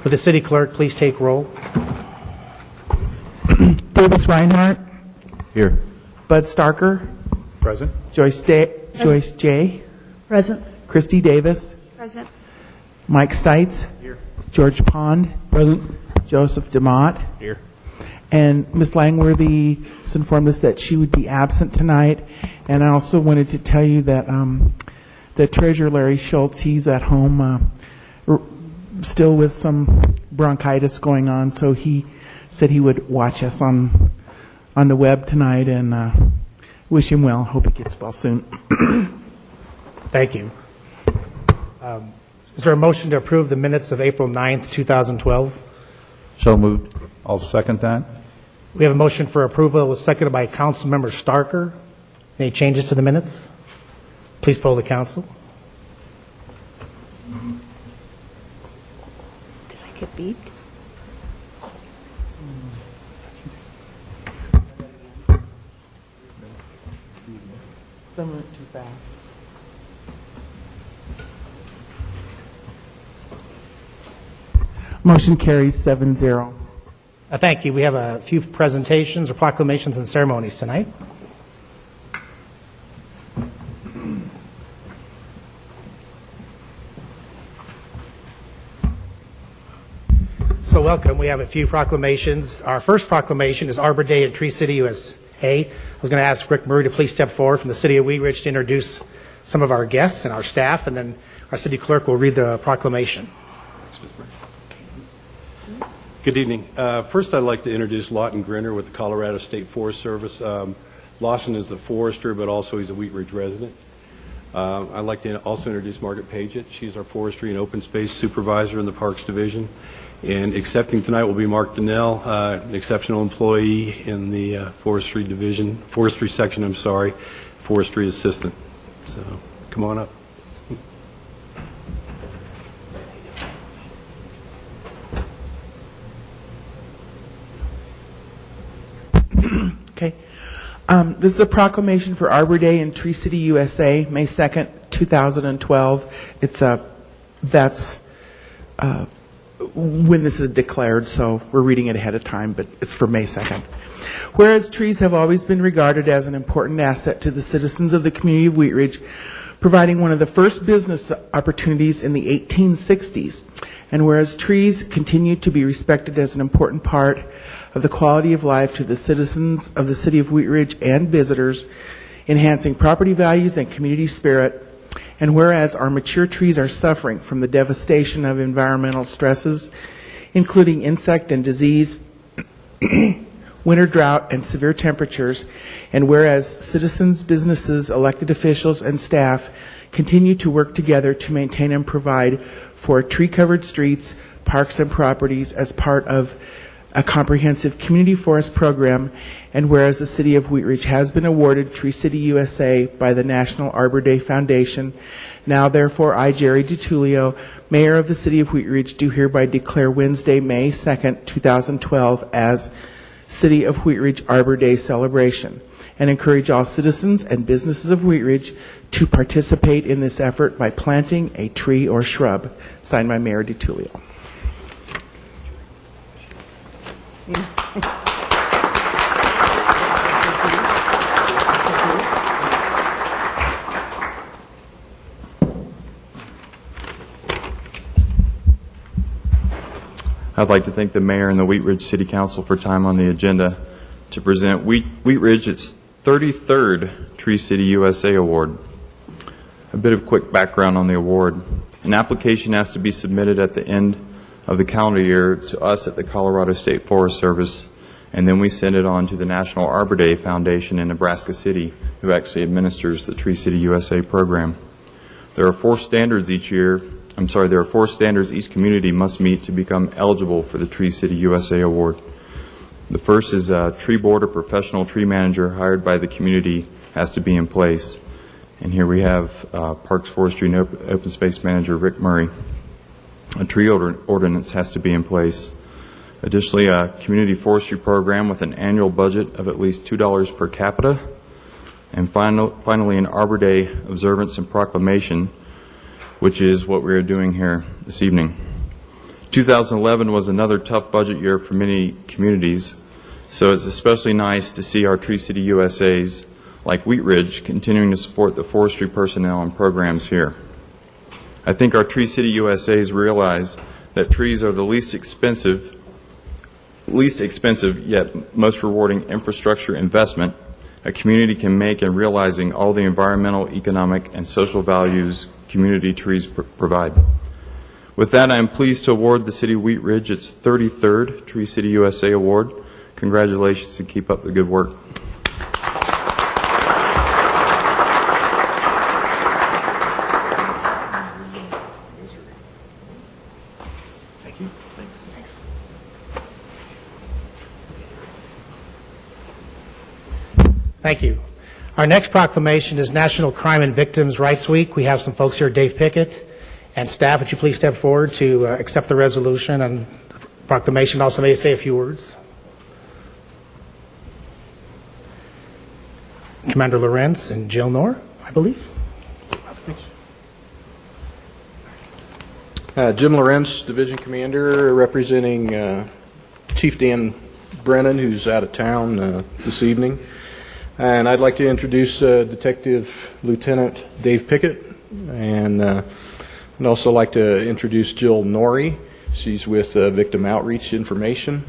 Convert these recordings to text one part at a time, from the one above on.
Would the city clerk please take roll? Davis Reinhardt. Here. Bud Starker. Present. Joyce J. Present. Christy Davis. Present. Mike Stites. Here. George Pond. Present. Joseph DeMott. Here. And Ms. Langworthy has informed us that she would be absent tonight. And I also wanted to tell you that the treasurer, Larry Schultz, he's at home still with some bronchitis going on, so he said he would watch us on the web tonight, and wish him well. Hope he gets well soon. Thank you. Is there a motion to approve the minutes of April 9th, 2012? So moved. I'll second that. We have a motion for approval. It was seconded by Councilmember Starker. Any changes to the minutes? Please poll the council. Did I get beeped? Some went too fast. Motion carries 7-0. Thank you. We have a few presentations or proclamations and ceremonies tonight. So welcome. We have a few proclamations. Our first proclamation is Arbor Day at Tree City, USA. I was going to ask Rick Murray to please step forward from the City of Wheat Ridge to introduce some of our guests and our staff, and then our city clerk will read the proclamation. Good evening. First, I'd like to introduce Lawton Grinner with the Colorado State Forest Service. Lawson is a forester, but also he's a Wheat Ridge resident. I'd like to also introduce Margaret Paget. She's our forestry and open space supervisor in the Parks Division. And accepting tonight will be Mark Donnell, an exceptional employee in the forestry section, forestry assistant. So come on up. Okay. This is a proclamation for Arbor Day in Tree City, USA, May 2nd, 2012. That's when this is declared, so we're reading it ahead of time, but it's for May 2nd. Whereas trees have always been regarded as an important asset to the citizens of the community of Wheat Ridge, providing one of the first business opportunities in the 1860s, and whereas trees continue to be respected as an important part of the quality of life to the citizens of the city of Wheat Ridge and visitors, enhancing property values and community spirit, and whereas our mature trees are suffering from the devastation of environmental stresses, including insect and disease, winter drought, and severe temperatures, and whereas citizens, businesses, elected officials, and staff continue to work together to maintain and provide for tree-covered streets, parks, and properties as part of a comprehensive community forest program, and whereas the City of Wheat Ridge has been awarded Tree City USA by the National Arbor Day Foundation, now therefore I, Jerry DiTullio, Mayor of the City of Wheat Ridge, do hereby declare Wednesday, May 2nd, 2012 as City of Wheat Ridge Arbor Day celebration, and encourage all citizens and businesses of Wheat Ridge to participate in this effort by planting a tree or shrub. Signed by Mayor DiTullio. I'd like to thank the Mayor and the Wheat Ridge City Council for time on the agenda to present Wheat Ridge its 33rd Tree City USA Award. A bit of quick background on the award. An application has to be submitted at the end of the calendar year to us at the Colorado State Forest Service, and then we send it on to the National Arbor Day Foundation in Nebraska City, who actually administers the Tree City USA program. There are four standards each community must meet to become eligible for the Tree City USA Award. The first is a tree board or professional tree manager hired by the community has to be in place. And here we have Parks, Forestry, and Open Space Manager Rick Murray. A tree ordinance has to be in place. Additionally, a community forestry program with an annual budget of at least $2 per capita. And finally, an Arbor Day observance and proclamation, which is what we are doing here this evening. 2011 was another tough budget year for many communities, so it's especially nice to see our Tree City USAs like Wheat Ridge continuing to support the forestry personnel and programs here. I think our Tree City USAs realize that trees are the least expensive yet most rewarding infrastructure investment a community can make in realizing all the environmental, economic, and social values community trees provide. With that, I am pleased to award the City of Wheat Ridge its 33rd Tree City USA Award. Congratulations and keep up the good work. Thank you. Our next proclamation is National Crime and Victims' Rights Week. We have some folks here, Dave Pickett and staff. Would you please step forward to accept the resolution and proclamation? Also, may you say a few words? Commander Lorenz and Jill Knorr, I believe. Jim Lorenz, Division Commander, representing Chief Dan Brennan, who's out of town this evening. And I'd like to introduce Detective Lieutenant Dave Pickett, and I'd also like to introduce Jill Norrie. She's with Victim Outreach Information.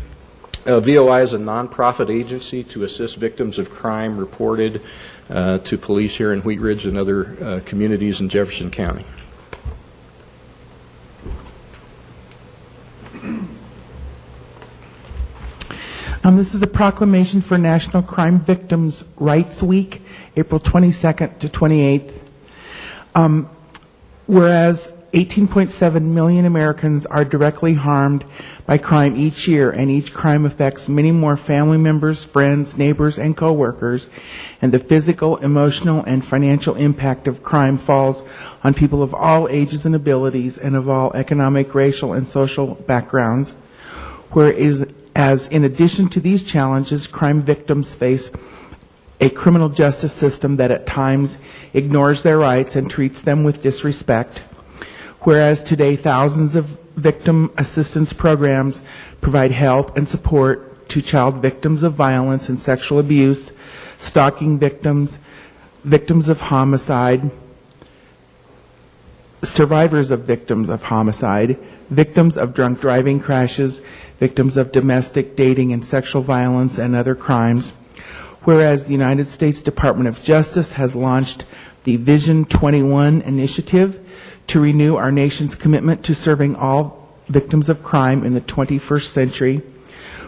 VOI is a nonprofit agency to assist victims of crime reported to police here in Wheat Ridge and other communities in Jefferson County. This is a proclamation for National Crime Victims' Rights Week, April 22nd to 28th. Whereas 18.7 million Americans are directly harmed by crime each year, and each crime affects many more family members, friends, neighbors, and coworkers, and the physical, emotional, and financial impact of crime falls on people of all ages and abilities and of all economic, racial, and social backgrounds. Whereas in addition to these challenges, crime victims face a criminal justice system that at times ignores their rights and treats them with disrespect. Whereas today thousands of victim assistance programs provide help and support to child victims of violence and sexual abuse, stalking victims, victims of homicide, survivors of victims of homicide, victims of drunk driving crashes, victims of domestic, dating, and sexual violence and other crimes. Whereas the United States Department of Justice has launched the Vision 21 initiative to renew our nation's commitment to serving all victims of crime in the 21st century.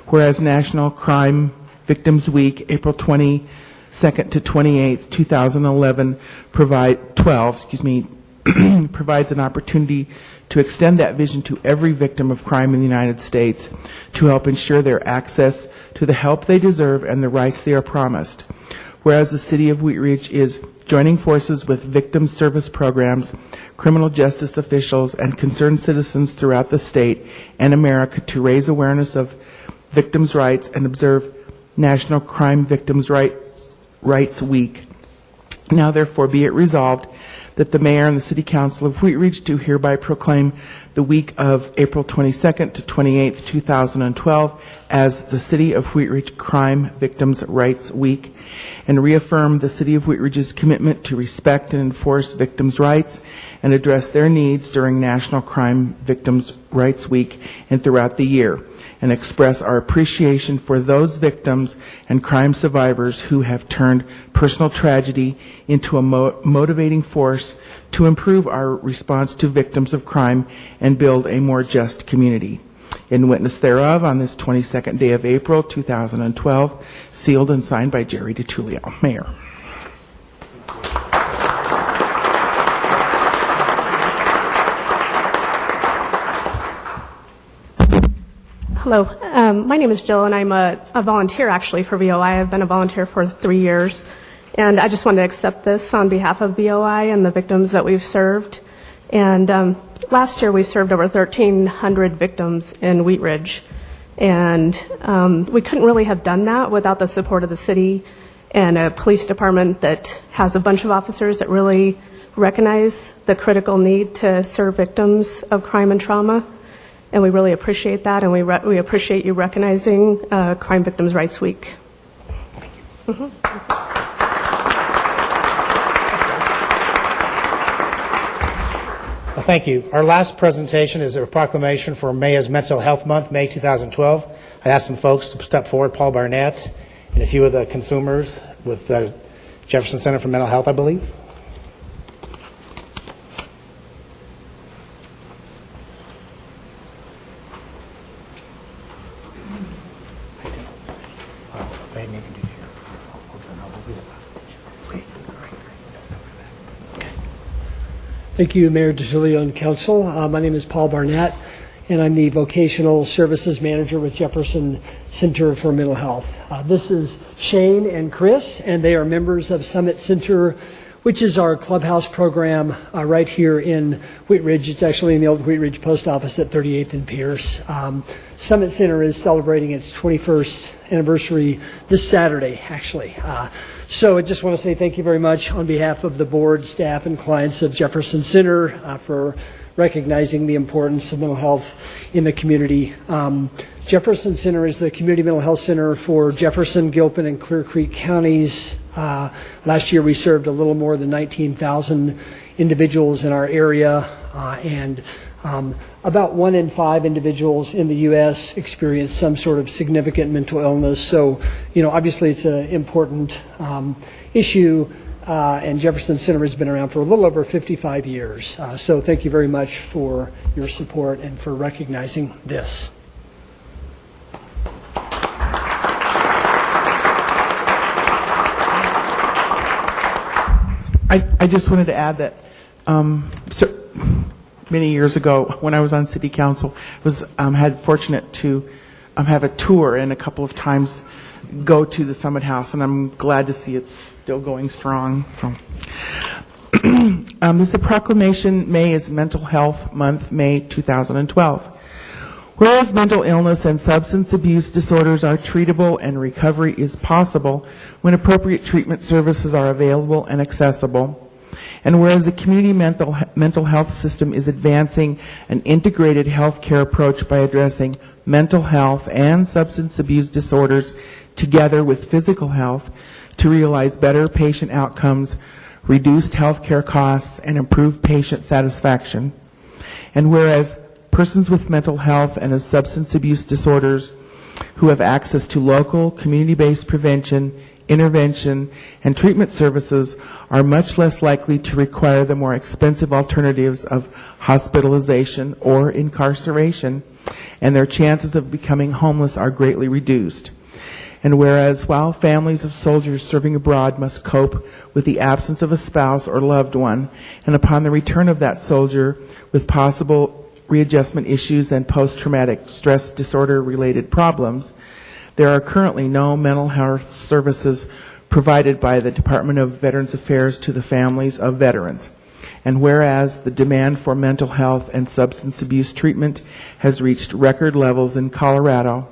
Whereas National Crime Victims Week, April 22nd to 28th, 2011, provides an opportunity to extend that vision to every victim of crime in the United States to help ensure their access to the help they deserve and the rights they are promised. Whereas the City of Wheat Ridge is joining forces with victim service programs, criminal justice officials, and concerned citizens throughout the state and America to raise awareness of victims' rights and observe National Crime Victims' Rights Week. Now therefore be it resolved that the Mayor and the City Council of Wheat Ridge do hereby proclaim the week of April 22nd to 28th, 2012 as the City of Wheat Ridge Crime Victims' Rights Week, and reaffirm the City of Wheat Ridge's commitment to respect and enforce victims' rights and address their needs during National Crime Victims' Rights Week and throughout the year, and express our appreciation for those victims and crime survivors who have turned personal tragedy into a motivating force to improve our response to victims of crime and build a more just community. In witness thereof, on this 22nd day of April, 2012, sealed and signed by Jerry DiTullio, Mayor. Hello, my name is Jill, and I'm a volunteer actually for VOI. I've been a volunteer for 3 years, and I just wanted to accept this on behalf of VOI and the victims that we've served. And last year we served over 1,300 victims in Wheat Ridge, and we couldn't really have done that without the support of the city and a police department that has a bunch of officers that really recognize the critical need to serve victims of crime and trauma. and we really appreciate that, and we appreciate you recognizing Crime Victims' Rights Week. Well, thank you. Our last presentation is a proclamation for May as Mental Health Month, May 2012. I asked some folks to step forward, Paul Barnett, and a few of the consumers with the Jefferson Center for Mental Health, I believe. Thank you, Mayor DiTullio and Council. My name is Paul Barnett, and I'm the Vocational Services Manager with Jefferson Center for Mental Health. This is Shane and Chris, and they are members of Summit Center, which is our clubhouse program right here in Wheat Ridge. It's actually in the old Wheat Ridge Post Office at 38th and Pierce. Summit Center is celebrating its 21st anniversary this Saturday, actually. So I just want to say thank you very much on behalf of the board, staff, and clients of Jefferson Center for recognizing the importance of mental health in the community. Jefferson Center is the community mental health center for Jefferson, Gilpin, and Clear Creek counties. Last year we served a little more than 19,000 individuals in our area, and about 1 in 5 individuals in the U.S. experience some sort of significant mental illness. So, obviously it's an important issue, and Jefferson Center has been around for a little over 55 years. So thank you very much for your support and for recognizing this. I just wanted to add that many years ago when I was on City Council, had fortunate to have a tour and a couple of times go to the Summit House, and I'm glad to see it's still going strong. This is a proclamation. May is Mental Health Month, May 2012. Whereas mental illness and substance abuse disorders are treatable and recovery is possible when appropriate treatment services are available and accessible, and whereas the community mental health system is advancing an integrated healthcare approach by addressing mental health and substance abuse disorders together with physical health to realize better patient outcomes, reduced healthcare costs, and improved patient satisfaction. And whereas persons with mental health and substance abuse disorders who have access to local, community-based prevention, intervention, and treatment services are much less likely to require the more expensive alternatives of hospitalization or incarceration, and their chances of becoming homeless are greatly reduced. And whereas while families of soldiers serving abroad must cope with the absence of a spouse or loved one, and upon the return of that soldier with possible readjustment issues and post-traumatic stress disorder-related problems, there are currently no mental health services provided by the Department of Veterans Affairs to the families of veterans. And whereas the demand for mental health and substance abuse treatment has reached record levels in Colorado,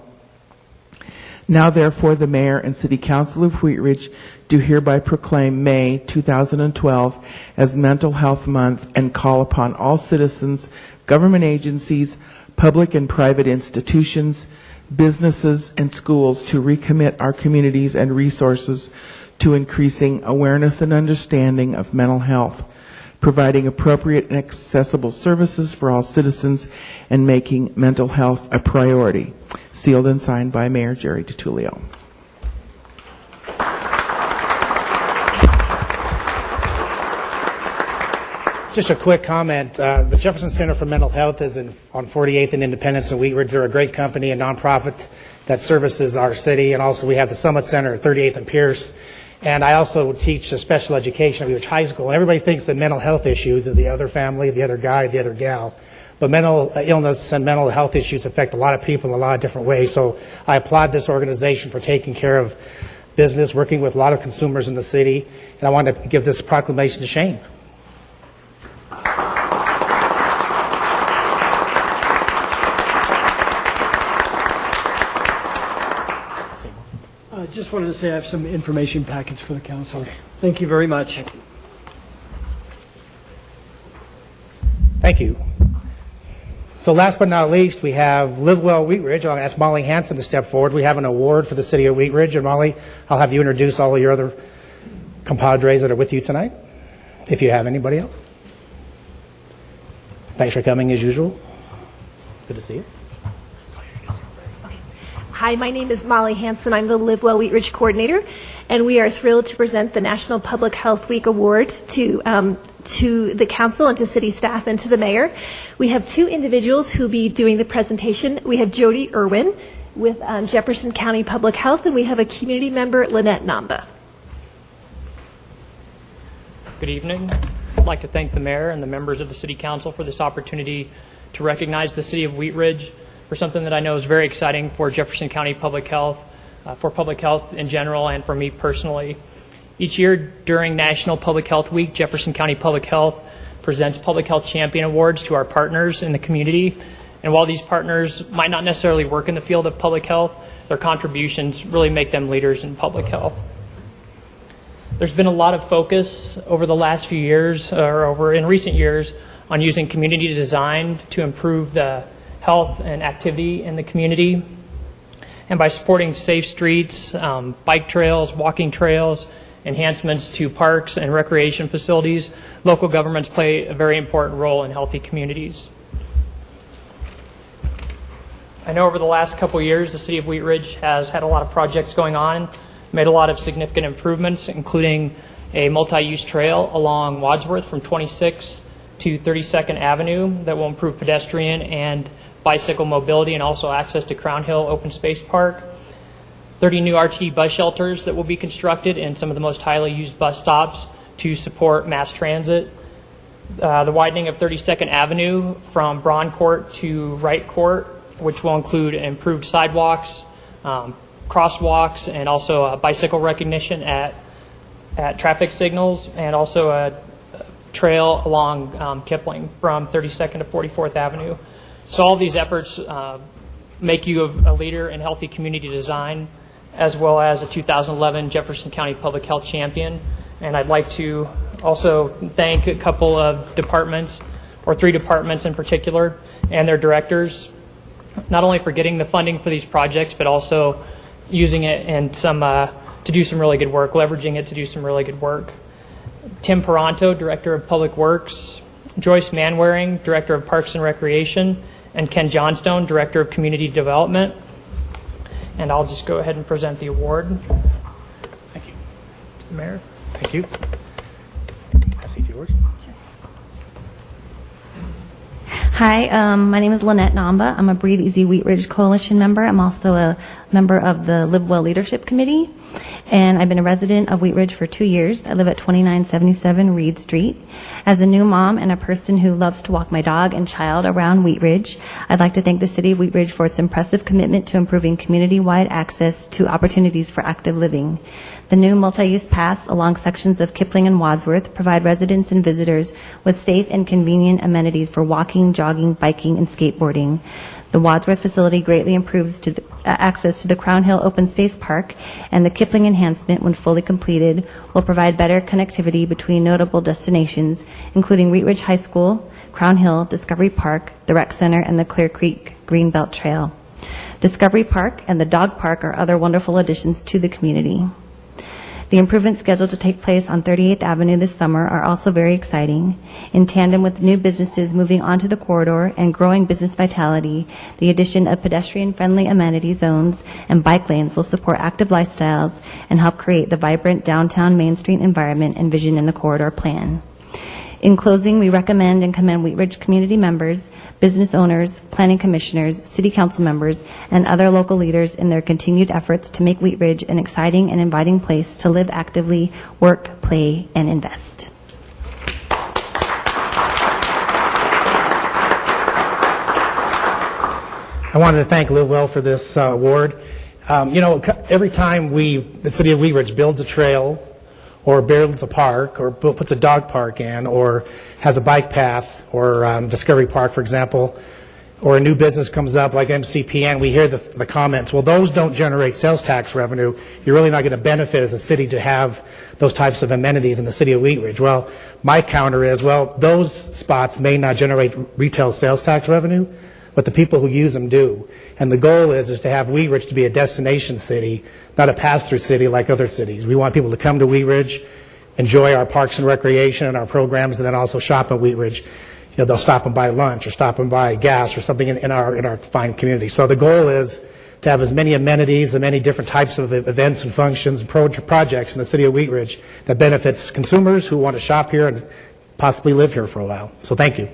now therefore the Mayor and City Council of Wheat Ridge do hereby proclaim May 2012 as Mental Health Month and call upon all citizens, government agencies, public and private institutions, businesses, and schools to recommit our communities and resources to increasing awareness and understanding of mental health, providing appropriate and accessible services for all citizens, and making mental health a priority. Sealed and signed by Mayor Jerry DiTullio. Just a quick comment. The Jefferson Center for Mental Health is on 48th and Independence in Wheat Ridge. They're a great company, a nonprofit that services our city. And also we have the Summit Center at 38th and Pierce. And I also teach special education at Wheat Ridge High School. Everybody thinks that mental health issues is the other family, the other guy, the other gal. But mental illness and mental health issues affect a lot of people in a lot of different ways. So I applaud this organization for taking care of business, working with a lot of consumers in the city. And I want to give this proclamation to Shane. I just wanted to say I have some information packets for the council. Thank you very much. Thank you. So last but not least, we have Live Well Wheat Ridge. I'll ask Molly Hanson to step forward. We have an award for the city of Wheat Ridge. And Molly, I'll have you introduce all of your other compadres that are with you tonight, if you have anybody else. Thanks for coming as usual. Good to see you. Hi, my name is Molly Hanson. I'm the Live Well Wheat Ridge coordinator, and we are thrilled to present the National Public Health Week Award to the council and to city staff and to the mayor. We have two individuals who will be doing the presentation. We have Jody Irwin with Jefferson County Public Health, and we have a community member, Lynette Namba. Good evening. I'd like to thank the mayor and the members of the city council for this opportunity to recognize the city of Wheat Ridge for something that I know is very exciting for Jefferson County Public Health, for public health in general, and for me personally. Each year during National Public Health Week, Jefferson County Public Health presents Public Health Champion Awards to our partners in the community. And while these partners might not necessarily work in the field of public health, their contributions really make them leaders in public health. There's been a lot of focus over the last few years, or in recent years, on using community design to improve the health and activity in the community. And by supporting safe streets, bike trails, walking trails, enhancements to parks and recreation facilities, local governments play a very important role in healthy communities. I know over the last couple of years, the city of Wheat Ridge has had a lot of projects going on, made a lot of significant improvements, including a multi-use trail along Wadsworth from 26th to 32nd Avenue that will improve pedestrian and bicycle mobility and also access to Crown Hill Open Space Park. 30 new RTD bus shelters that will be constructed in some of the most highly used bus stops to support mass transit. The widening of 32nd Avenue from Braun Court to Wright Court, which will include improved sidewalks, crosswalks, and also bicycle recognition at traffic signals, and also a trail along Kipling from 32nd to 44th Avenue. So all these efforts make you a leader in healthy community design, as well as a 2011 Jefferson County Public Health Champion. And I'd like to also thank a couple of departments, or 3 departments in particular, and their directors, not only for getting the funding for these projects, but also using it in to do some really good work, leveraging it to do some really good work. Tim Peranto, Director of Public Works, Joyce Manwaring, Director of Parks and Recreation, and Ken Johnstone, Director of Community Development. And I'll just go ahead and present the award. Thank you. Mayor, thank you. I see yours. Hi, my name is Lynette Namba. I'm a Breathe Easy Wheat Ridge Coalition member. I'm also a member of the Live Well Leadership Committee, and I've been a resident of Wheat Ridge for 2 years. I live at 2977 Reed Street. As a new mom and a person who loves to walk my dog and child around Wheat Ridge, I'd like to thank the City of Wheat Ridge for its impressive commitment to improving community-wide access to opportunities for active living. The new multi-use paths along sections of Kipling and Wadsworth provide residents and visitors with safe and convenient amenities for walking, jogging, biking, and skateboarding. The Wadsworth facility greatly improves access to the Crown Hill Open Space Park, and the Kipling enhancement, when fully completed, will provide better connectivity between notable destinations, including Wheat Ridge High School, Crown Hill, Discovery Park, the Rec Center, and the Clear Creek Greenbelt Trail. Discovery Park and the Dog Park are other wonderful additions to the community. The improvements scheduled to take place on 38th Avenue this summer are also very exciting. In tandem with new businesses moving onto the corridor and growing business vitality, the addition of pedestrian-friendly amenity zones and bike lanes will support active lifestyles and help create the vibrant downtown Main Street environment envisioned in the corridor plan. In closing, we recommend and commend Wheat Ridge community members, business owners, planning commissioners, city council members, and other local leaders in their continued efforts to make Wheat Ridge an exciting and inviting place to live actively, work, play, and invest. I wanted to thank Live Well for this award. Every time the city of Wheat Ridge builds a trail, or builds a park, or puts a dog park in, or has a bike path, or Discovery Park, for example, or a new business comes up like MCPN, we hear the comments, well, those don't generate sales tax revenue. You're really not going to benefit as a city to have those types of amenities in the city of Wheat Ridge. Well, my counter is, well, those spots may not generate retail sales tax revenue, but the people who use them do. And the goal is to have Wheat Ridge to be a destination city, not a pass-through city like other cities. We want people to come to Wheat Ridge, enjoy our parks and recreation and our programs, and then also shop at Wheat Ridge. They'll stop and buy lunch or stop and buy gas or something in our fine community. So the goal is to have as many amenities and many different types of events and functions and projects in the city of Wheat Ridge that benefits consumers who want to shop here and possibly live here for a while. So thank you.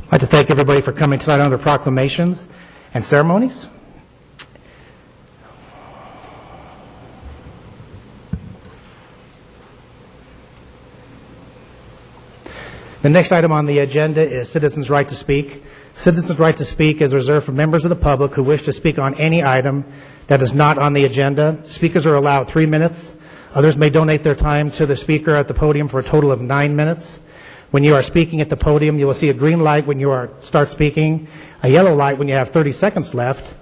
I'd like to thank everybody for coming tonight under proclamations and ceremonies. The next item on the agenda is Citizens' Right to Speak. Citizens' Right to Speak is reserved for members of the public who wish to speak on any item that is not on the agenda. Speakers are allowed 3 minutes. Others may donate their time to the speaker at the podium for a total of 9 minutes. When you are speaking at the podium, you will see a green light when you start speaking, a yellow light when you have 30 seconds left,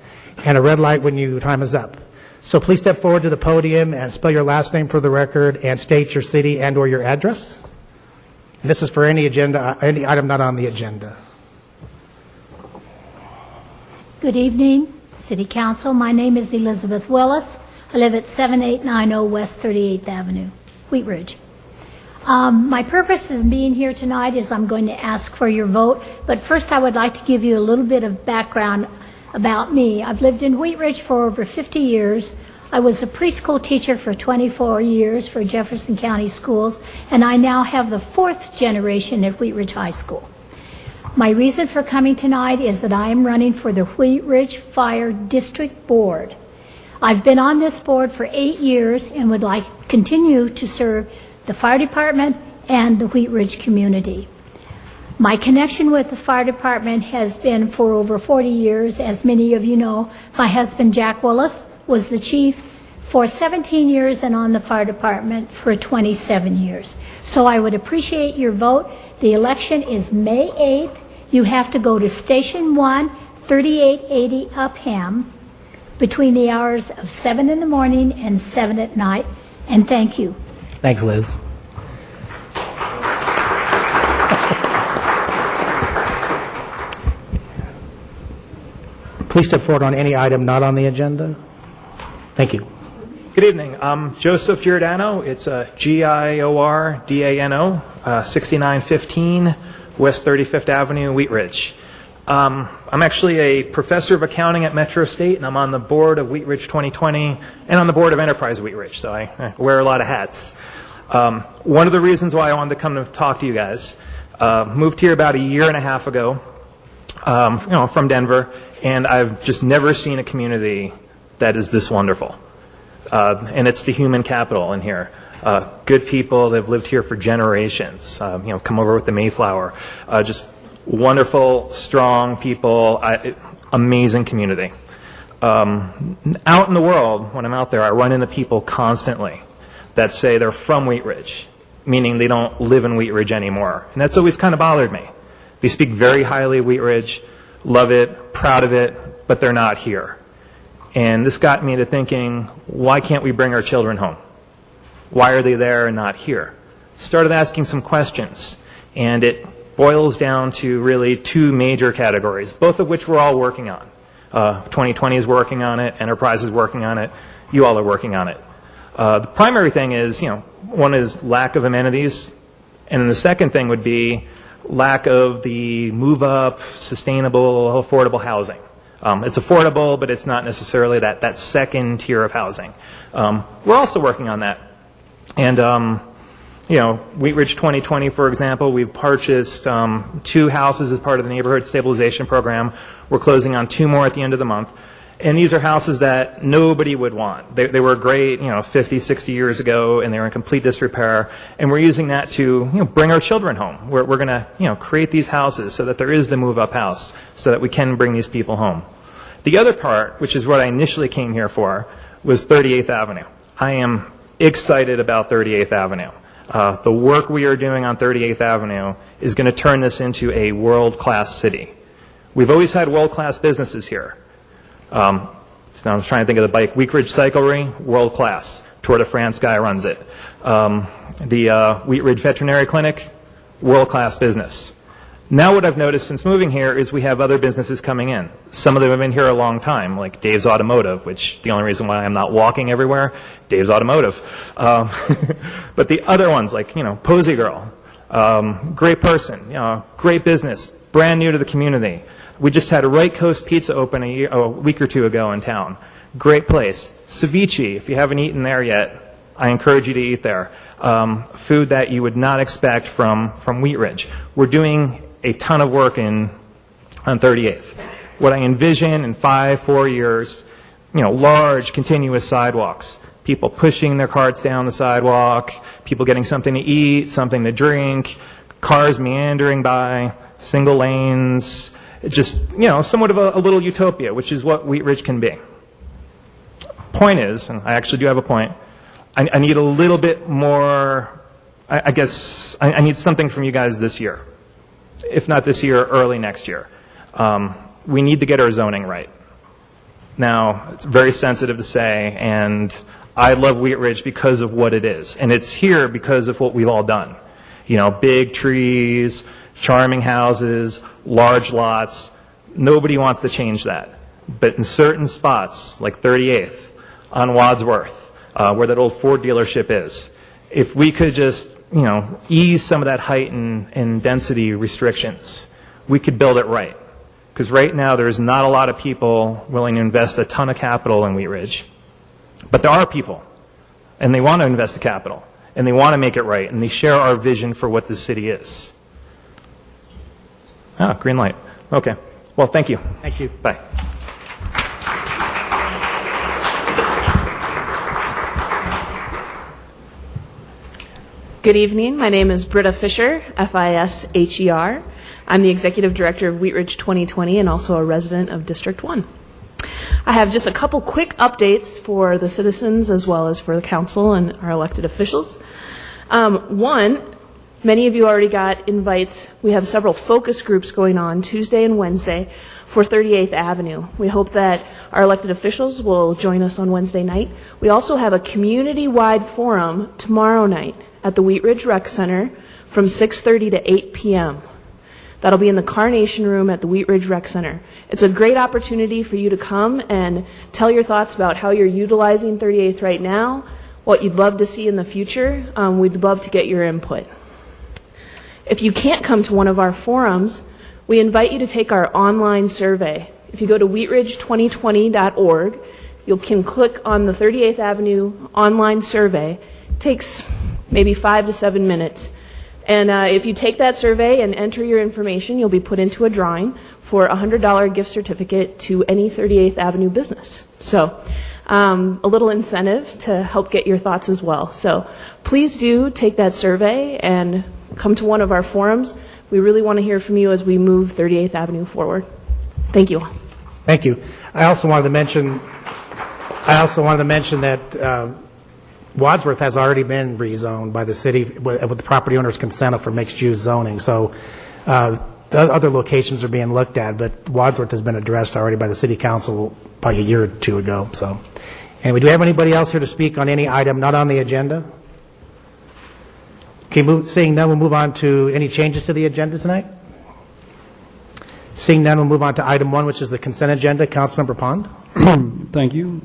and a red light when your time is up. So please step forward to the podium and spell your last name for the record and state your city and or your address. And this is for any item not on the agenda. Good evening, City Council. My name is Elizabeth Willis. I live at 7890 West 38th Avenue, Wheat Ridge. My purpose in being here tonight is I'm going to ask for your vote, but first I would like to give you a little bit of background about me. I've lived in Wheat Ridge for over 50 years. I was a preschool teacher for 24 years for Jefferson County Schools, and I now have the 4th generation at Wheat Ridge High School. My reason for coming tonight is that I am running for the Wheat Ridge Fire District Board. I've been on this board for 8 years and would like to continue to serve the fire department and the Wheat Ridge community. My connection with the fire department has been for over 40 years. As many of you know, my husband Jack Willis was the chief for 17 years and on the fire department for 27 years. So I would appreciate your vote. The election is May 8th. You have to go to Station 1, 3880 Upham, between the hours of 7 in the morning and 7 at night. And thank you. Thanks, Liz. Please step forward on any item not on the agenda. Thank you. Good evening. I'm Joseph Giordano. It's Giordano, 6915 West 35th Avenue, Wheat Ridge. I'm actually a professor of accounting at Metro State, and I'm on the board of Wheat Ridge 2020 and on the board of Enterprise Wheat Ridge, so I wear a lot of hats. One of the reasons why I wanted to come to talk to you guys, moved here about 1.5 years ago, from Denver, and I've just never seen a community that is this wonderful. And it's the human capital in here. Good people that have lived here for generations, come over with the Mayflower, just wonderful, strong people, amazing community. Out in the world, when I'm out there, I run into people constantly that say they're from Wheat Ridge, meaning they don't live in Wheat Ridge anymore. And that's always kind of bothered me. They speak very highly of Wheat Ridge, love it, proud of it, but they're not here. And this got me to thinking, why can't we bring our children home? Why are they there and not here? Started asking some questions, and it boils down to really 2 major categories, both of which we're all working on. 2020 is working on it, Enterprise is working on it, you all are working on it. The primary thing is, one is lack of amenities, and then the second thing would be lack of the move-up, sustainable, affordable housing. It's affordable, but it's not necessarily that second tier of housing. We're also working on that. And, Wheat Ridge 2020, for example, we've purchased 2 houses as part of the Neighborhood Stabilization Program. We're closing on 2 more at the end of the month. And these are houses that nobody would want. They were great, 50, 60 years ago, and they were in complete disrepair. And we're using that to, bring our children home. We're going to, create these houses so that there is the move-up house, so that we can bring these people home. The other part, which is what I initially came here for, was 38th Avenue. I am excited about 38th Avenue. The work we are doing on 38th Avenue is going to turn this into a world-class city. We've always had world-class businesses here. So I'm trying to think of the bike. Wheat Ridge Cyclery, world-class. Tour de France guy runs it. The Wheat Ridge Veterinary Clinic, world-class business. Now what I've noticed since moving here is we have other businesses coming in. Some of them have been here a long time, like Dave's Automotive, which the only reason why I'm not walking everywhere, Dave's Automotive. But the other ones, like, Posy Girl, great person, great business, brand new to the community. We just had a Right Coast Pizza open a week or two ago in town. Great place. Ceviche, if you haven't eaten there yet, I encourage you to eat there. Food that you would not expect from Wheat Ridge. We're doing a ton of work on 38th. What I envision in 4 years, large continuous sidewalks, people pushing their carts down the sidewalk, people getting something to eat, something to drink, cars meandering by, single lanes, just, somewhat of a little utopia, which is what Wheat Ridge can be. Point is, and I actually do have a point, I need a little bit more, I guess, I need something from you guys this year. If not this year, early next year. We need to get our zoning right. Now, it's very sensitive to say, and I love Wheat Ridge because of what it is. And it's here because of what we've all done. Big trees, charming houses, large lots. Nobody wants to change that. But in certain spots, like 38th, on Wadsworth, where that old Ford dealership is, if we could just ease some of that height and density restrictions, we could build it right. Because right now there's not a lot of people willing to invest a ton of capital in Wheat Ridge. But there are people, and they want to invest the capital, and they want to make it right, and they share our vision for what the city is. Green light. Okay. Well, thank you. Thank you. Bye. Good evening. My name is Britta Fisher, Fisher. I'm the Executive Director of Wheat Ridge 2020 and also a resident of District 1. I have just a couple quick updates for the citizens as well as for the council and our elected officials. One, many of you already got invites. We have several focus groups going on Tuesday and Wednesday for 38th Avenue. We hope that our elected officials will join us on Wednesday night. We also have a community-wide forum tomorrow night at the Wheat Ridge Rec Center from 6:30 to 8 p.m. That'll be in the Carnation Room at the Wheat Ridge Rec Center. It's a great opportunity for you to come and tell your thoughts about how you're utilizing 38th right now, what you'd love to see in the future. We'd love to get your input. If you can't come to one of our forums, we invite you to take our online survey. If you go to wheatridge2020.org, you can click on the 38th Avenue online survey. It takes maybe 5 to 7 minutes. And if you take that survey and enter your information, you'll be put into a drawing for a $100 gift certificate to any 38th Avenue business. So a little incentive to help get your thoughts as well. So please do take that survey and come to one of our forums. We really want to hear from you as we move 38th Avenue forward. Thank you. Thank you. I also wanted to mention that Wadsworth has already been rezoned by the city with the property owner's consent for mixed-use zoning. So the other locations are being looked at, but Wadsworth has been addressed already by the city council probably a year or two ago. So, anyway, do we have anybody else here to speak on any item not on the agenda? Okay, seeing none, we'll move on to any changes to the agenda tonight. Seeing none, we'll move on to item 1, which is the consent agenda. Councilmember Pond. Thank you.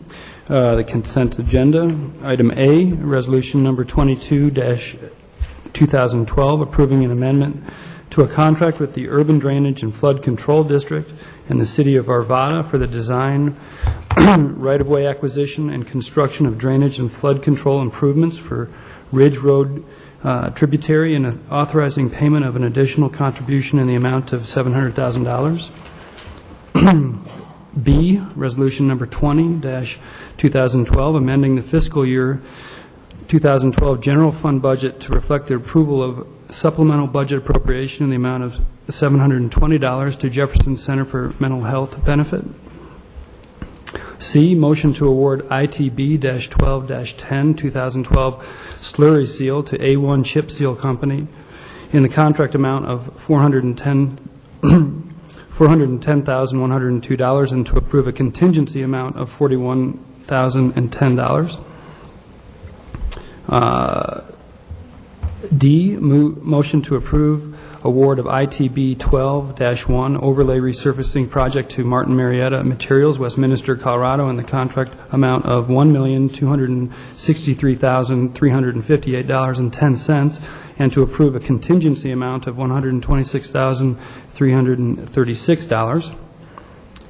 The consent agenda. Item A, resolution number 22-2012, approving an amendment to a contract with the Urban Drainage and Flood Control District and the City of Arvada for the design, right-of-way acquisition, and construction of drainage and flood control improvements for Ridge Road tributary, and authorizing payment of an additional contribution in the amount of $700,000. B, resolution number 20-2012, amending the fiscal year 2012 general fund budget to reflect the approval of supplemental budget appropriation in the amount of $720 to Jefferson Center for Mental Health Benefit. C, motion to award ITB-12-10 2012 slurry seal to A1 Chip Seal Company in the contract amount of $410,102 and to approve a contingency amount of $41,010. D, motion to approve award of ITB 12-1 overlay resurfacing project to Martin Marietta Materials, Westminster, Colorado, in the contract amount of $1,263,358.10, and to approve a contingency amount of $126,336.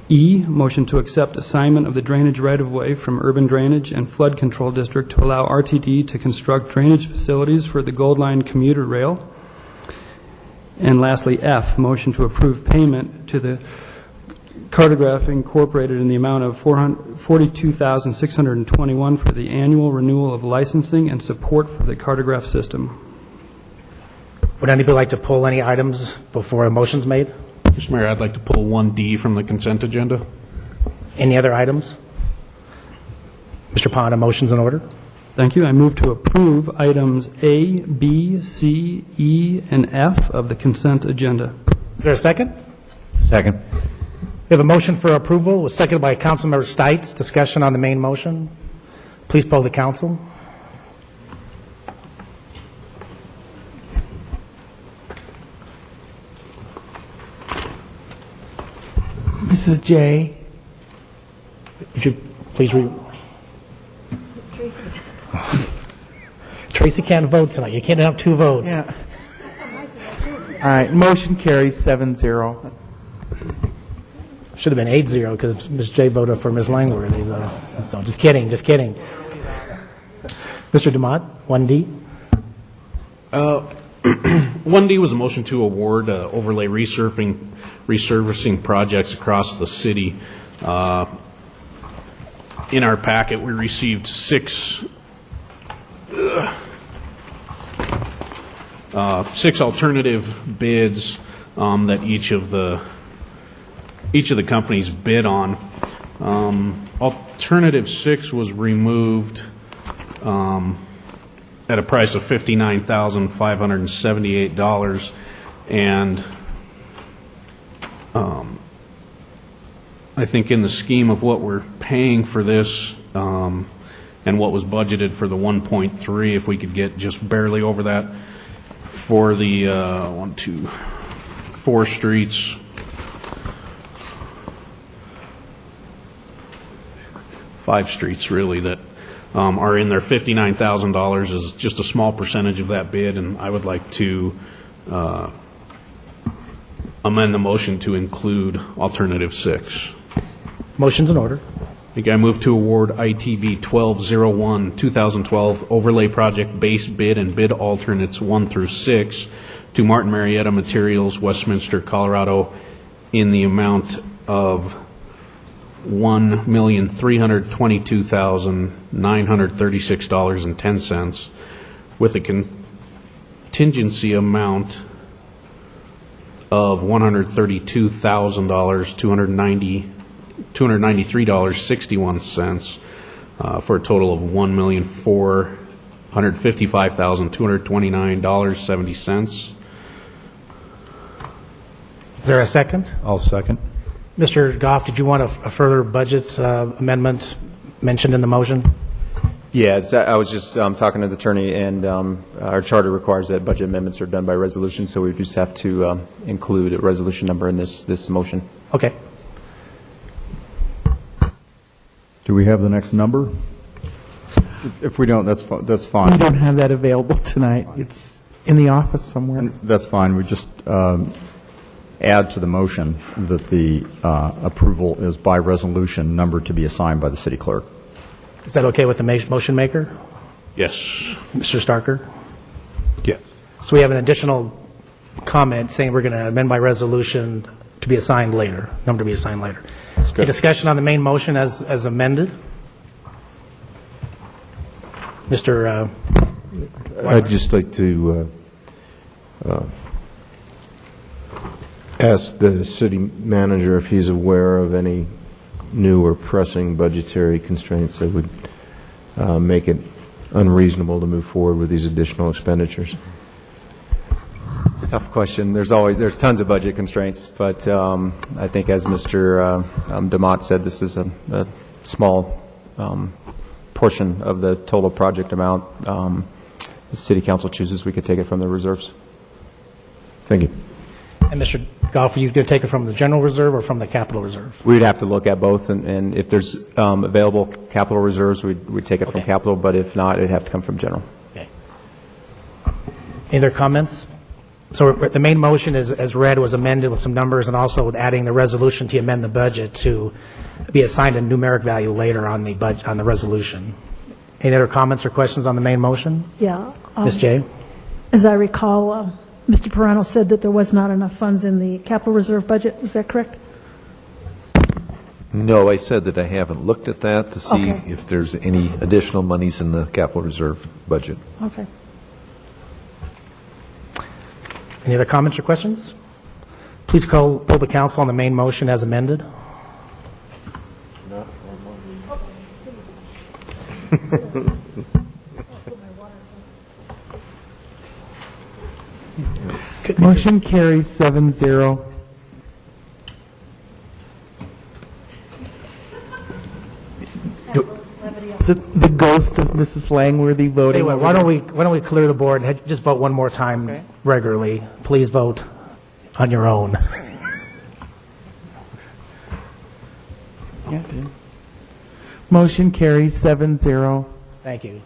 E, motion to accept assignment of the drainage right-of-way from Urban Drainage and Flood Control District to allow RTD to construct drainage facilities for the Gold Line commuter rail. And lastly, F, motion to approve payment to the Cartograph Incorporated in the amount of $42,621 for the annual renewal of licensing and support for the Cartograph system. Would anybody like to pull any items before a motion's made? Mr. Mayor, I'd like to pull 1D from the consent agenda. Any other items? Mr. Pond, a motion's in order. Thank you. I move to approve items A, B, C, E, and F of the consent agenda. Is there a second? Second. We have a motion for approval, was seconded by Councilmember Stites. Discussion on the main motion. Please poll the council. Mrs. J. Would you please read? Tracy can't vote tonight. You can't have two votes. Yeah. All right, motion carries 7-0. Should have been 8-0 because Ms. J voted for Ms. Langworthy. So just kidding, just kidding. Mr. Dumont, 1D. 1D was a motion to award overlay resurfacing projects across the city. In our packet, we received six alternative bids that each of the companies bid on. Alternative 6 was removed at a price of $59,578, and I think in the scheme of what we're paying for this and what was budgeted for the 1.3, if we could get just barely over that for the 4 streets. 5 streets really that are in there. $59,000 is just a small percentage of that bid, and I would like to amend the motion to include alternative 6. Motion's in order. I move to award ITB 1201 2012 overlay project base bid and bid alternates 1 through 6 to Martin Marietta Materials, Westminster, Colorado, in the amount of $1,322,936.10, with a contingency amount of $293.61 for a total of $1,455,229.70. Is there a second? I'll second. Mr. Goff, did you want a further budget amendment mentioned in the motion? Yeah, I was just talking to the attorney, and our charter requires that budget amendments are done by resolution, so we just have to include a resolution number in this motion. Okay. Do we have the next number? If we don't, that's fine. We don't have that available tonight. It's in the office somewhere. That's fine. We just add to the motion that the approval is by resolution, number to be assigned by the city clerk. Is that okay with the motion maker? Yes. Mr. Starker? Yes. So we have an additional comment saying we're going to amend by resolution to be assigned later, number to be assigned later. A discussion on the main motion as amended? Mr. I'd just like to ask the city manager if he's aware of any new or pressing budgetary constraints that would make it unreasonable to move forward with these additional expenditures? Tough question. There's tons of budget constraints, but I think as Mr. DeMott said, this is a small portion of the total project amount. If the City Council chooses, we could take it from the reserves. Thank you. And Mr. Goff, are you going to take it from the general reserve or from the capital reserve? We'd have to look at both, and if there's available capital reserves, we'd take it from capital, but if not, it'd have to come from general. Okay. Any other comments? So the main motion, as read, was amended with some numbers and also with adding the resolution to amend the budget to be assigned a numeric value later on the budget, on the resolution. Any other comments or questions on the main motion? Yeah. Ms. Jay? As I recall, Mr. Perano said that there was not enough funds in the capital reserve budget. Is that correct? No, I said that I haven't looked at that to see Okay. if there's any additional monies in the capital reserve budget. Okay. Any other comments or questions? Please poll the council on the main motion as amended. Motion carries 7-0. Is it the ghost of Mrs. Langworthy voting? Anyway, why don't we clear the board and just vote one more time regularly? Please vote on your own. Motion carries 7-0. Thank you.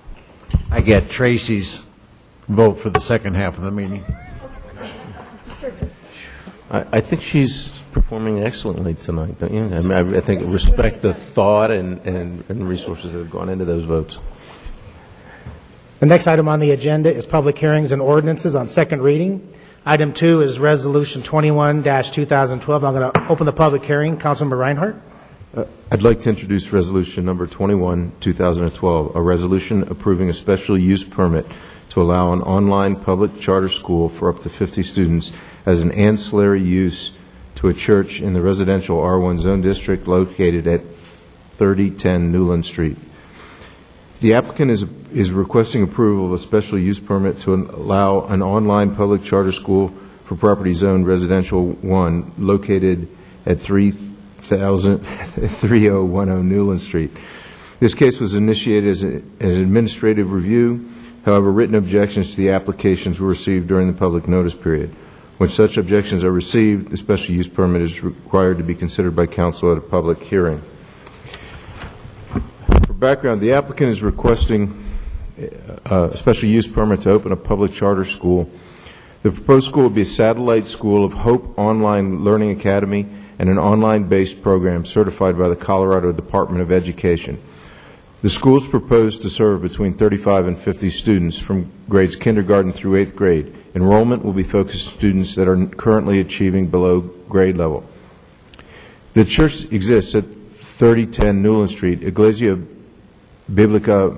I get Tracy's vote for the second half of the meeting. I think she's performing excellently tonight, don't you? I mean, I think respect the thought and resources that have gone into those votes. The next item on the agenda is public hearings and ordinances on second reading. Item 2 is Resolution 21-2012. I'm going to open the public hearing. Councilmember Reinhardt. I'd like to introduce Resolution Number 21, 2012, a resolution approving a special use permit to allow an online public charter school for up to 50 students as an ancillary use to a church in the residential R1 zone district located at 3010 Newland Street. The applicant is requesting approval of a special use permit to allow an online public charter school for property zoned residential 1 located at 3010 Newland Street. This case was initiated as an administrative review. However, written objections to the applications were received during the public notice period. When such objections are received, the special use permit is required to be considered by council at a public hearing. For background, the applicant is requesting a special use permit to open a public charter school. The proposed school will be a satellite school of Hope Online Learning Academy and an online-based program certified by the Colorado Department of Education. The school is proposed to serve between 35 and 50 students from grades kindergarten through 8th grade. Enrollment will be focused on students that are currently achieving below grade level. The church exists at 3010 Newland Street. Iglesia Biblica,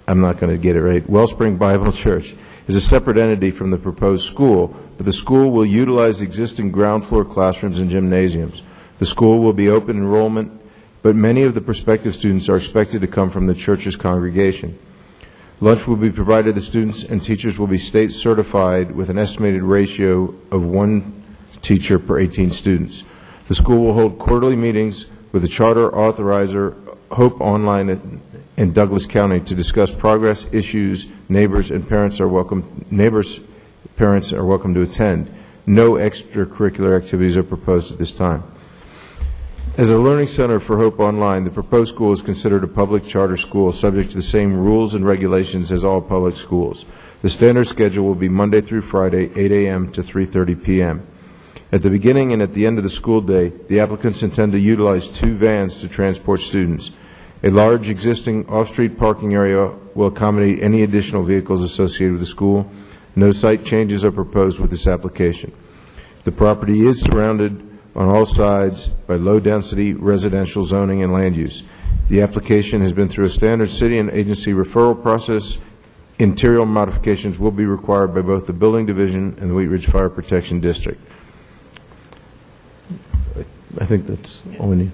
I'm not going to get it right, Wellspring Bible Church is a separate entity from the proposed school, but the school will utilize existing ground floor classrooms and gymnasiums. The school will be open enrollment, but many of the prospective students are expected to come from the church's congregation. Lunch will be provided to students, and teachers will be state certified with an estimated ratio of 1 teacher per 18 students. The school will hold quarterly meetings with the charter authorizer, Hope Online in Douglas County, to discuss progress, issues. Neighbors parents are welcome to attend. No extracurricular activities are proposed at this time. As a learning center for Hope Online, the proposed school is considered a public charter school subject to the same rules and regulations as all public schools. The standard schedule will be Monday through Friday, 8 a.m. to 3:30 p.m. At the beginning and at the end of the school day, the applicants intend to utilize 2 vans to transport students. A large existing off-street parking area will accommodate any additional vehicles associated with the school. No site changes are proposed with this application. The property is surrounded on all sides by low-density residential zoning and land use. The application has been through a standard city and agency referral process. Interior modifications will be required by both the Building Division and the Wheat Ridge Fire Protection District. I think that's all we need.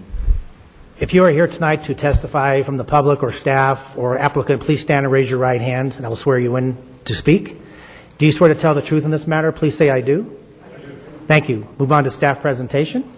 If you are here tonight to testify from the public or staff or applicant, please stand and raise your right hand, and I will swear you in to speak. Do you swear to tell the truth in this matter? Please say, I do. I do. Thank you. Move on to staff presentation.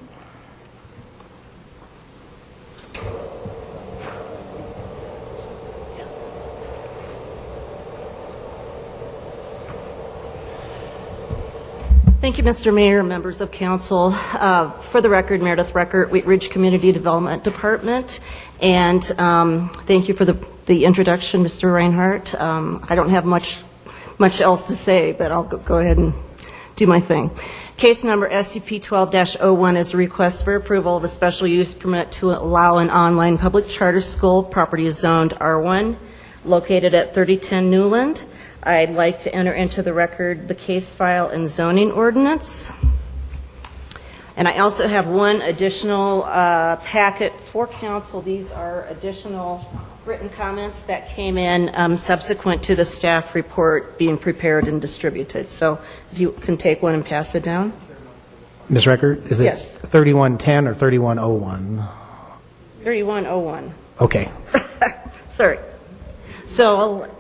Thank you, Mr. Mayor, members of council. For the record, Meredith Reckert, Wheat Ridge Community Development Department, and thank you for the introduction, Mr. Reinhardt. I don't have much else to say, but I'll go ahead and do my thing. Case number SCP-12-01 is a request for approval of a special use permit to allow an online public charter school. Property is zoned R1, located at 3010 Newland. I'd like to enter into the record the case file and zoning ordinance. And I also have one additional packet for council. These are additional written comments that came in subsequent to the staff report being prepared and distributed. So if you can take one and pass it down. Ms. Reckert, is it Yes. 3110 or 3101? 3101. Okay. Sorry. So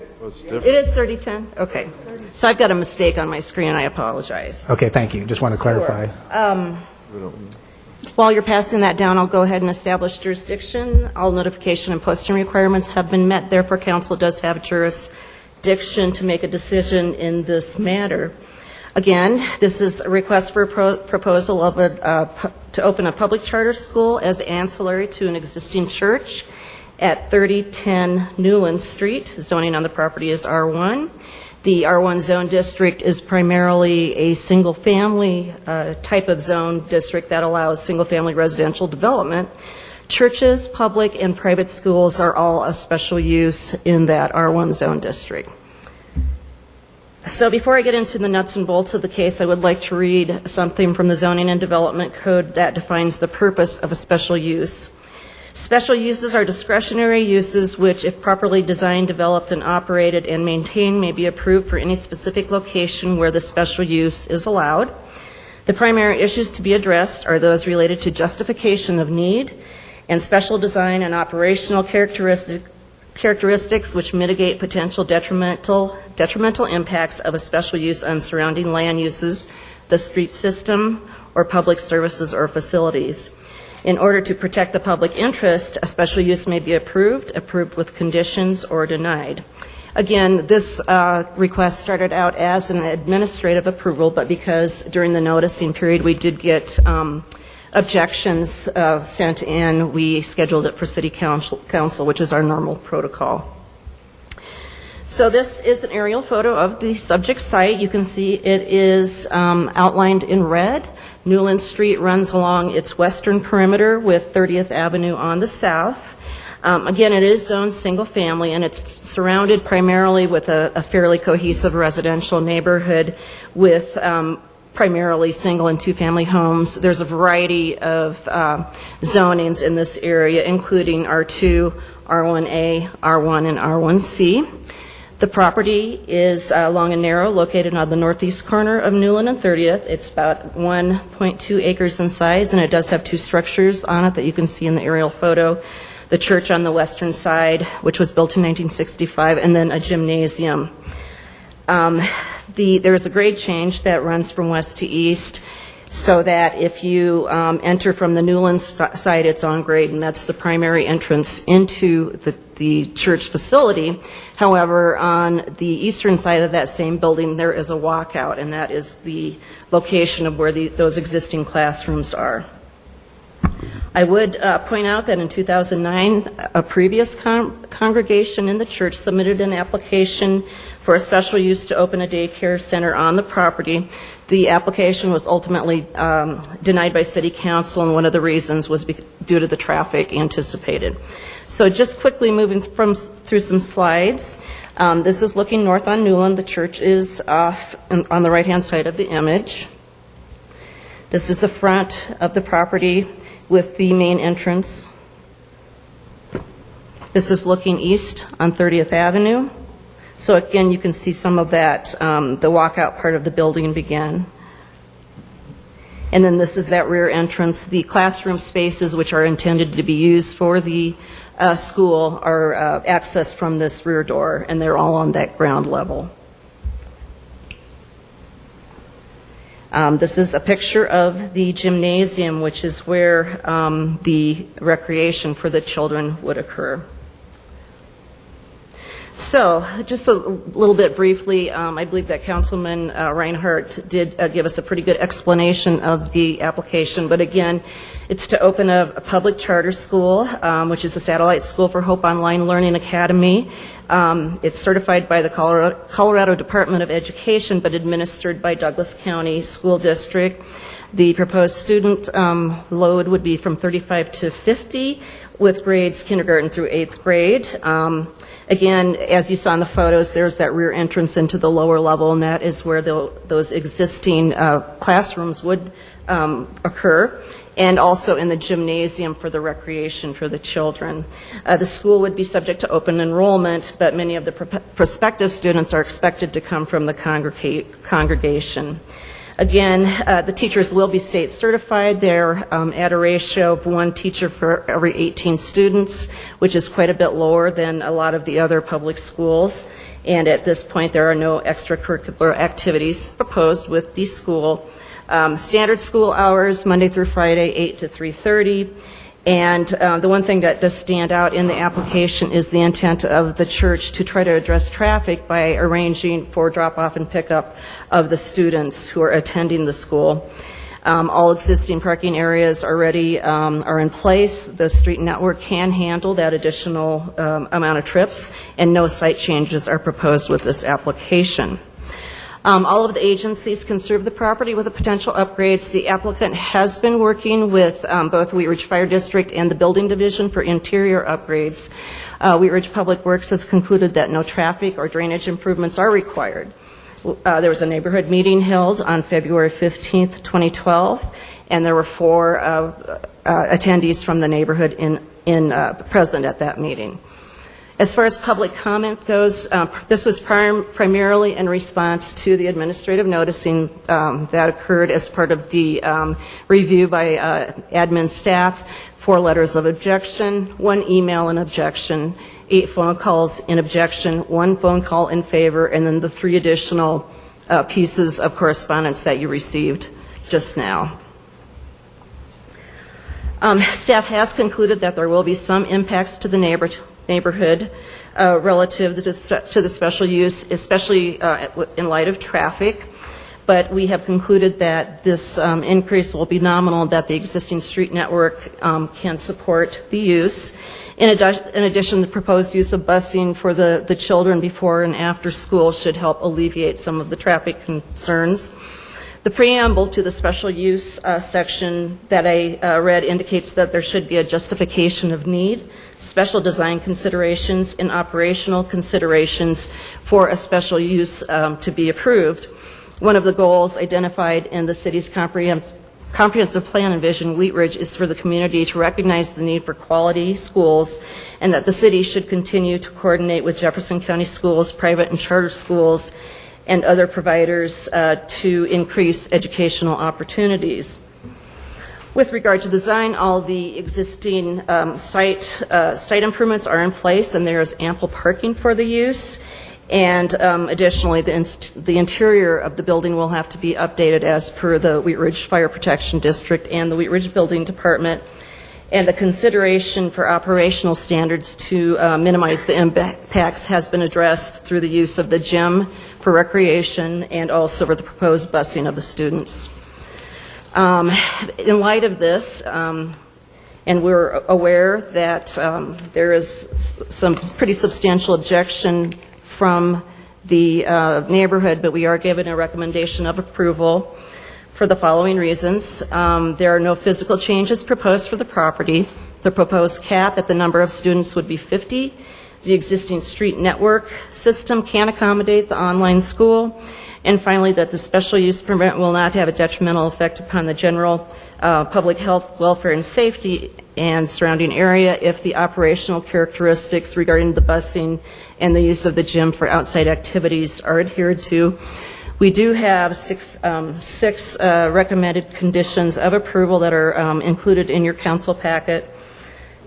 it is 3010? Okay. So I've got a mistake on my screen. I apologize. Okay, thank you. Just want to clarify. While you're passing that down, I'll go ahead and establish jurisdiction. All notification and posting requirements have been met. Therefore, council does have jurisdiction to make a decision in this matter. Again, this is a request for a proposal of to open a public charter school as ancillary to an existing church at 3010 Newland Street. Zoning on the property is R1. The R1 zone district is primarily a single-family type of zone district that allows single-family residential development. Churches, public, and private schools are all a special use in that R1 zone district. So before I get into the nuts and bolts of the case, I would like to read something from the Zoning and Development Code that defines the purpose of a special use. Special uses are discretionary uses which, if properly designed, developed, and operated and maintained, may be approved for any specific location where the special use is allowed. The primary issues to be addressed are those related to justification of need and special design and operational characteristics which mitigate potential detrimental impacts of a special use on surrounding land uses, the street system, or public services or facilities. In order to protect the public interest, a special use may be approved with conditions, or denied. Again, this request started out as an administrative approval, but because during the noticing period we did get objections sent in, we scheduled it for City Council, which is our normal protocol. So this is an aerial photo of the subject site. You can see it is outlined in red. Newland Street runs along its western perimeter with 30th Avenue on the south. Again, it is zoned single family, and it's surrounded primarily with a fairly cohesive residential neighborhood with primarily single and two-family homes. There's a variety of zonings in this area, including R2, R1A, R1, and R1C. The property is long and narrow, located on the northeast corner of Newland and 30th. It's about 1.2 acres in size, and it does have two structures on it that you can see in the aerial photo. The church on the western side, which was built in 1965, and then a gymnasium. There's a grade change that runs from west to east, so that if you enter from the Newland side, it's on grade, and that's the primary entrance into the church facility. However, on the eastern side of that same building, there is a walkout, and that is the location of where those existing classrooms are. I would point out that in 2009, a previous congregation in the church submitted an application for a special use to open a daycare center on the property. The application was ultimately denied by City Council, and one of the reasons was due to the traffic anticipated. So just quickly moving through some slides. This is looking north on Newland. The church is off on the right-hand side of the image. This is the front of the property with the main entrance. This is looking east on 30th Avenue. So again, you can see some of that, the walkout part of the building began. And then this is that rear entrance. The classroom spaces, which are intended to be used for the school, are accessed from this rear door, and they're all on that ground level. This is a picture of the gymnasium, which is where the recreation for the children would occur. So, just a little bit briefly, I believe that Councilman Reinhardt did give us a pretty good explanation of the application, but again, it's to open a public charter school, which is a satellite school for Hope Online Learning Academy. It's certified by the Colorado Department of Education, but administered by Douglas County School District. The proposed student load would be from 35 to 50, with grades kindergarten through 8th grade. Again, as you saw in the photos, there's that rear entrance into the lower level, and that is where those existing classrooms would occur, and also in the gymnasium for the recreation for the children. The school would be subject to open enrollment, but many of the prospective students are expected to come from the congregation. Again, the teachers will be state certified. They're at a ratio of 1 teacher for every 18 students, which is quite a bit lower than a lot of the other public schools. And at this point, there are no extracurricular activities proposed with the school. Standard school hours, Monday through Friday, 8 to 3:30. And the one thing that does stand out in the application is the intent of the church to try to address traffic by arranging for drop-off and pickup of the students who are attending the school. All existing parking areas already are in place. The street network can handle that additional amount of trips, and no site changes are proposed with this application. All of the agencies can serve the property with the potential upgrades. The applicant has been working with both Wheat Ridge Fire District and the Building Division for interior upgrades. Wheat Ridge Public Works has concluded that no traffic or drainage improvements are required. There was a neighborhood meeting held on February 15th, 2012, and there were 4 attendees from the neighborhood present at that meeting. As far as public comment goes, this was primarily in response to the administrative noticing that occurred as part of the review by admin staff. 4 letters of objection, 1 email in objection, 8 phone calls in objection, 1 phone call in favor, and then the 3 additional pieces of correspondence that you received just now. Staff has concluded that there will be some impacts to the neighborhood relative to the special use, especially in light of traffic. But we have concluded that this increase will be nominal, that the existing street network can support the use. In addition, the proposed use of busing for the children before and after school should help alleviate some of the traffic concerns. The preamble to the special use section that I read indicates that there should be a justification of need, special design considerations, and operational considerations for a special use to be approved. One of the goals identified in the city's comprehensive plan and vision, Wheat Ridge, is for the community to recognize the need for quality schools, and that the city should continue to coordinate with Jefferson County schools, private and charter schools, and other providers to increase educational opportunities. With regard to design, all the existing site improvements are in place, and there is ample parking for the use. And additionally, the interior of the building will have to be updated as per the Wheat Ridge Fire Protection District and the Wheat Ridge Building Department. And the consideration for operational standards to minimize the impacts has been addressed through the use of the gym for recreation and also for the proposed busing of the students. In light of this, and we're aware that there is some pretty substantial objection from the neighborhood, but we are given a recommendation of approval for the following reasons. There are no physical changes proposed for the property. The proposed cap at the number of students would be 50. The existing street network system can accommodate the online school. And finally, that the special use permit will not have a detrimental effect upon the general public health, welfare, and safety and surrounding area if the operational characteristics regarding the busing and the use of the gym for outside activities are adhered to. We do have six recommended conditions of approval that are included in your council packet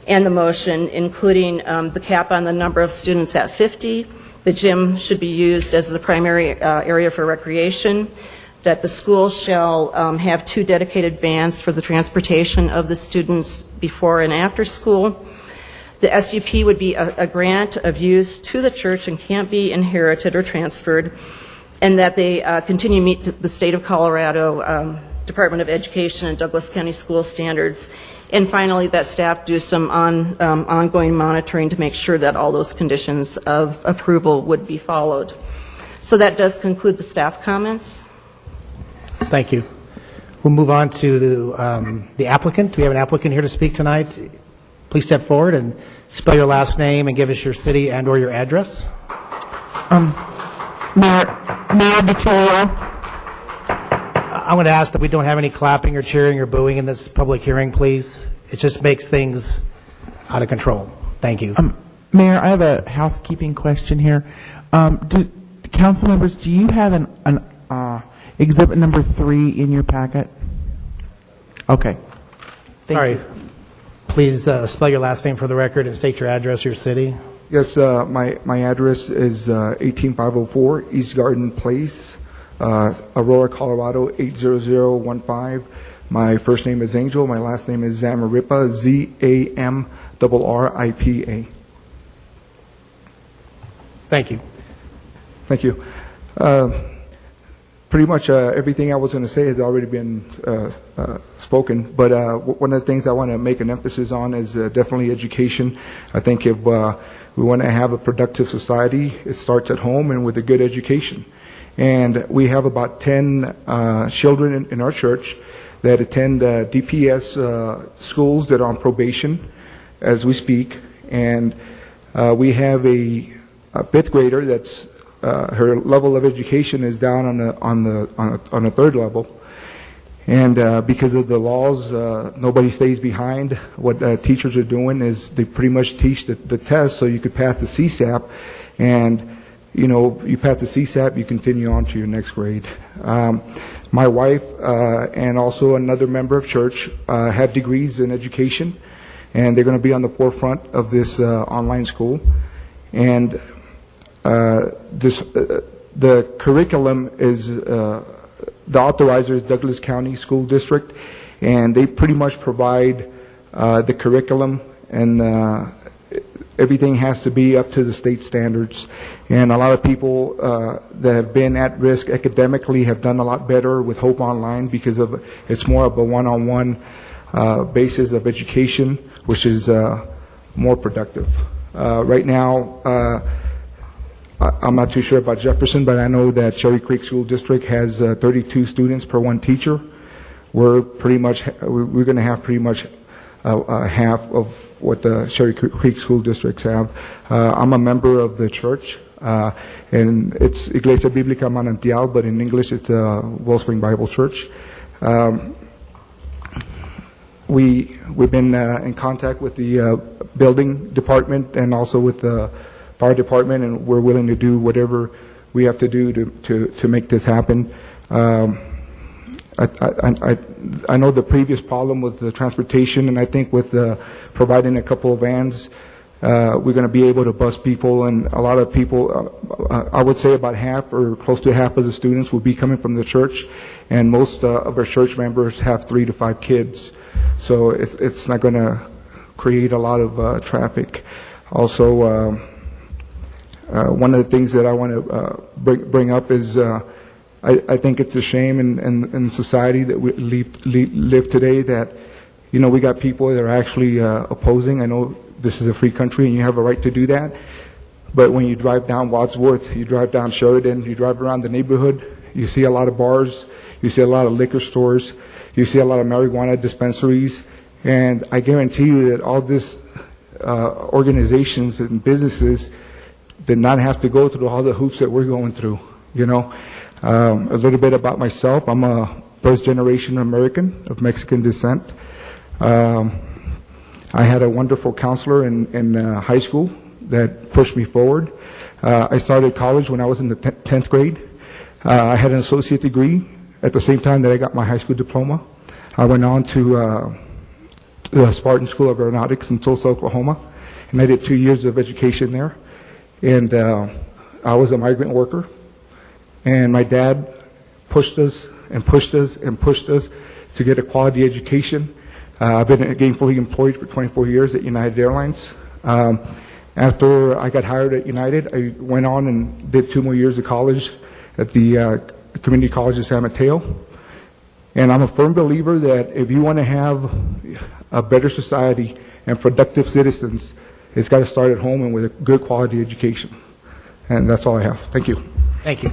and the motion, including the cap on the number of students at 50. The gym should be used as the primary area for recreation, that the school shall have 2 dedicated vans for the transportation of the students before and after school. The SUP would be a grant of use to the church and can't be inherited or transferred, and that they continue to meet the State of Colorado Department of Education and Douglas County School standards. And finally, that staff do some ongoing monitoring to make sure that all those conditions of approval would be followed. So that does conclude the staff comments. Thank you. We'll move on to the applicant. Do we have an applicant here to speak tonight? Please step forward and spell your last name and give us your city and or your address. Mayor DiTilio. I'm going to ask that we don't have any clapping or cheering or booing in this public hearing, please. It just makes things out of control. Thank you. Mayor, I have a housekeeping question here. Council members, do you have an exhibit number 3 in your packet? Okay. Sorry. Please spell your last name for the record and state your address, your city. Yes, my address is 18504 East Garden Place, Aurora, Colorado 80015. My first name is Angel. My last name is Zamaripa, ZAMRRIPA. Thank you. Thank you. Pretty much everything I was going to say has already been spoken, but one of the things I want to make an emphasis on is definitely education. I think if we want to have a productive society, it starts at home and with a good education. And we have about 10 children in our church that attend DPS schools that are on probation as we speak. And we have a 5th grader that's her level of education is down on a 3rd level. And because of the laws, nobody stays behind. What teachers are doing is they pretty much teach the test so you could pass the CSAP. And you pass the CSAP, you continue on to your next grade. My wife and also another member of church have degrees in education, and they're going to be on the forefront of this online school. And the curriculum is, the authorizer is Douglas County School District, and they pretty much provide the curriculum, and everything has to be up to the state standards. And a lot of people that have been at risk academically have done a lot better with Hope Online because of it's more of a one-on-one basis of education, which is more productive. Right now, I'm not too sure about Jefferson, but I know that Cherry Creek School District has 32 students per 1 teacher. We're going to have pretty much half of what the Cherry Creek School Districts have. I'm a member of the church, and it's Iglesia Bíblica Manantial, but in English it's Wellspring Bible Church. We've been in contact with the building department and also with the fire department, and we're willing to do whatever we have to do to make this happen. I know the previous problem with the transportation, and I think with providing a couple of vans, we're going to be able to bus people, and a lot of people, I would say about half or close to half of the students will be coming from the church, and most of our church members have 3 to 5 kids, so it's not going to create a lot of traffic. Also, one of the things that I want to bring up is I think it's a shame in society that we live today that, we got people that are actually opposing. I know this is a free country and you have a right to do that, but when you drive down Wadsworth, you drive down Sheridan, you drive around the neighborhood, you see a lot of bars, you see a lot of liquor stores, you see a lot of marijuana dispensaries, and I guarantee you that all these organizations and businesses did not have to go through all the hoops that we're going through, A little bit about myself. I'm a first-generation American of Mexican descent. I had a wonderful counselor in high school that pushed me forward. I started college when I was in the 10th grade. I had an associate degree at the same time that I got my high school diploma. I went on to the Spartan School of Aeronautics in Tulsa, Oklahoma, and I did 2 years of education there. And I was a migrant worker, and my dad pushed us and pushed us and pushed us to get a quality education. I've been gainfully employed for 24 years at United Airlines. After I got hired at United, I went on and did 2 more years of college at the Community College of San Mateo. And I'm a firm believer that if you want to have a better society and productive citizens, it's got to start at home and with a good quality education. And that's all I have. Thank you. Thank you.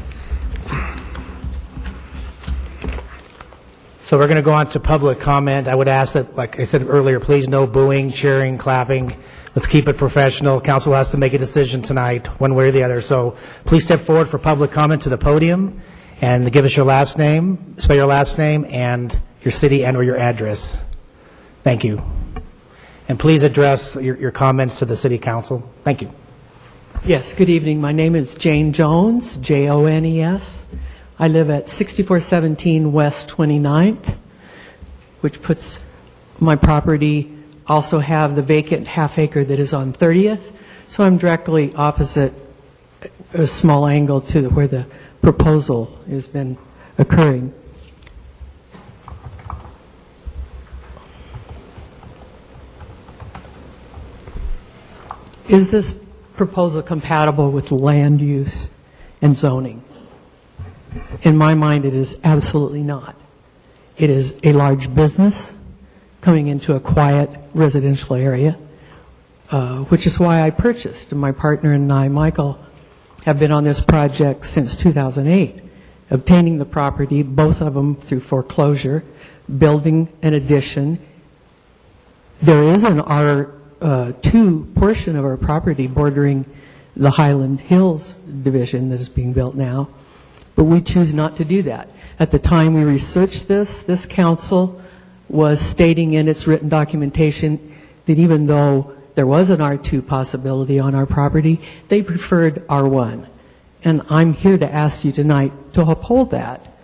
So we're going to go on to public comment. I would ask that, like I said earlier, please no booing, cheering, clapping. Let's keep it professional. Council has to make a decision tonight, one way or the other. So please step forward for public comment to the podium and give us your last name, spell your last name, and your city and or your address. Thank you. And please address your comments to the city council. Thank you. Yes, good evening. My name is Jane Jones, Jones. I live at 6417 West 29th, which puts my property, also have the vacant half acre that is on 30th. So I'm directly opposite, a small angle to where the proposal has been occurring. Is this proposal compatible with land use and zoning? In my mind, it is absolutely not. It is a large business coming into a quiet residential area, which is why I purchased. And my partner and I, Michael, have been on this project since 2008, obtaining the property, both of them through foreclosure, building an addition. There is an R2 portion of our property bordering the Highland Hills division that is being built now, but we choose not to do that. At the time we researched this council was stating in its written documentation that even though there was an R2 possibility on our property, they preferred R1. And I'm here to ask you tonight to uphold that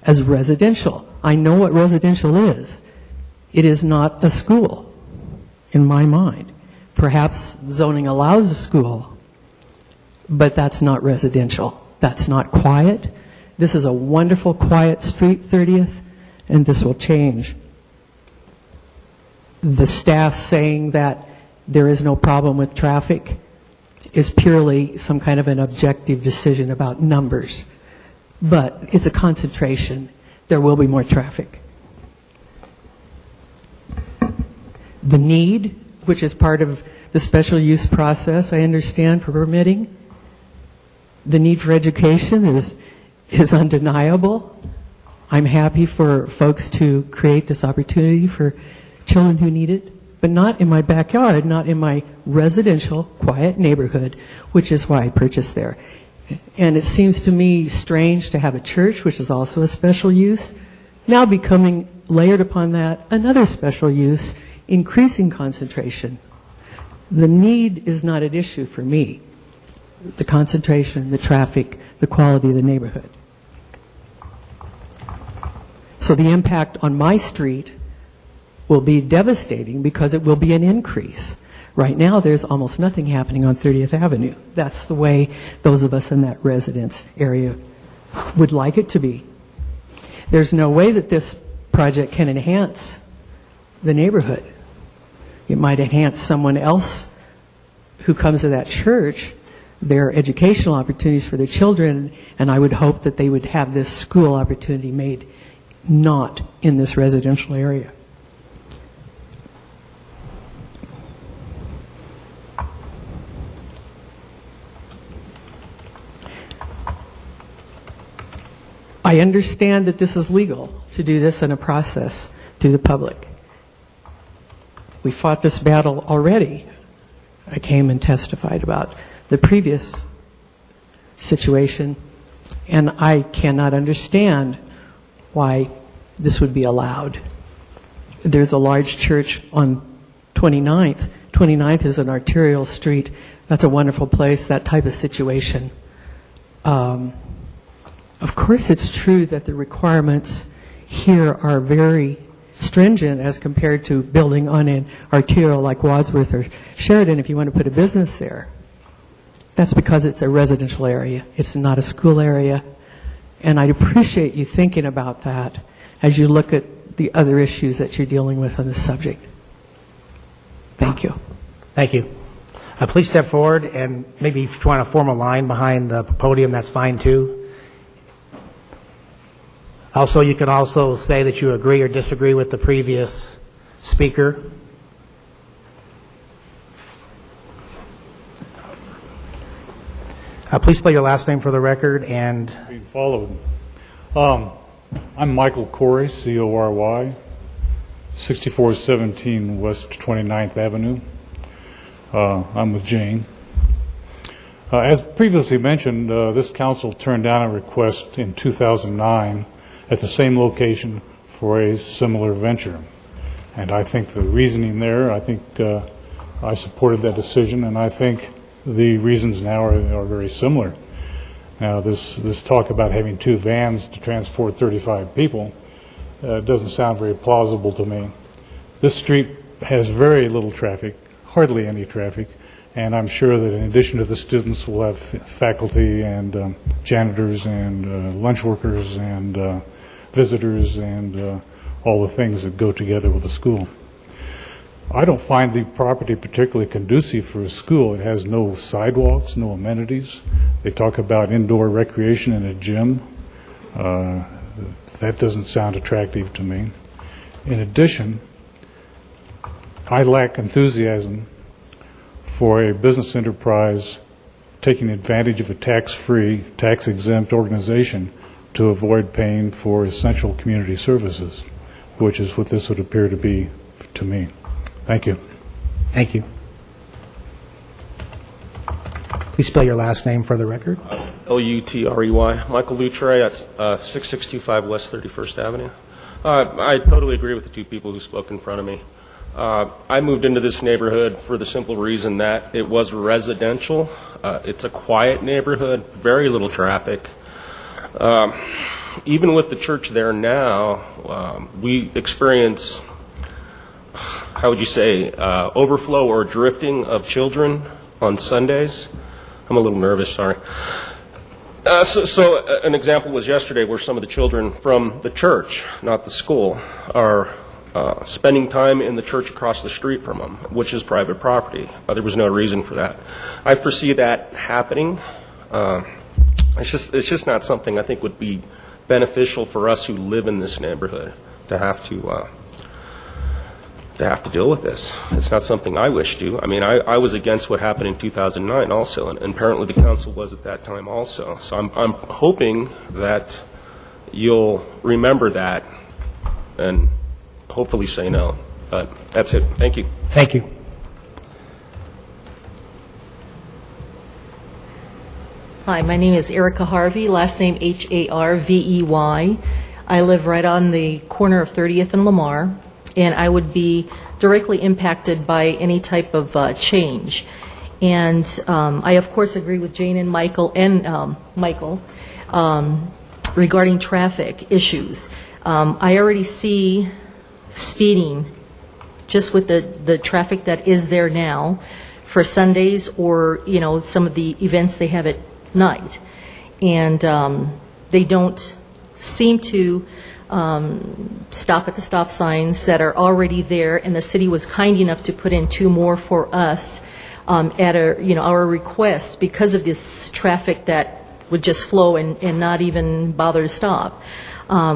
as residential. I know what residential is. It is not a school, in my mind. Perhaps zoning allows a school, but that's not residential. That's not quiet. This is a wonderful, quiet street, 30th, and this will change. The staff saying that there is no problem with traffic is purely some kind of an objective decision about numbers. But it's a concentration. There will be more traffic. The need, which is part of the special use process, I understand, for permitting, the need for education is undeniable. I'm happy for folks to create this opportunity for children who need it, but not in my backyard, not in my residential, quiet neighborhood, which is why I purchased there. And it seems to me strange to have a church, which is also a special use, now becoming layered upon that another special use, increasing concentration. The need is not an issue for me. The concentration, the traffic, the quality of the neighborhood. So the impact on my street will be devastating because it will be an increase. Right now, there's almost nothing happening on 30th Avenue. That's the way those of us in that residence area would like it to be. There's no way that this project can enhance the neighborhood. It might enhance someone else who comes to that church, their educational opportunities for their children, and I would hope that they would have this school opportunity made not in this residential area. I understand that this is legal to do this in a process to the public. We fought this battle already. I came and testified about the previous situation, and I cannot understand why this would be allowed. There's a large church on 29th. 29th is an arterial street. That's a wonderful place, that type of situation. Of course, it's true that the requirements here are very stringent as compared to building on an arterial like Wadsworth or Sheridan if you want to put a business there. That's because it's a residential area. It's not a school area. And I'd appreciate you thinking about that as you look at the other issues that you're dealing with on this subject. Thank you. Thank you. Please step forward, and maybe if you want to form a line behind the podium, that's fine too. Also, you can also say that you agree or disagree with the previous speaker. Please spell your last name for the record and... Being followed. I'm Michael Corey, C-O-R-Y, 6417 West 29th Avenue. I'm with Jane. As previously mentioned, this council turned down a request in 2009 at the same location for a similar venture. And I think the reasoning there, I supported that decision, and I think the reasons now are very similar. Now, this talk about having 2 vans to transport 35 people doesn't sound very plausible to me. This street has very little traffic, hardly any traffic, and I'm sure that in addition to the students, we'll have faculty and janitors and lunch workers and visitors and all the things that go together with a school. I don't find the property particularly conducive for a school. It has no sidewalks, no amenities. They talk about indoor recreation in a gym. That doesn't sound attractive to me. In addition, I lack enthusiasm for a business enterprise taking advantage of a tax-free, tax-exempt organization to avoid paying for essential community services, which is what this would appear to be to me. Thank you. Thank you. Please spell your last name for the record. L-U-T-R-E-Y. Michael Lutre at 6625 West 31st Avenue. I totally agree with the 2 people who spoke in front of me. I moved into this neighborhood for the simple reason that it was residential. It's a quiet neighborhood, very little traffic. Even with the church there now, we experience, how would you say, overflow or drifting of children on Sundays. I'm a little nervous, sorry. So an example was yesterday where some of the children from the church, not the school, are spending time in the church across the street from them, which is private property. There was no reason for that. I foresee that happening. It's just not something I think would be beneficial for us who live in this neighborhood to have to deal with this. It's not something I wish to. I mean, I was against what happened in 2009 also, and apparently the council was at that time also. So I'm hoping that you'll remember that and hopefully say no. But that's it. Thank you. Thank you. Hi, my name is Erica Harvey, last name Harvey. I live right on the corner of 30th and Lamar, and I would be directly impacted by any type of change. And I, of course, agree with Jane and Michael regarding traffic issues. I already see speeding just with the traffic that is there now for Sundays or, some of the events they have at night. And they don't seem to stop at the stop signs that are already there, and the city was kind enough to put in 2 more for us at our request because of this traffic that would just flow and not even bother to stop.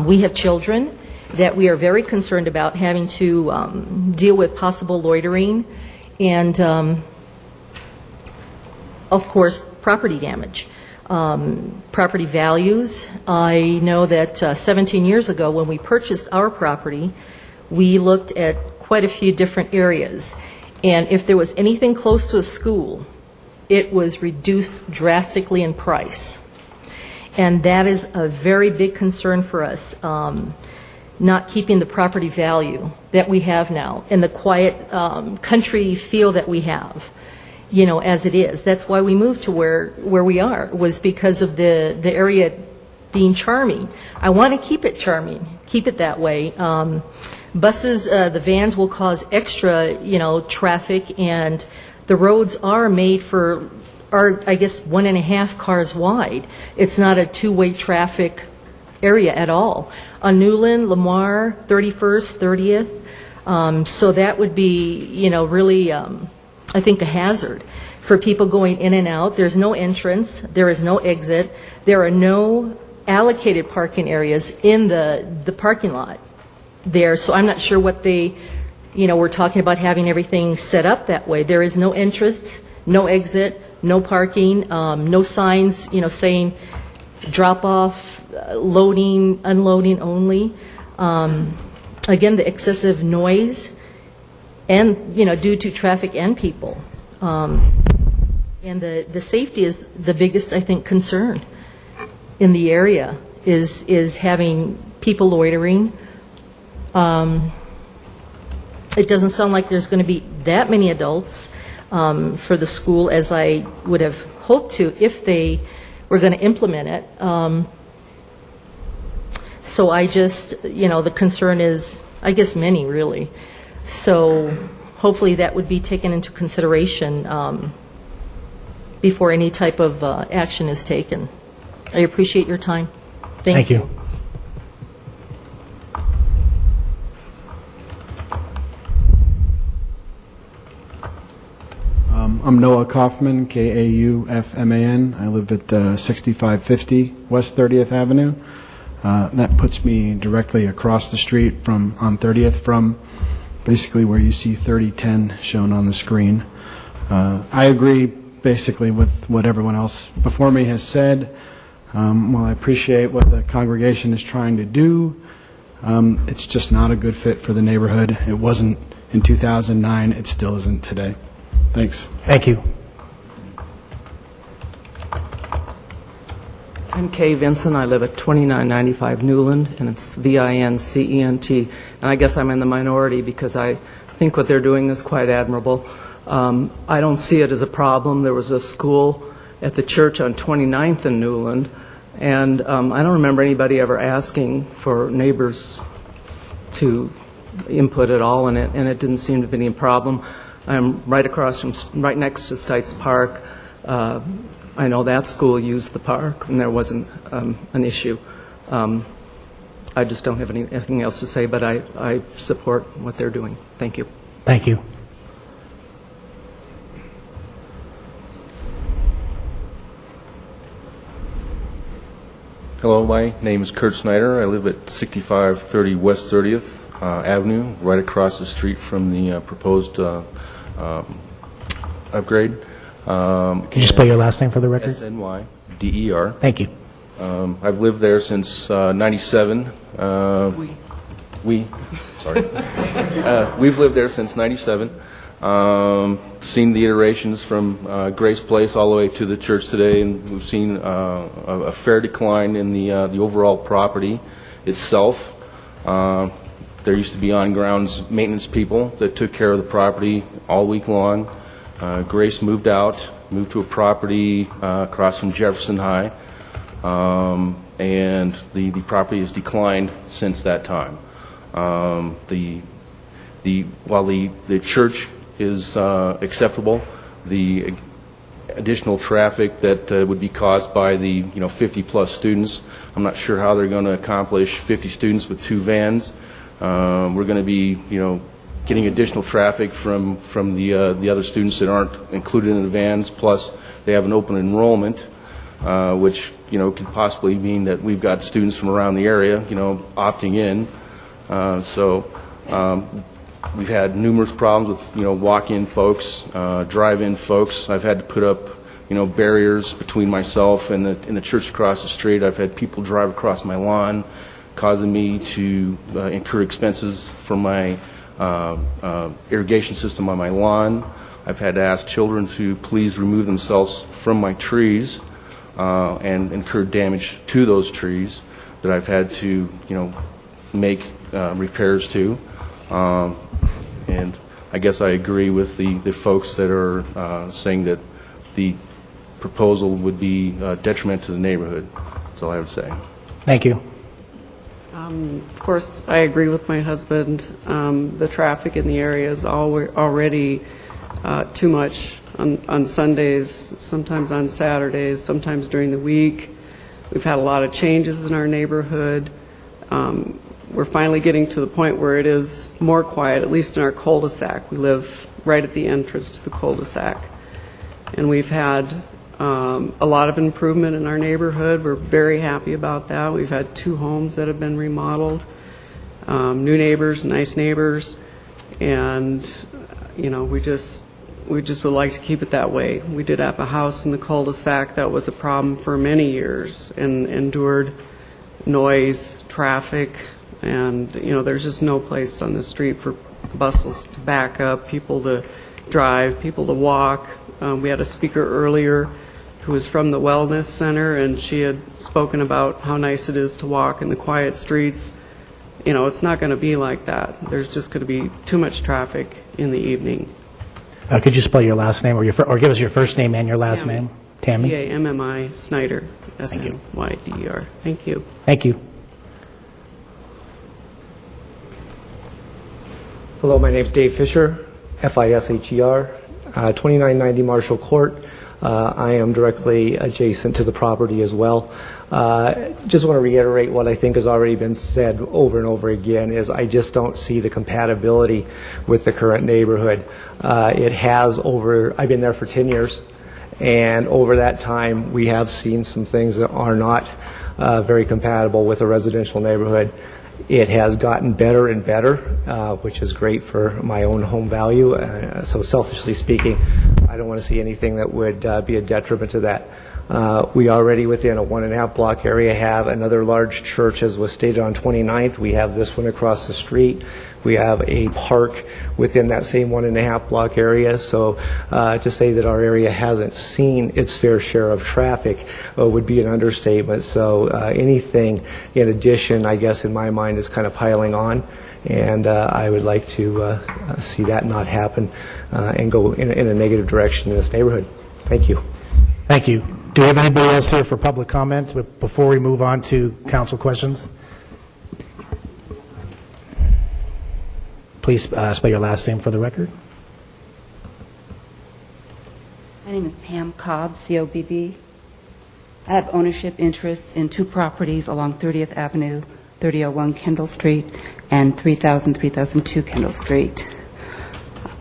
We have children that we are very concerned about having to deal with possible loitering and, of course, property damage. Property values. I know that 17 years ago when we purchased our property, we looked at quite a few different areas. And if there was anything close to a school, it was reduced drastically in price. And that is a very big concern for us, not keeping the property value that we have now and the quiet country feel that we have. As it is. That's why we moved to where we are, was because of the area being charming. I want to keep it charming, keep it that way. Buses, the vans will cause extra, traffic, and the roads are made for, I guess, 1.5 cars wide. It's not a two-way traffic area at all. On Newland, Lamar, 31st, 30th, so that would be, really, I think, a hazard for people going in and out. There's no entrance, there is no exit, there are no allocated parking areas in the parking lot there, so I'm not sure what they, we're talking about having everything set up that way. There is no entrance, no exit, no parking, no signs, saying drop off, loading, unloading only. Again, the excessive noise and, due to traffic and people. And the safety is the biggest, I think, concern in the area is having people loitering. It doesn't sound like there's going to be that many adults for the school as I would have hoped to if they were going to implement it. So I just, the concern is, I guess, many really. So hopefully that would be taken into consideration before any type of action is taken. I appreciate your time. Thank you. I'm Noah Kaufman, Kaufman. I live at 6550 West 30th Avenue. That puts me directly across the street on 30th from basically where you see 3010 shown on the screen. I agree basically with what everyone else before me has said. While I appreciate what the congregation is trying to do, it's just not a good fit for the neighborhood. It wasn't in 2009. It still isn't today. Thanks. Thank you. I'm Kay Vinson. I live at 2995 Newland, and it's Vincent. And I guess I'm in the minority because I think what they're doing is quite admirable. I don't see it as a problem. There was a school at the church on 29th in Newland, and I don't remember anybody ever asking for neighbors to input at all in it, and it didn't seem to be any problem. I'm right next to Stites Park. I know that school used the park, and there wasn't an issue. I just don't have anything else to say, but I support what they're doing. Thank you. Thank you. Hello, my name is Kurt Snyder. I live at 6530 West 30th Avenue, right across the street from the proposed upgrade. Can you spell your last name for the record? SNYDER. Thank you. I've lived there since 97. We've lived there since 97. Seen the iterations from Grace Place all the way to the church today, and we've seen a fair decline in the overall property itself. There used to be on-grounds maintenance people that took care of the property all week long. Grace moved to a property across from Jefferson High, and the property has declined since that time. While the church is acceptable, the additional traffic that would be caused by the 50-plus students, I'm not sure how they're going to accomplish 50 students with 2 vans. We're going to be getting additional traffic from the other students that aren't included in the vans, plus they have an open enrollment, which could possibly mean that we've got students from around the area opting in. We've had numerous problems with walk-in folks, drive-in folks. I've had to put up barriers between myself and the church across the street. I've had people drive across my lawn, causing me to incur expenses for my irrigation system on my lawn. I've had to ask children to please remove themselves from my trees and incur damage to those trees that I've had to make repairs to. And I guess I agree with the folks that are saying that the proposal would be detriment to the neighborhood. That's all I have to say. Thank you. Of course, I agree with my husband. The traffic in the area is already too much on Sundays, sometimes on Saturdays, sometimes during the week. We've had a lot of changes in our neighborhood. We're finally getting to the point where it is more quiet, at least in our cul-de-sac. We live right at the entrance to the cul-de-sac. And we've had a lot of improvement in our neighborhood. We're very happy about that. We've had 2 homes that have been remodeled, new neighbors, nice neighbors, and we just would like to keep it that way. We did have a house in the cul-de-sac that was a problem for many years and endured noise, traffic, and there's just no place on the street for buses to back up, people to drive, people to walk. We had a speaker earlier who was from the Wellness Center, and she had spoken about how nice it is to walk in the quiet streets. It's not going to be like that. There's just going to be too much traffic in the evening. Could you spell your last name or give us your first name and your last name? Tammy? Tammy Snyder, Snyder. Thank you. Thank you. Hello, my name is Dave Fisher, Fisher, 2990 Marshall Court. I am directly adjacent to the property as well. Just want to reiterate what I think has already been said over and over again is I just don't see the compatibility with the current neighborhood. I've been there for 10 years, and over that time we have seen some things that are not very compatible with a residential neighborhood. It has gotten better and better, which is great for my own home value. So selfishly speaking, I don't want to see anything that would be a detriment to that. We already within a 1.5 block area have another large church, as was stated, on 29th. We have this one across the street. We have a park within that same 1.5 block area. So to say that our area hasn't seen its fair share of traffic would be an understatement. So anything in addition, I guess, in my mind, is kind of piling on. And I would like to see that not happen and go in a negative direction in this neighborhood. Thank you. Thank you. Do we have anybody else here for public comment before we move on to council questions? Please spell your last name for the record. My name is Pam Cobb, C-O-B-B. I have ownership interests in 2 properties along 30th Avenue, 3001 Kendall Street, and 3002 Kendall Street.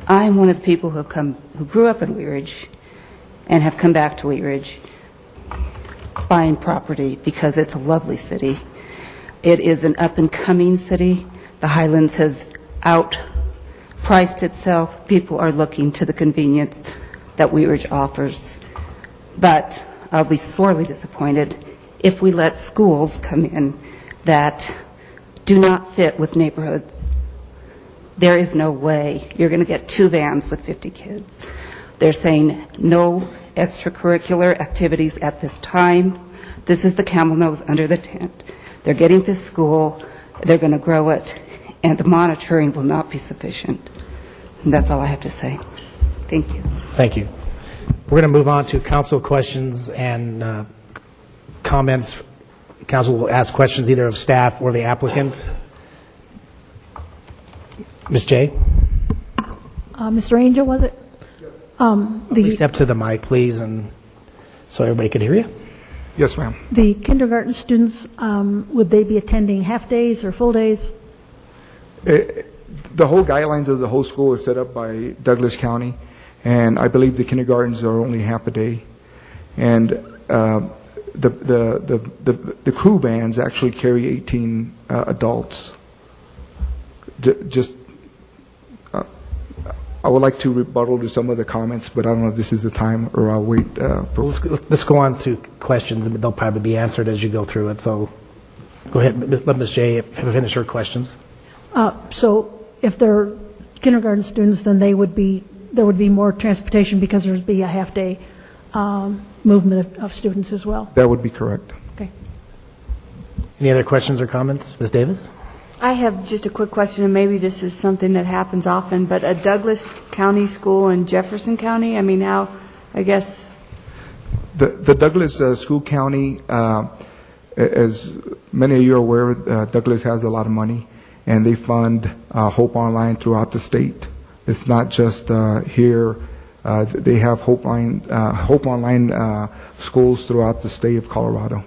I'm one of the people who grew up in Wheat Ridge and have come back to Wheat Ridge buying property because it's a lovely city. It is an up-and-coming city. The Highlands has outpriced itself. People are looking to the convenience that Wheat Ridge offers. But I'll be sorely disappointed if we let schools come in that do not fit with neighborhoods. There is no way you're going to get 2 vans with 50 kids. They're saying no extracurricular activities at this time. This is the camel nose under the tent. They're getting this school, they're going to grow it, and the monitoring will not be sufficient. And that's all I have to say. Thank you. Thank you. We're going to move on to council questions and comments. Council will ask questions either of staff or the applicant. Ms. J? Mr. Angel, was it? Please step to the mic, please, and so everybody can hear you. Yes, ma'am. The kindergarten students, would they be attending half days or full days? The whole guidelines of the whole school is set up by Douglas County, and I believe the kindergartens are only half a day. And the crew vans actually carry 18 adults. I would like to rebuttal to some of the comments, but I don't know if this is the time, or I'll wait for... Let's go on to questions, and they'll probably be answered as you go through it. So go ahead, let Ms. J finish her questions. So if they're kindergarten students, then there would be more transportation because there would be a half-day movement of students as well. That would be correct. Okay. Any other questions or comments? Ms. Davis? I have just a quick question, and maybe this is something that happens often, but a Douglas County school in Jefferson County, I mean, how, I guess... The Douglas school county as many of you are aware, Douglas has a lot of money, and they fund Hope Online throughout the state. It's not just here. They have Hope Online schools throughout the state of Colorado.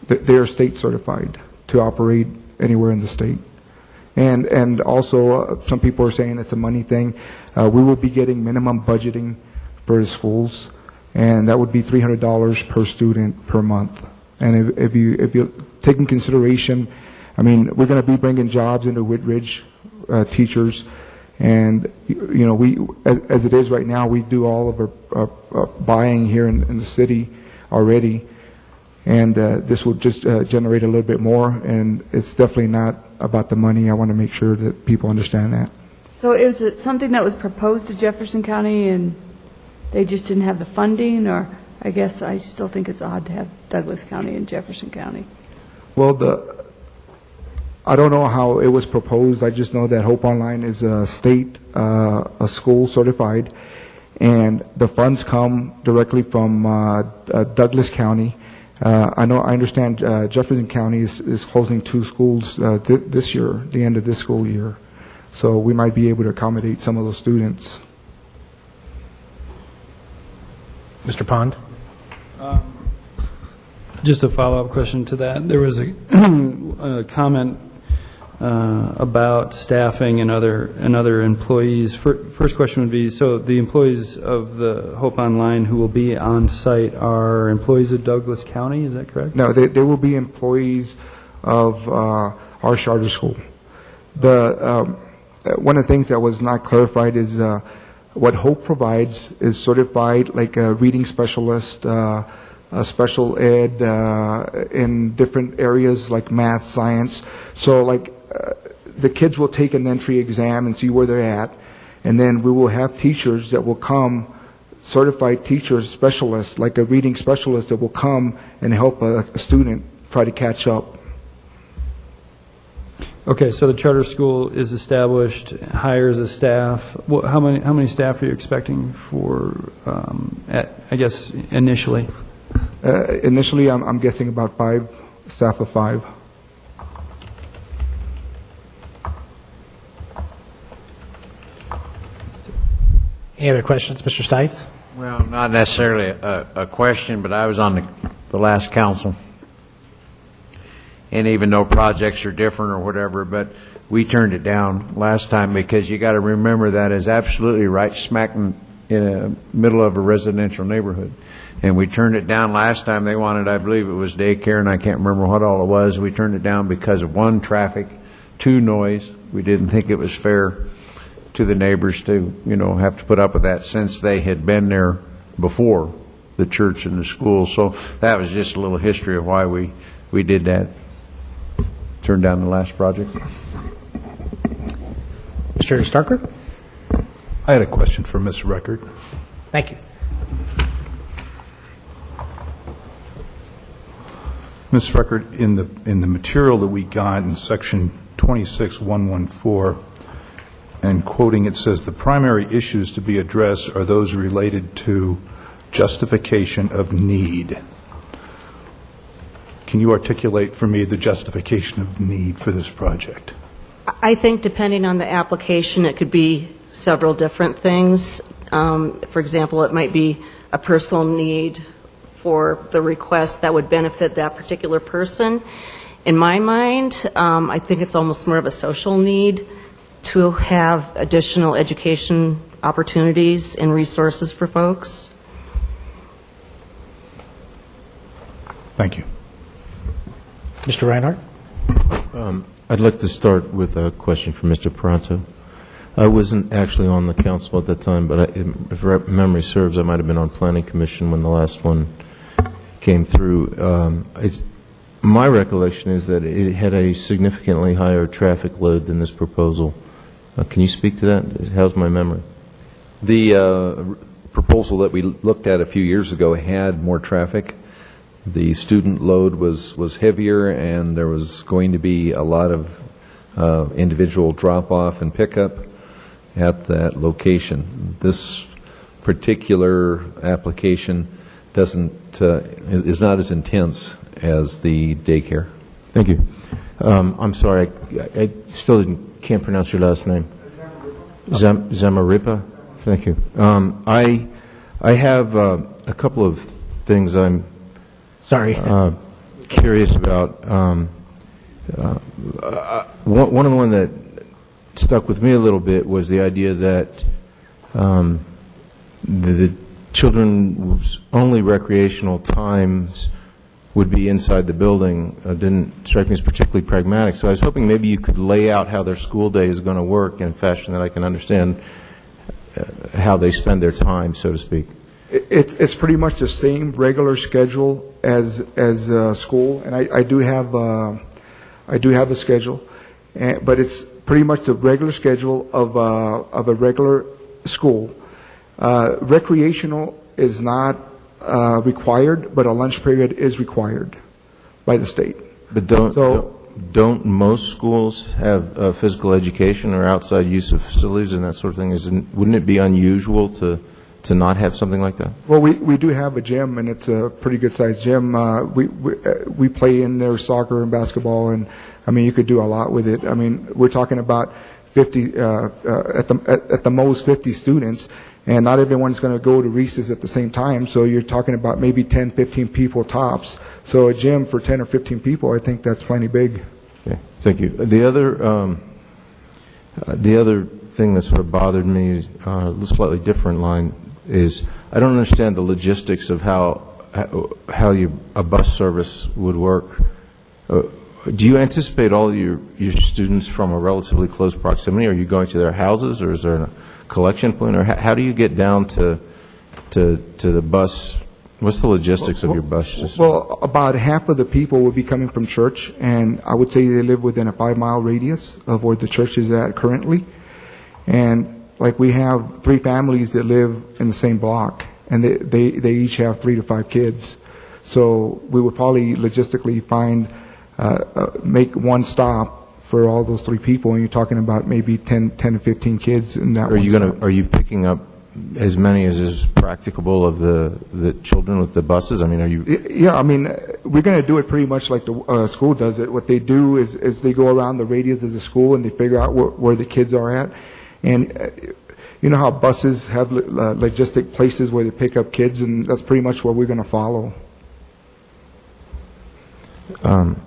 They are state certified to operate anywhere in the state. And also, some people are saying it's a money thing. We will be getting minimum budgeting for the schools, and that would be $300 per student per month. And if you take in consideration, I mean, we're going to be bringing jobs into Whitridge, teachers, and we, as it is right now, we do all of our buying here in the city already, and this will just generate a little bit more. And it's definitely not about the money. I want to make sure that people understand that. So is it something that was proposed to Jefferson County and they just didn't have the funding? Or I guess I still think it's odd to have Douglas County and Jefferson County. Well, I don't know how it was proposed. I just know that Hope Online is a state, a school certified, and the funds come directly from Douglas County. I understand Jefferson County is closing 2 schools this year, the end of this school year. So we might be able to accommodate some of those students. Mr. Pond? Just a follow-up question to that. There was a comment about staffing and other employees. First question would be, so the employees of the Hope Online who will be on site are employees of Douglas County, is that correct? No, they will be employees of our charter school. One of the things that was not clarified is what Hope provides is certified like a reading specialist, a special ed in different areas like math, science. So like the kids will take an entry exam and see where they're at, and then we will have teachers that will come, certified teachers, specialists, like a reading specialist that will come and help a student try to catch up. Okay, so the charter school is established, hires a staff. How many staff are you expecting for, I guess, initially? Initially, I'm guessing about 5, staff of 5. Any other questions, Mr. Stites? Well, not necessarily a question, but I was on the last council. And even though projects are different or whatever, but we turned it down last time because you got to remember that is absolutely right smack in the middle of a residential neighborhood. And we turned it down last time. They wanted, I believe it was daycare, and I can't remember what all it was. We turned it down because of 1, traffic, 2, noise. We didn't think it was fair to the neighbors to, have to put up with that since they had been there before the church and the school. So that was just a little history of why we did that. Turned down the last project. Mr. Starker? I had a question for Ms. Record. Thank you. Ms. Record, in the material that we got in section 26114, and quoting, it says the primary issues to be addressed are those related to justification of need. Can you articulate for me the justification of need for this project? I think depending on the application, it could be several different things. For example, it might be a personal need for the request that would benefit that particular person. In my mind, I think it's almost more of a social need to have additional education opportunities and resources for folks. Thank you. Mr. Reinhardt? I'd like to start with a question for Mr. Paronto. I wasn't actually on the council at that time, but if memory serves, I might have been on Planning Commission when the last one came through. My recollection is that it had a significantly higher traffic load than this proposal. Can you speak to that? How's my memory? The proposal that we looked at a few years ago had more traffic. The student load was heavier, and there was going to be a lot of individual drop-off and pickup at that location. This particular application is not as intense as the daycare. Thank you. I'm sorry, I still can't pronounce your last name. Zamaripa? Thank you. I have a couple of things I'm curious about. One of the ones that stuck with me a little bit was the idea that the children's only recreational times would be inside the building. Didn't strike me as particularly pragmatic. So I was hoping maybe you could lay out how their school day is going to work in a fashion that I can understand how they spend their time, so to speak. It's pretty much the same regular schedule as school, and I do have the schedule, but it's pretty much the regular schedule of a regular school. Recreational is not required, but a lunch period is required by the state. But don't most schools have physical education or outside use of facilities and that sort of thing? Wouldn't it be unusual to not have something like that? Well, we do have a gym, and it's a pretty good sized gym. We play in there soccer and basketball, and I mean you could do a lot with it. I mean we're talking about 50 at the most 50 students. And not everyone's going to go to recess at the same time, so you're talking about maybe 10, 15 people tops. So a gym for 10 or 15 people, I think that's plenty big. Okay, thank you. The other thing that sort of bothered me, a slightly different line, is I don't understand the logistics of how a bus service would work. Do you anticipate all your students from a relatively close proximity? Are you going to their houses, or is there a collection point, or how do you get down to the bus? What's the logistics of your bus system? Well, about half of the people will be coming from church, and I would say they live within a 5-mile radius of where the church is at currently. And like we have 3 families that live in the same block, and they each have 3 to 5 kids. So we would probably logistically make one stop for all those 3 people, and you're talking about maybe 10 to 15 kids in that. Are you picking up as many as is practicable of the children with the buses? I mean, are you? Yeah, I mean, we're going to do it pretty much like the school does it. What they do is they go around the radius of the school and they figure out where the kids are at, and you know how buses have logistic places where they pick up kids, and that's pretty much what we're going to follow.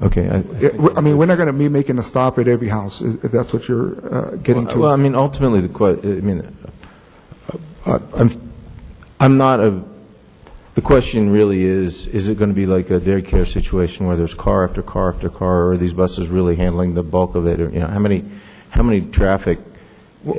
Okay. I mean, we're not going to be making a stop at every house, if that's what you're getting to. Well, I mean, ultimately, I'm not a. The question really is it going to be like a daycare situation where there's car after car after car, or are these buses really handling the bulk of it? Or, how many traffic?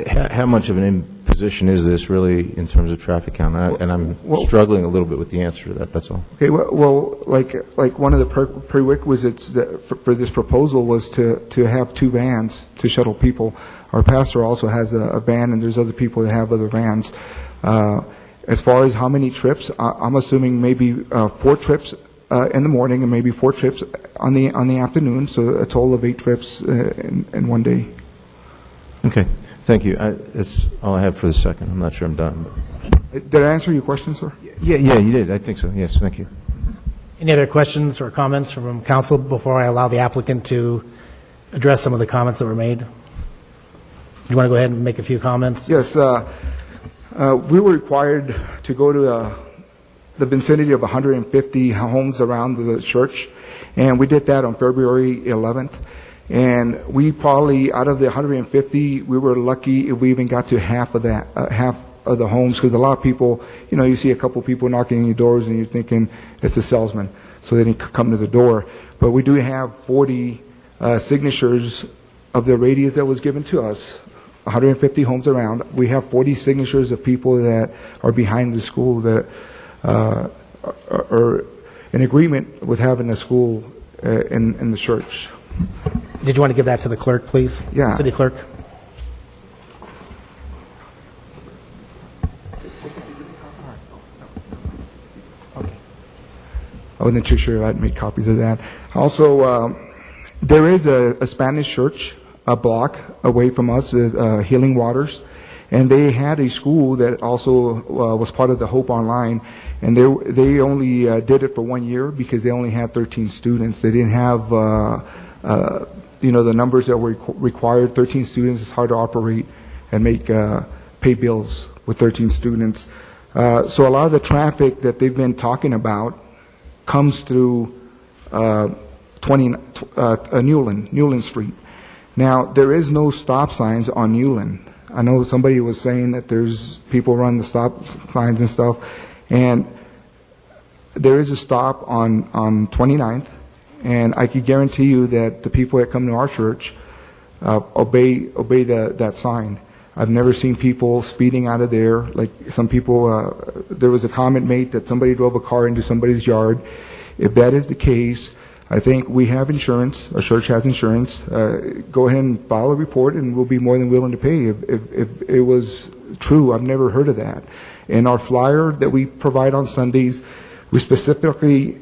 How much of an imposition is this really in terms of traffic count? And I'm struggling a little bit with the answer to that. That's all. Okay. Well, like one of the prerequisites for this proposal was to have 2 vans to shuttle people. Our pastor also has a van, and there's other people that have other vans. As far as how many trips, I'm assuming maybe 4 trips in the morning and maybe 4 trips on the afternoon. So a total of 8 trips in one day. Okay. Thank you. That's all I have for the second. I'm not sure I'm done. Did I answer your question, sir? Yeah, you did. I think so. Yes, thank you. Any other questions or comments from council before I allow the applicant to address some of the comments that were made? You want to go ahead and make a few comments? Yes. We were required to go to the vicinity of 150 homes around the church, and we did that on February 11th. And we probably, out of the 150, we were lucky if we even got to half of that, half of the homes, because a lot of people, you see a couple people knocking on your doors and you're thinking it's a salesman, so they didn't come to the door. But we do have 40 signatures of the radius that was given to us, 150 homes around. We have 40 signatures of people that are behind the school that are in agreement with having a school in the church. Did you want to give that to the clerk, please? Yeah. City clerk. I wasn't too sure I'd make copies of that. Also, there is a Spanish church a block away from us, Healing Waters, And they had a school that also was part of the Hope Online, and they only did it for 1 year because they only had 13 students. They didn't have the numbers that were required. 13 students is hard to operate and pay bills with 13 students. So a lot of the traffic that they've been talking about comes through Newland Street. Now, there is no stop signs on Newland. I know somebody was saying that there's people run the stop signs and stuff, and there is a stop on 29th, and I can guarantee you that the people that come to our church obey that sign. I've never seen people speeding out of there. Like some people, there was a comment made that somebody drove a car into somebody's yard. If that is the case, I think we have insurance. Our church has insurance. Go ahead and file a report, and we'll be more than willing to pay. If it was true, I've never heard of that. In our flyer that we provide on Sundays, we specifically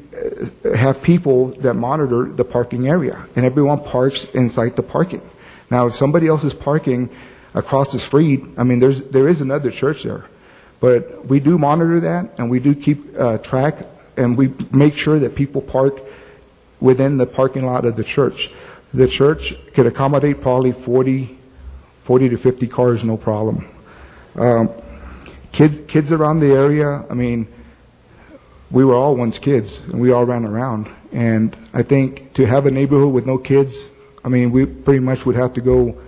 have people that monitor the parking area, and everyone parks inside the parking. Now, if somebody else is parking across the street, I mean, there is another church there, but we do monitor that, and we do keep track, and we make sure that people park within the parking lot of the church. The church could accommodate probably 40 to 50 cars, no problem. Kids around the area, I mean, we were all once kids, and we all ran around. And I think to have a neighborhood with no kids, I mean, we pretty much would have to go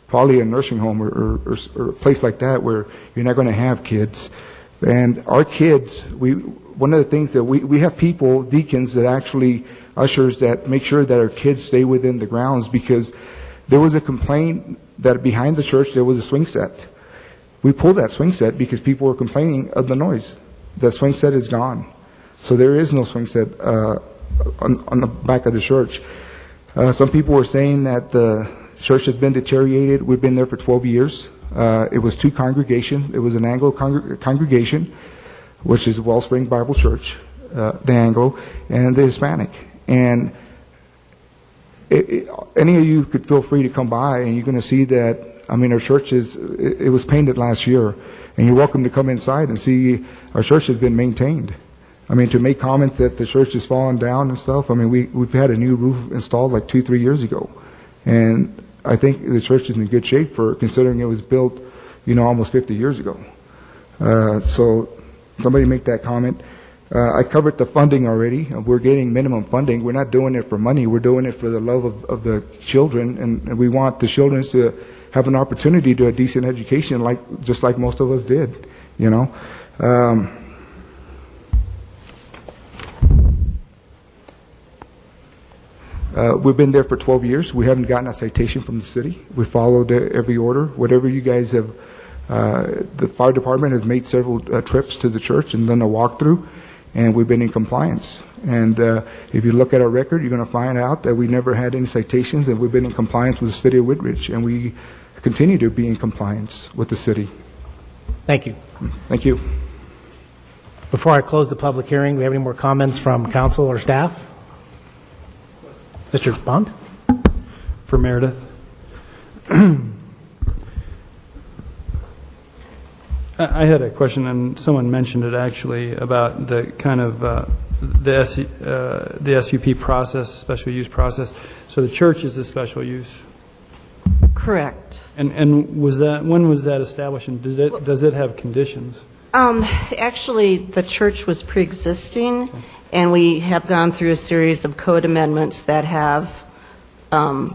probably a nursing home or a place like that where you're not going to have kids. And our kids, one of the things that we have people, deacons, that actually ushers that make sure that our kids stay within the grounds, because there was a complaint that behind the church there was a swing set. We pulled that swing set because people were complaining of the noise. That swing set is gone. So there is no swing set on the back of the church. Some people were saying that the church has been deteriorated. We've been there for 12 years. It was two congregations. It was an Anglo congregation, which is Wellspring Bible Church, the Anglo, and the Hispanic. And any of you could feel free to come by, and you're going to see that, I mean, our church it was painted last year, and you're welcome to come inside and see our church has been maintained. I mean, to make comments that the church has fallen down and stuff, I mean, we've had a new roof installed like 2-3 years ago. And I think the church is in good shape for considering it was built, almost 50 years ago. So somebody make that comment. I covered the funding already. We're getting minimum funding. We're not doing it for money. We're doing it for the love of the children, and we want the children to have an opportunity to a decent education, just like most of us did, We've been there for 12 years. We haven't gotten a citation from the city. We followed every order. Whatever you guys have, the fire department has made several trips to the church and done a walkthrough, and we've been in compliance. And if you look at our record, you're going to find out that we never had any citations, and we've been in compliance with the city of Woodridge, and we continue to be in compliance with the city. Thank you. Thank you. Before I close the public hearing, do we have any more comments from council or staff? Mr. Bond? For Meredith. I had a question, and someone mentioned it actually, about the kind of the SUP process, special use process. So the church is a special use. Correct. And when was that established, and does it have conditions? Actually, the church was pre-existing, and we have gone through a series of code amendments that have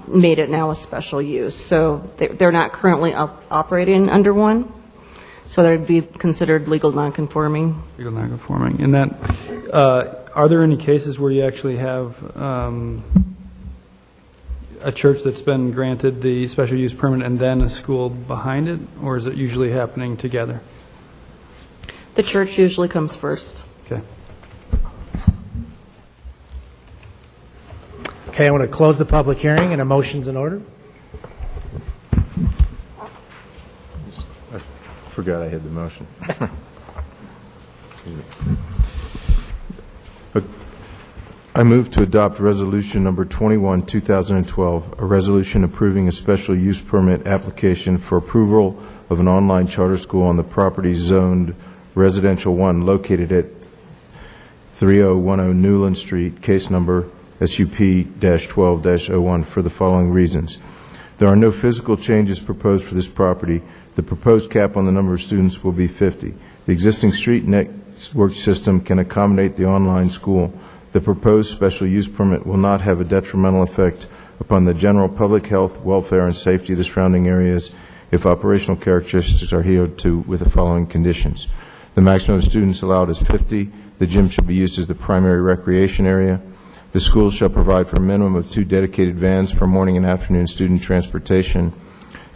made it now a special use. So they're not currently operating under one, so they'd be considered legal nonconforming. Legal nonconforming. And that, are there any cases where you actually have a church that's been granted the special use permit and then a school behind it, or is it usually happening together? The church usually comes first. Okay. Okay, I want to close the public hearing, and a motion's in order. I forgot I had the motion. I move to adopt Resolution Number 21, 2012, a resolution approving a special use permit application for approval of an online charter school on the property zoned Residential 1 located at 3010 Newland Street, case number SUP-12-01, for the following reasons. There are no physical changes proposed for this property. The proposed cap on the number of students will be 50. The existing street network system can accommodate the online school. The proposed special use permit will not have a detrimental effect upon the general public health, welfare, and safety of the surrounding areas if operational characteristics are adhered to with the following conditions. The maximum of students allowed is 50. The gym should be used as the primary recreation area. The school shall provide for a minimum of 2 dedicated vans for morning and afternoon student transportation.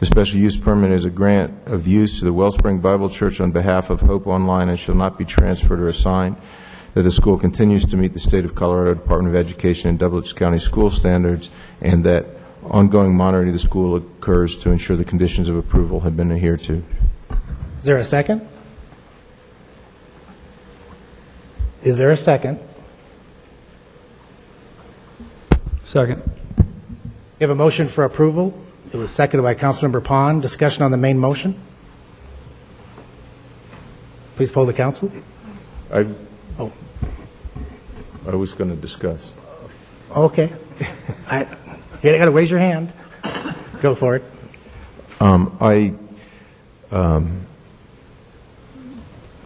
The special use permit is a grant of use to the Wellspring Bible Church on behalf of Hope Online and shall not be transferred or assigned. That the school continues to meet the State of Colorado Department of Education and Douglas County school standards, and that ongoing monitoring of the school occurs to ensure the conditions of approval have been adhered to. Is there a second? Is there a second? Second. We have a motion for approval. It was seconded by Councilmember Pond. Discussion on the main motion. Please poll the council. I was going to discuss. Okay. You got to raise your hand. Go for it. I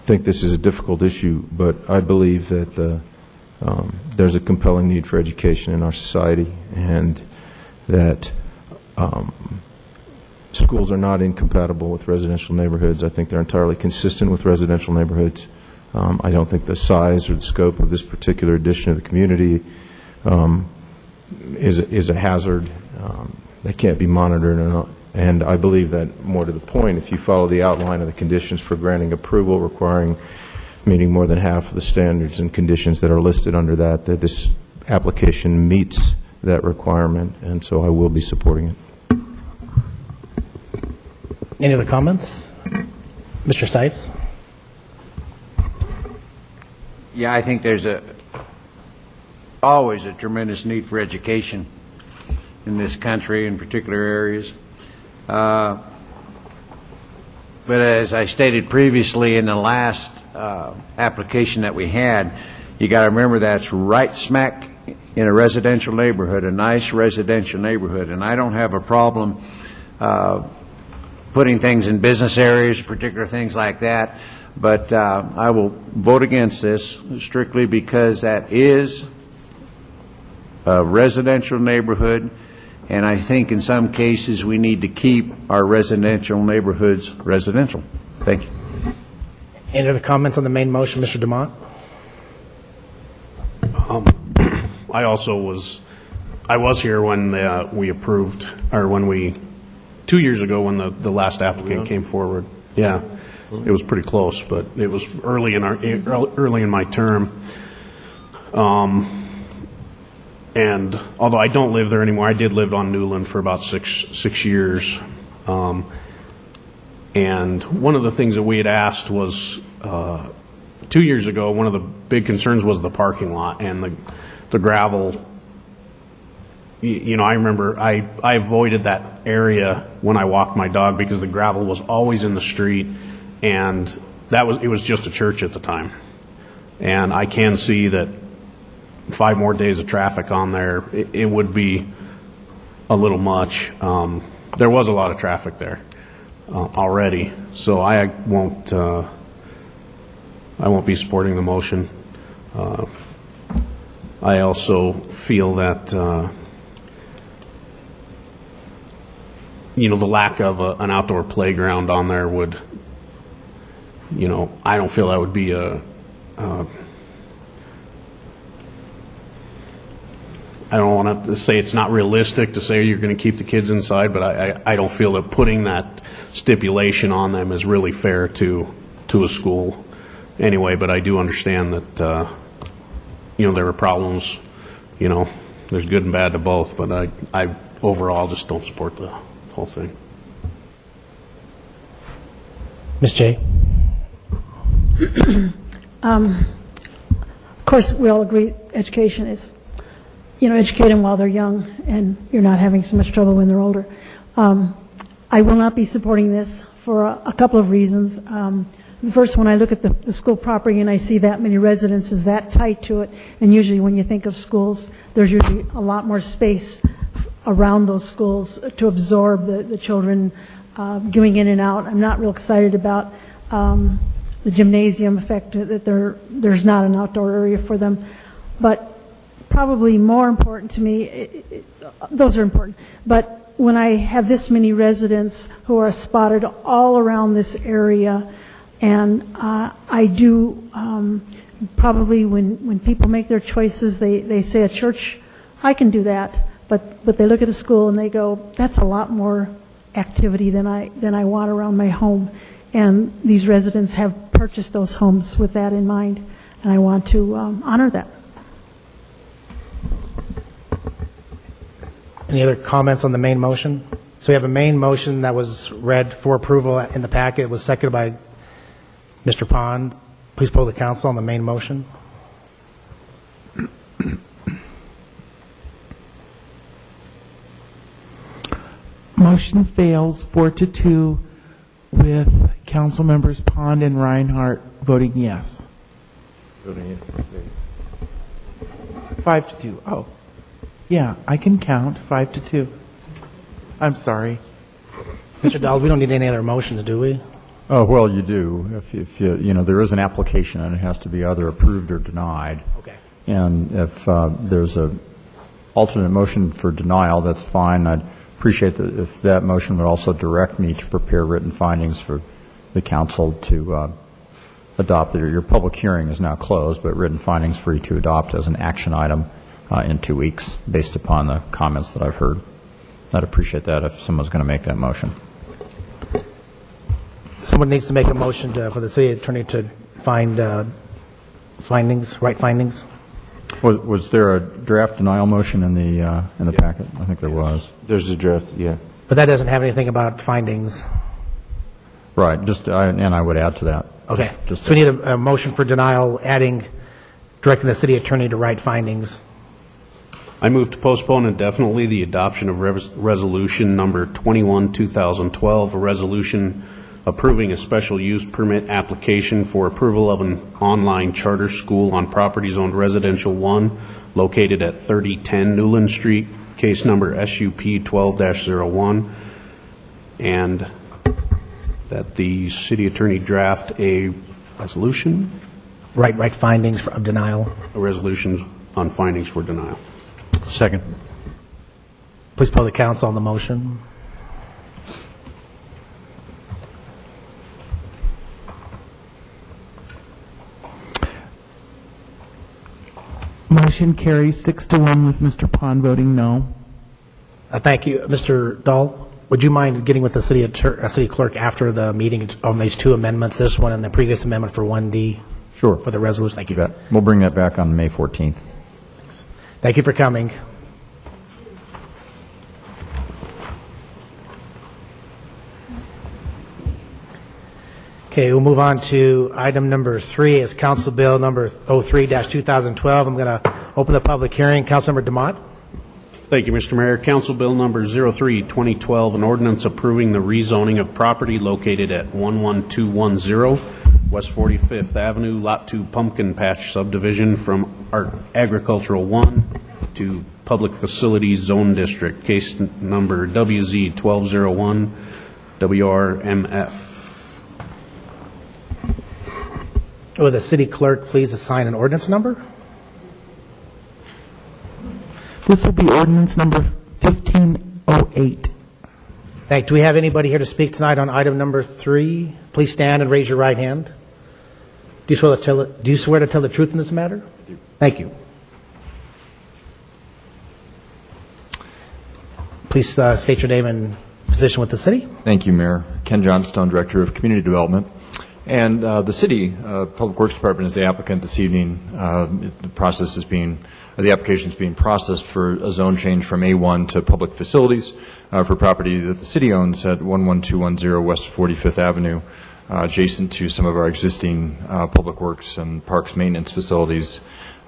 think this is a difficult issue, but I believe that there's a compelling need for education in our society, and that schools are not incompatible with residential neighborhoods. I think they're entirely consistent with residential neighborhoods. I don't think the size or the scope of this particular addition of the community is a hazard that can't be monitored. And I believe that, more to the point, if you follow the outline of the conditions for granting approval requiring meeting more than half of the standards and conditions that are listed under that this application meets that requirement, and so I will be supporting it. Any other comments? Mr. Stites? Yeah, I think there's always a tremendous need for education in this country in particular areas. But as I stated previously in the last application that we had, you got to remember that's right smack in a residential neighborhood, a nice residential neighborhood, and I don't have a problem putting things in business areas, particular things like that, but I will vote against this strictly because that is a residential neighborhood, and I think in some cases we need to keep our residential neighborhoods residential. Thank you. Any other comments on the main motion, Mr. DeMont? I was here when we approved, or when 2 years ago when the last applicant came forward. Yeah, it was pretty close, but it was early in my term. And although I don't live there anymore, I did live on Newland for about six years. And one of the things that we had asked was, 2 years ago, one of the big concerns was the parking lot and the gravel. You know, I remember I avoided that area when I walked my dog because the gravel was always in the street, and it was just a church at the time. And I can see that 5 more days of traffic on there, it would be a little much. There was a lot of traffic there already, so I won't be supporting the motion. I also feel that the lack of an outdoor playground on there would, I don't feel that would be I don't want to say it's not realistic to say you're going to keep the kids inside, but I don't feel that putting that stipulation on them is really fair to a school anyway. But I do understand that there are problems. There's good and bad to both, but I overall just don't support the whole thing. Ms. Jay? Of course, we all agree education is educate them while they're young, and you're not having so much trouble when they're older. I will not be supporting this for a couple of reasons. The first, when I look at the school property and I see that many residences that tight to it, and usually when you think of schools, there's usually a lot more space around those schools to absorb the children going in and out. I'm not real excited about the gymnasium effect, that there's not an outdoor area for them. But probably more important to me, those are important, but when I have this many residents who are spotted all around this area, and I do probably when people make their choices, they say a church, I can do that, but they look at a school and they go, that's a lot more activity than I want around my home. And these residents have purchased those homes with that in mind, and I want to honor that. Any other comments on the main motion? So we have a main motion that was read for approval in the packet. It was seconded by Mr. Pond. Please poll the council on the main motion. Motion fails 4-2 with council members Pond and Reinhardt voting yes. 5-2. Oh, yeah, I can count 5-2. I'm sorry. Mr. Dahl, we don't need any other motions, do we? Oh, well, you do. If you know, there is an application and it has to be either approved or denied. Okay. And if there's a alternate motion for denial, that's fine. I'd appreciate that if that motion would also direct me to prepare written findings for the council to adopt. Your public hearing is now closed, but written findings for you to adopt as an action item in 2 weeks based upon the comments that I've heard. I'd appreciate that if someone's going to make that motion. Someone needs to make a motion for the city attorney to find write findings. Was there a draft denial motion in the packet? I think there was. There's a draft, yeah. But that doesn't have anything about findings. Right. And I would add to that. Okay. So we need a motion for denial, directing the city attorney to write findings. I move to postpone indefinitely the adoption of resolution number 21, 2012, a resolution approving a special use permit application for approval of an online charter school on property zoned residential 1 located at 3010 Newland Street, case number SUP 12-01, and that the city attorney draft a resolution? Write findings of denial. A resolution on findings for denial. Second. Please poll the council on the motion. Motion carries 6-1 with Mr. Pond voting no. Thank you. Mr. Dahl, would you mind getting with the city clerk after the meeting on these two amendments, this one and the previous amendment for 1D? Sure. For the resolution. Thank you. We'll bring that back on May 14th. Thanks. Thank you for coming. Okay, we'll move on to item number 3 is Council Bill number 03-2012. I'm going to open the public hearing. Councilmember DeMott. Thank you, Mr. Mayor. Council Bill number 03-2012, an ordinance approving the rezoning of property located at 11210 West 45th Avenue, Lot 2 Pumpkin Patch subdivision from Agricultural 1 to Public Facilities Zone District, case number WZ 1201 WRMF. Will the city clerk please assign an ordinance number? This will be ordinance number 1508. Thank you. Do we have anybody here to speak tonight on item number 3? Please stand and raise your right hand. Do you swear to tell the truth in this matter? I do. Thank you. Please state your name and position with the city. Thank you, Mayor. Ken Johnstone, Director of Community Development. And the city Public Works Department is the applicant this evening. The application is being processed for a zone change from A1 to public facilities for property that the city owns at 11210 West 45th Avenue, adjacent to some of our existing public works and parks maintenance facilities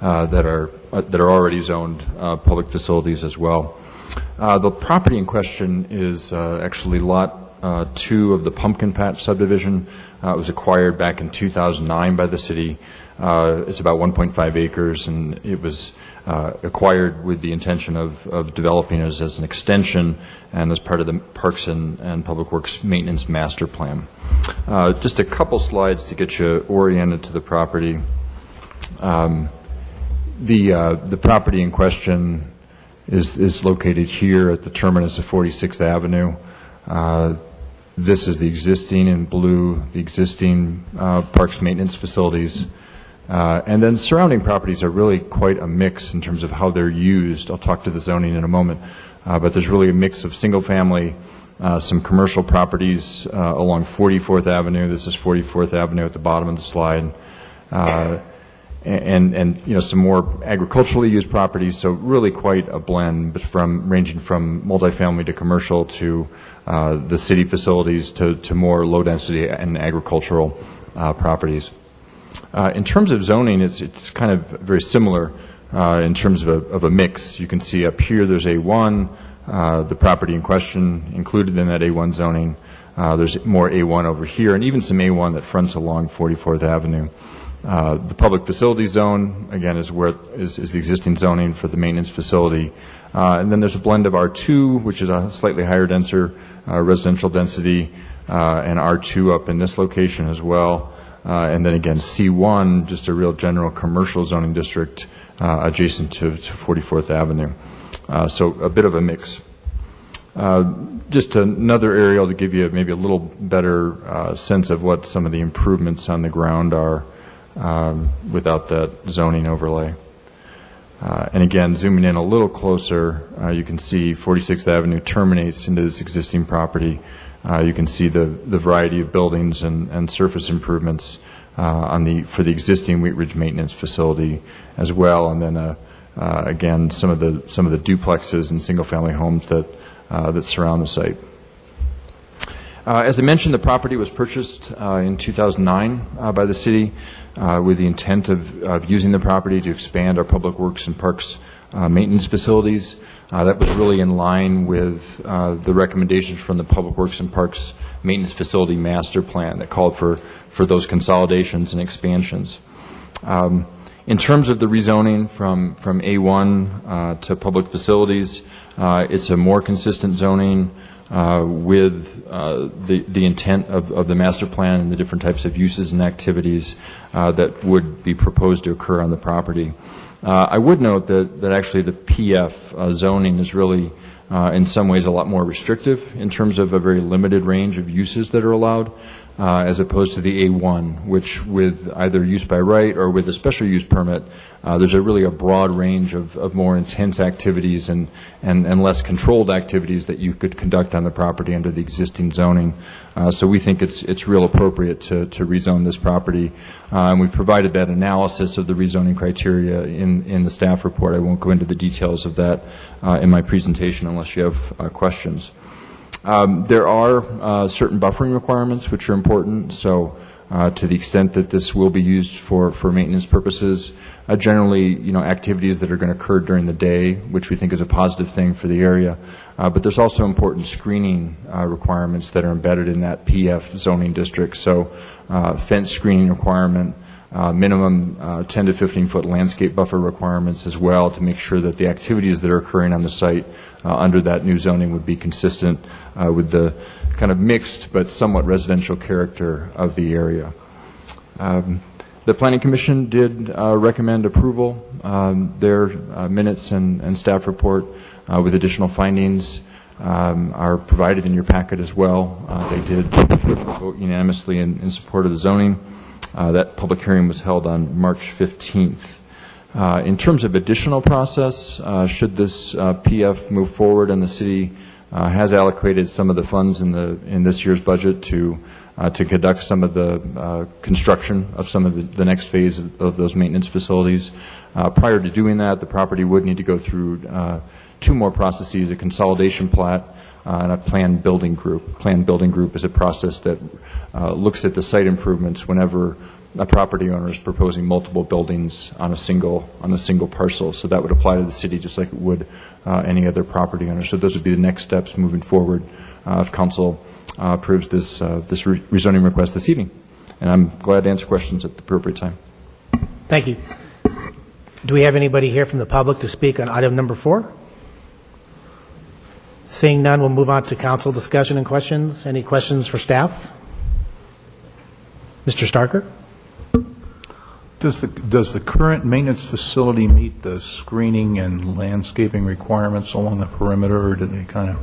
that are already zoned public facilities as well. The property in question is actually Lot 2 of the Pumpkin Patch subdivision. It was acquired back in 2009 by the city. It's about 1.5 acres, and it was acquired with the intention of developing it as an extension and as part of the Parks and Public Works Maintenance Master Plan. Just a couple slides to get you oriented to the property. The property in question is located here at the terminus of 46th Avenue. This is the existing, in blue, the existing parks maintenance facilities. And then surrounding properties are really quite a mix in terms of how they're used. I'll talk to the zoning in a moment. But there's really a mix of single-family, some commercial properties along 44th Avenue. This is 44th Avenue at the bottom of the slide. And you know, some more agriculturally used properties, so really quite a blend, but ranging from multifamily to commercial to the city facilities to more low density and agricultural properties. In terms of zoning, it's kind of very similar in terms of a mix. You can see up here there's A1, the property in question included in that A1 zoning. There's more A1 over here, and even some A1 that fronts along 44th Avenue. The public facility zone, again, is the existing zoning for the maintenance facility. And then there's a blend of R2, which is a slightly higher denser residential density, and R2 up in this location as well. And then again, C1, just a real general commercial zoning district adjacent to 44th Avenue. So a bit of a mix. Just another area to give you maybe a little better sense of what some of the improvements on the ground are without that zoning overlay. And again, zooming in a little closer, you can see 46th Avenue terminates into this existing property. You can see the variety of buildings and surface improvements for the existing Wheat Ridge maintenance facility as well, and then again some of the duplexes and single-family homes that surround the site. As I mentioned, the property was purchased in 2009 by the city with the intent of using the property to expand our public works and parks maintenance facilities. That was really in line with the recommendations from the Public Works and Parks Maintenance Facility Master Plan that called for those consolidations and expansions. In terms of the rezoning from A1 to public facilities, it's a more consistent zoning with the intent of the master plan and the different types of uses and activities that would be proposed to occur on the property. I would note that actually the PF zoning is really in some ways a lot more restrictive in terms of a very limited range of uses that are allowed, as opposed to the A1, which with either use by right or with a special use permit, there's really a broad range of more intense activities and less controlled activities that you could conduct on the property under the existing zoning. So we think it's real appropriate to rezone this property. And we provided that analysis of the rezoning criteria in the staff report. I won't go into the details of that in my presentation unless you have questions. There are certain buffering requirements which are important. So to the extent that this will be used for maintenance purposes, generally, activities that are going to occur during the day, which we think is a positive thing for the area. But there's also important screening requirements that are embedded in that PF zoning district. So fence screening requirement, minimum 10 to 15 foot landscape buffer requirements as well to make sure that the activities that are occurring on the site under that new zoning would be consistent with the kind of mixed but somewhat residential character of the area. The Planning Commission did recommend approval. Their minutes and staff report with additional findings are provided in your packet as well. They did vote unanimously in support of the zoning. That public hearing was held on March 15th. In terms of additional process, should this PF move forward, and the city has allocated some of the funds in this year's budget to conduct some of the construction of some of the next phase of those maintenance facilities. Prior to doing that, the property would need to go through two more processes, a consolidation plat and a planned building group. Planned building group is a process that looks at the site improvements whenever a property owner is proposing multiple buildings on a single parcel. So that would apply to the city just like it would any other property owner. So those would be the next steps moving forward if council approves this rezoning request this evening. And I'm glad to answer questions at the appropriate time. Thank you. Do we have anybody here from the public to speak on item number 4? Seeing none, we'll move on to council discussion and questions. Any questions for staff? Mr. Starker? Does the current maintenance facility meet the screening and landscaping requirements along the perimeter, or do they kind of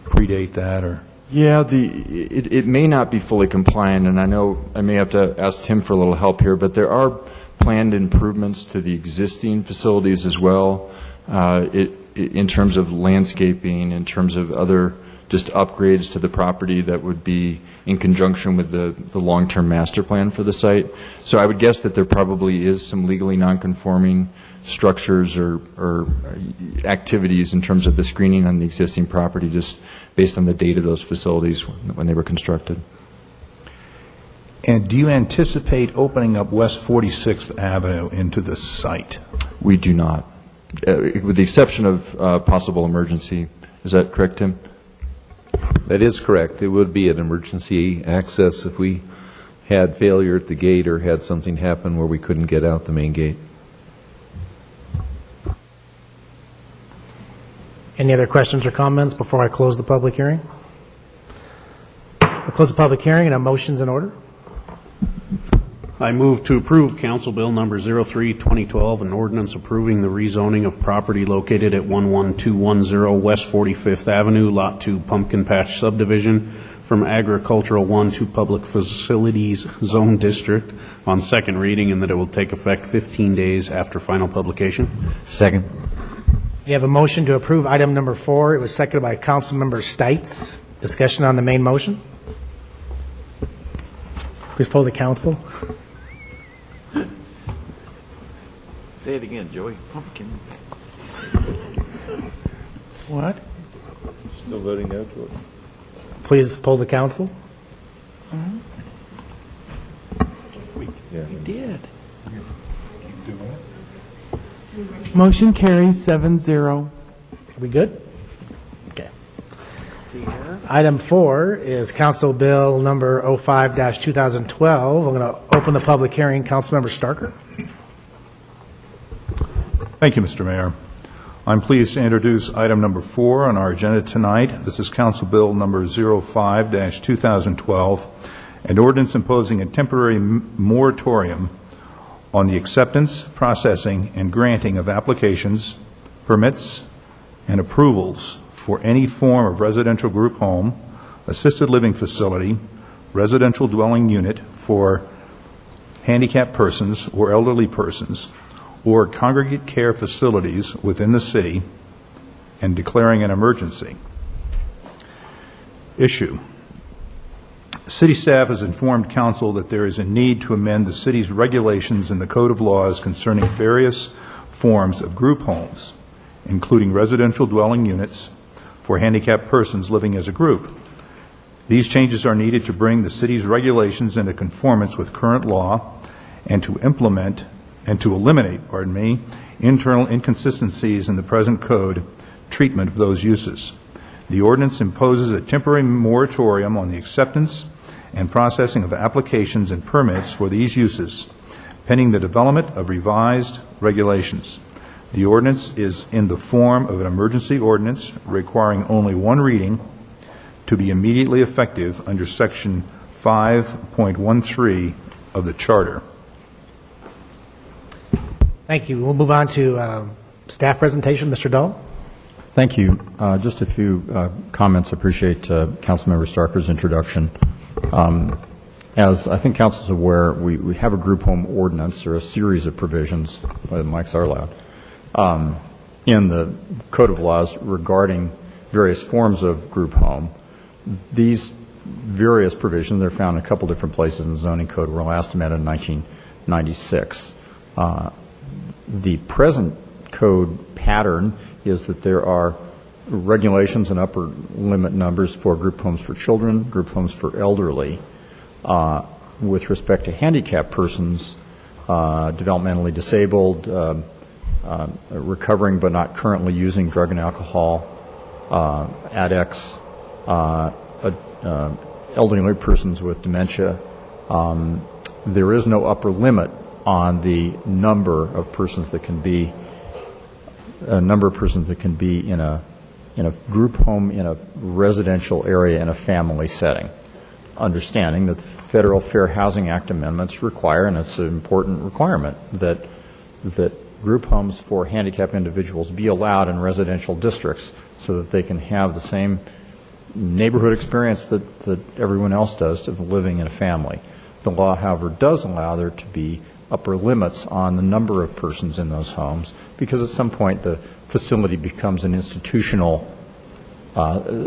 predate that? Or Yeah, it may not be fully compliant, and I know I may have to ask Tim for a little help here, but there are planned improvements to the existing facilities as well, in terms of landscaping, in terms of other just upgrades to the property that would be in conjunction with the long-term master plan for the site. So I would guess that there probably is some legally non-conforming structures or activities in terms of the screening on the existing property, just based on the date of those facilities when they were constructed. And do you anticipate opening up West 46th Avenue into the site? We do not, with the exception of possible emergency. Is that correct, Tim? That is correct. It would be an emergency access if we had failure at the gate or had something happen where we couldn't get out the main gate. Any other questions or comments before I close the public hearing? I'll close the public hearing and a motion's in order. I move to approve Council Bill Number 03-2012, an ordinance approving the rezoning of property located at 11210 West 45th Avenue, Lot 2, Pumpkin Patch Subdivision, from Agricultural 1 to Public Facilities Zone District on second reading, and that it will take effect 15 days after final publication. Second. You have a motion to approve item number 4. It was seconded by Councilmember Stites. Discussion on the main motion. Please poll the council. Say it again, Joey. Pumpkin. What? Still voting no to it. Please poll the council. We did. Motion carries 7-0. Are we good? Okay. Item 4 is Council Bill Number 05-2012. I'm going to open the public hearing. Councilmember Starker. Thank you, Mr. Mayor. I'm pleased to introduce item number 4 on our agenda tonight. This is Council Bill Number 05-2012, an ordinance imposing a temporary moratorium on the acceptance, processing, and granting of applications, permits, and approvals for any form of residential group home, assisted living facility, residential dwelling unit for handicapped persons or elderly persons, or congregate care facilities within the city, and declaring an emergency. Issue. City staff has informed council that there is a need to amend the city's regulations in the Code of Laws concerning various forms of group homes, including residential dwelling units for handicapped persons living as a group. These changes are needed to bring the city's regulations into conformance with current law and to eliminate, internal inconsistencies in the present code treatment of those uses. The ordinance imposes a temporary moratorium on the acceptance and processing of applications and permits for these uses, pending the development of revised regulations. The ordinance is in the form of an emergency ordinance requiring only one reading to be immediately effective under Section 5.13 of the Charter. Thank you. We'll move on to staff presentation. Mr. Dahl. Thank you. Just a few comments. Appreciate Councilmember Starker's introduction. As I think Council is aware, we have a group home ordinance, or a series of provisions, the mics are loud, in the Code of Laws regarding various forms of group home. These various provisions are found in a couple different places in the zoning code. Were last amended in 1996. The present code pattern is that there are regulations and upper limit numbers for group homes for children, group homes for elderly. with respect to handicapped persons, developmentally disabled, recovering but not currently using drug and alcohol, addicts, elderly persons with dementia. There is no upper limit on the number of persons that can be in a group home in a residential area in a family setting, understanding that the Federal Fair Housing Act amendments require, and it's an important requirement, that group homes for handicapped individuals be allowed in residential districts so that they can have the same neighborhood experience that everyone else does of living in a family. The law, however, does allow there to be upper limits on the number of persons in those homes, because at some point the facility becomes an institutional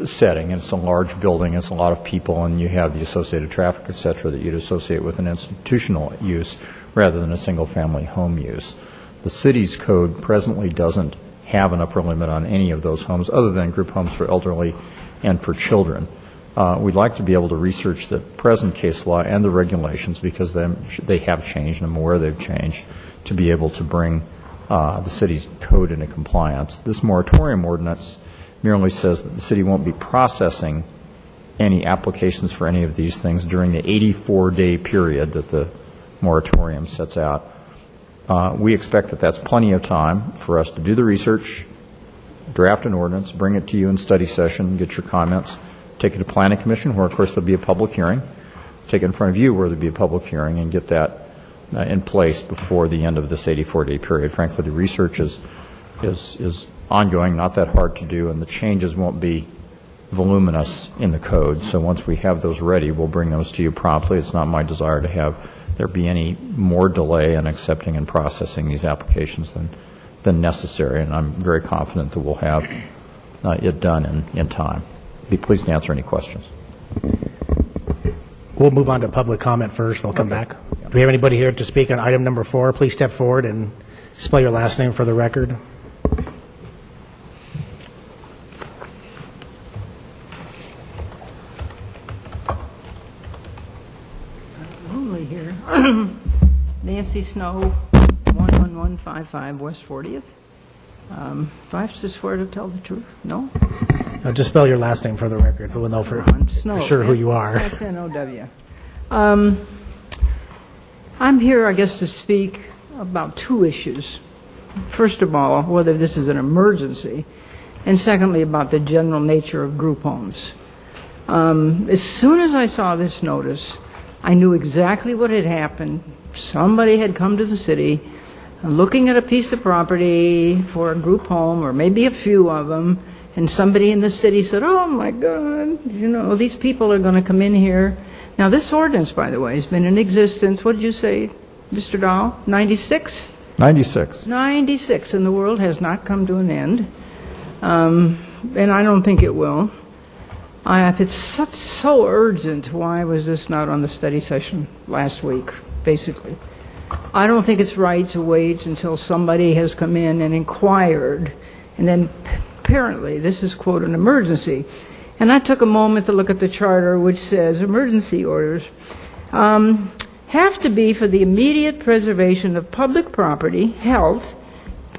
setting. It's a large building, it's a lot of people, and you have the associated traffic, et cetera, that you'd associate with an institutional use rather than a single-family home use. The city's code presently doesn't have an upper limit on any of those homes other than group homes for elderly and for children. We'd like to be able to research the present case law and the regulations, because they have changed, and I'm aware they've changed, to be able to bring the city's code into compliance. This moratorium ordinance merely says that the city won't be processing any applications for any of these things during the 84-day period that the moratorium sets out. We expect that that's plenty of time for us to do the research, draft an ordinance, bring it to you in study session, get your comments, take it to Planning Commission, where of course there'll be a public hearing, take it in front of you where there'll be a public hearing, and get that in place before the end of this 84-day period. Frankly, the research is ongoing, not that hard to do, and the changes won't be voluminous in the code. So once we have those ready, we'll bring those to you promptly. It's not my desire to have there be any more delay in accepting and processing these applications than necessary, and I'm very confident that we'll have it done in time. Be pleased to answer any questions. We'll move on to public comment first. They'll come back. Do we have anybody here to speak on item number 4? Please step forward and spell your last name for the record. Lonely here. Nancy Snow, 11155 West 40th. Do I have to swear to tell the truth? No? No, just spell your last name for the record so we'll know for sure who you are. S-N-O-W. I'm here, I guess, to speak about two issues. First of all, whether this is an emergency, and secondly, about the general nature of group homes. As soon as I saw this notice, I knew exactly what had happened. Somebody had come to the city looking at a piece of property for a group home, or maybe a few of them, and somebody in the city said, oh my God, these people are going to come in here. Now this ordinance, by the way, has been in existence, what did you say, Mr. Dahl, 96? 96. 96, and the world has not come to an end, and I don't think it will. If it's so urgent, why was this not on the study session last week, basically? I don't think it's right to wait until somebody has come in and inquired, and then apparently this is, quote, an emergency. And I took a moment to look at the charter, which says emergency orders have to be for the immediate preservation of public property, health,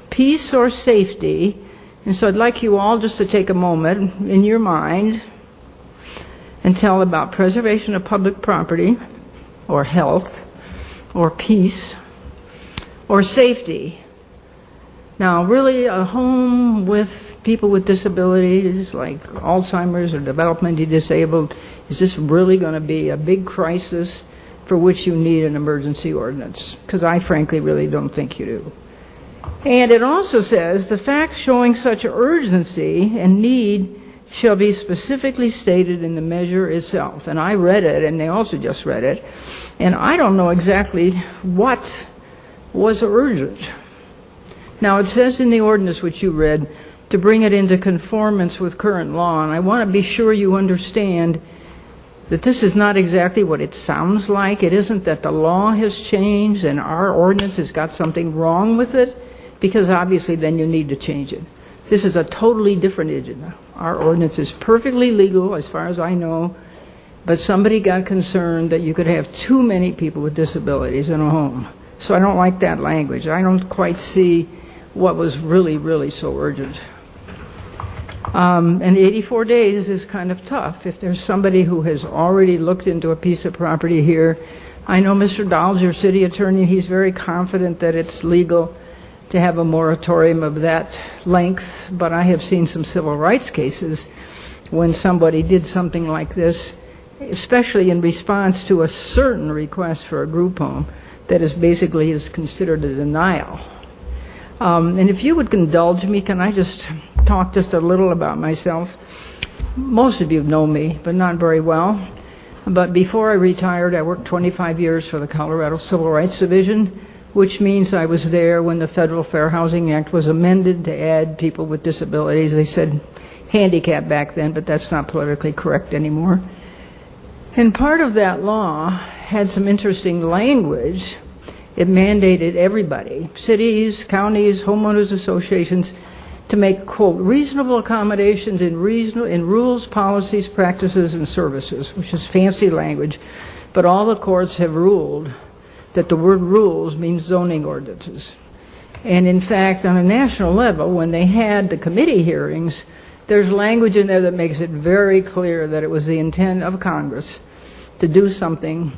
peace, or safety. And so I'd like you all just to take a moment in your mind and tell about preservation of public property, or health, or peace, or safety. Now, really, a home with people with disabilities, like Alzheimer's or developmentally disabled, is this really going to be a big crisis for which you need an emergency ordinance? Because I frankly really don't think you do. And it also says the facts showing such urgency and need shall be specifically stated in the measure itself. And I read it, and they also just read it, and I don't know exactly what was urgent. Now, it says in the ordinance which you read to bring it into conformance with current law, and I want to be sure you understand that this is not exactly what it sounds like. It isn't that the law has changed and our ordinance has got something wrong with it, because obviously then you need to change it. This is a totally different issue. Our ordinance is perfectly legal as far as I know, but somebody got concerned that you could have too many people with disabilities in a home. So I don't like that language. I don't quite see what was really, really so urgent. And 84 days is kind of tough. If there's somebody who has already looked into a piece of property here, I know Mr. Dahl's your city attorney. He's very confident that it's legal to have a moratorium of that length, but I have seen some civil rights cases when somebody did something like this, especially in response to a certain request for a group home that is considered a denial. And if you would indulge me, can I just talk just a little about myself? Most of you know me, but not very well. But before I retired, I worked 25 years for the Colorado Civil Rights Division, which means I was there when the Federal Fair Housing Act was amended to add people with disabilities. They said handicap back then, but that's not politically correct anymore. And part of that law had some interesting language. It mandated everybody, cities, counties, homeowners associations, to make, quote, reasonable accommodations in rules, policies, practices, and services, which is fancy language. But all the courts have ruled that the word rules means zoning ordinances. And in fact, on a national level, when they had the committee hearings, there's language in there that makes it very clear that it was the intent of Congress to do something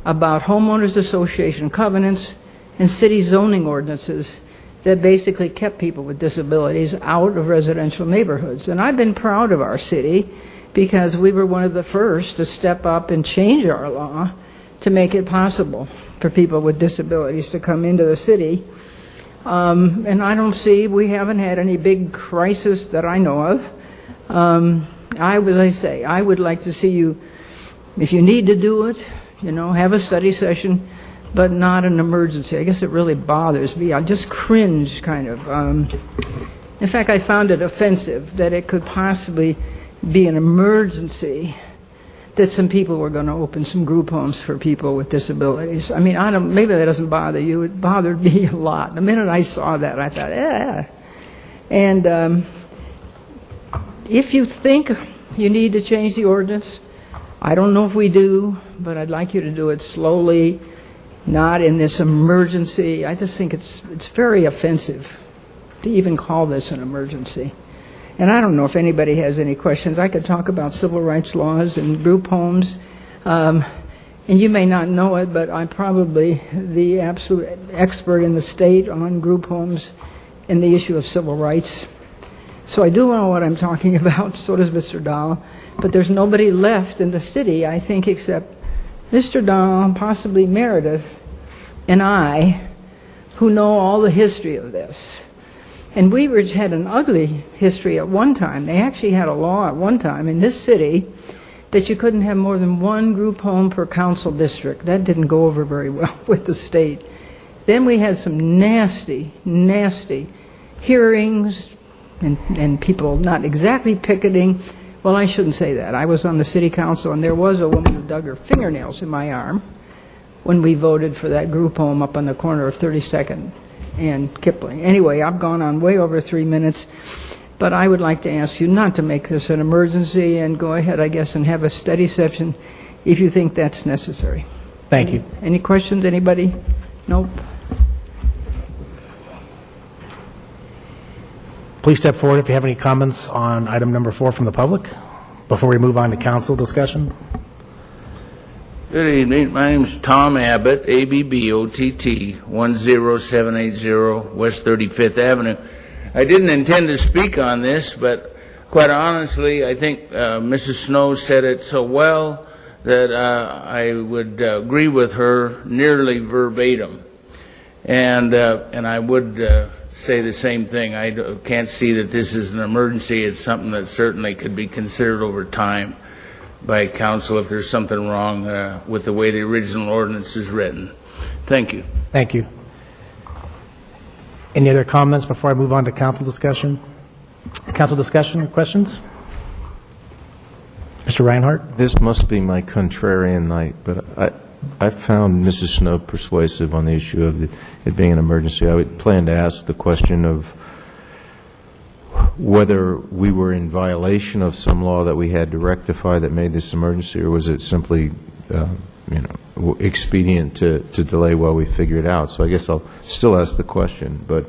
about homeowners association covenants and city zoning ordinances that basically kept people with disabilities out of residential neighborhoods. And I've been proud of our city because we were one of the first to step up and change our law to make it possible for people with disabilities to come into the city. And we haven't had any big crisis that I know of. I would like to see you, if you need to do it, have a study session, but not an emergency. I guess it really bothers me. I just cringe, kind of. In fact, I found it offensive that it could possibly be an emergency that some people were going to open some group homes for people with disabilities. I mean, maybe that doesn't bother you. It bothered me a lot. The minute I saw that, I thought, And if you think you need to change the ordinance, I don't know if we do, but I'd like you to do it slowly, not in this emergency. I just think it's very offensive to even call this an emergency. And I don't know if anybody has any questions. I could talk about civil rights laws and group homes. And you may not know it, but I'm probably the absolute expert in the state on group homes and the issue of civil rights. So I do know what I'm talking about. So does Mr. Dahl. But there's nobody left in the city, I think, except Mr. Dahl, possibly Meredith, and I, who know all the history of this. And Weebridge had an ugly history at one time. They actually had a law at one time in this city that you couldn't have more than one group home per council district. That didn't go over very well with the state. Then we had some nasty, nasty hearings and people not exactly picketing. Well, I shouldn't say that. I was on the city council, and there was a woman who dug her fingernails in my arm when we voted for that group home up on the corner of 32nd and Kipling. Anyway, I've gone on way over 3 minutes, but I would like to ask you not to make this an emergency and go ahead, I guess, and have a study session if you think that's necessary. Thank you. Any questions, anybody? Nope. Please step forward if you have any comments on item number 4 from the public before we move on to council discussion. Good evening. My name is Tom Abbott, ABBOTT, 10780 West 35th Avenue. I didn't intend to speak on this, but quite honestly, I think Mrs. Snow said it so well that I would agree with her nearly verbatim. And I would say the same thing. I can't see that this is an emergency. It's something that certainly could be considered over time by council if there's something wrong with the way the original ordinance is written. Thank you. Thank you. Any other comments before I move on to council discussion? Council discussion or questions? Mr. Reinhardt? This must be my contrarian night, but I found Mrs. Snow persuasive on the issue of it being an emergency. I would plan to ask the question of whether we were in violation of some law that we had to rectify that made this emergency, or was it simply, expedient to delay while we figure it out? So I guess I'll still ask the question, but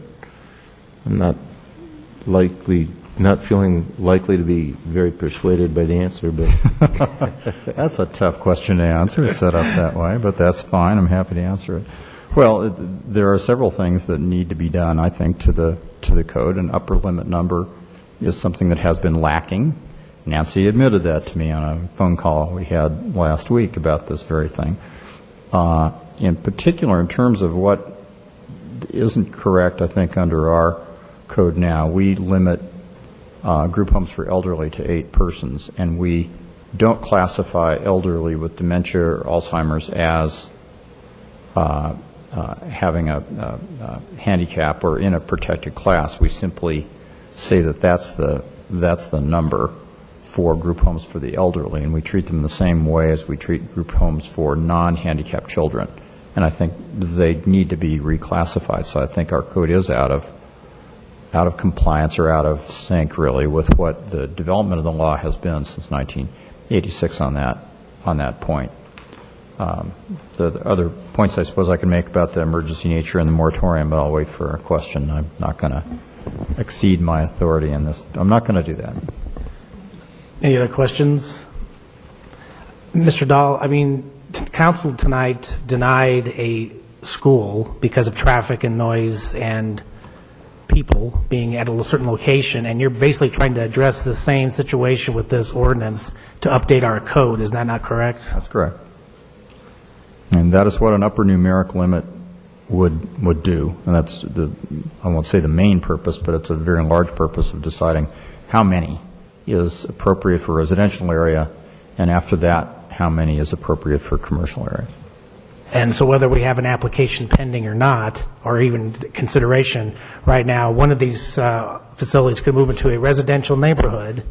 I'm not feeling likely to be very persuaded by the answer, but That's a tough question to answer. It's set up that way, but that's fine. I'm happy to answer it. Well, there are several things that need to be done, I think, to the code. An upper limit number is something that has been lacking. Nancy admitted that to me on a phone call we had last week about this very thing. In particular, in terms of what isn't correct, I think, under our code now, we limit group homes for elderly to 8 persons, and we don't classify elderly with dementia or Alzheimer's as having a handicap or in a protected class. We simply say that that's the number for group homes for the elderly, and we treat them the same way as we treat group homes for non-handicapped children. And I think they need to be reclassified. So I think our code is out of compliance or out of sync, really, with what the development of the law has been since 1986 on that point. The other points I suppose I can make about the emergency nature and the moratorium, but I'll wait for a question. I'm not going to exceed my authority in this. I'm not going to do that. Any other questions? Mr. Dahl, council tonight denied a school because of traffic and noise and people being at a certain location, and you're basically trying to address the same situation with this ordinance to update our code. Is that not correct? That's correct. And that is what an upper numeric limit would do. And that's I won't say the main purpose, but it's a very large purpose of deciding how many is appropriate for residential area, and after that, how many is appropriate for commercial area. And so whether we have an application pending or not, or even consideration, right now, one of these facilities could move into a residential neighborhood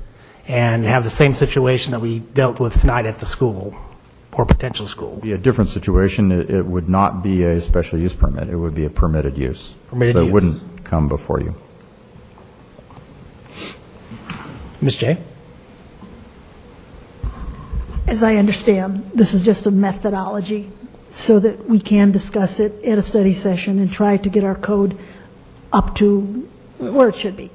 and have the same situation that we dealt with tonight at the school or potential school. It would be a different situation. It would not be a special use permit. It would be a permitted use. Permitted so use. It wouldn't come before you. Ms. Jay? As I understand, this is just a methodology so that we can discuss it at a study session and try to get our code up to where it should be.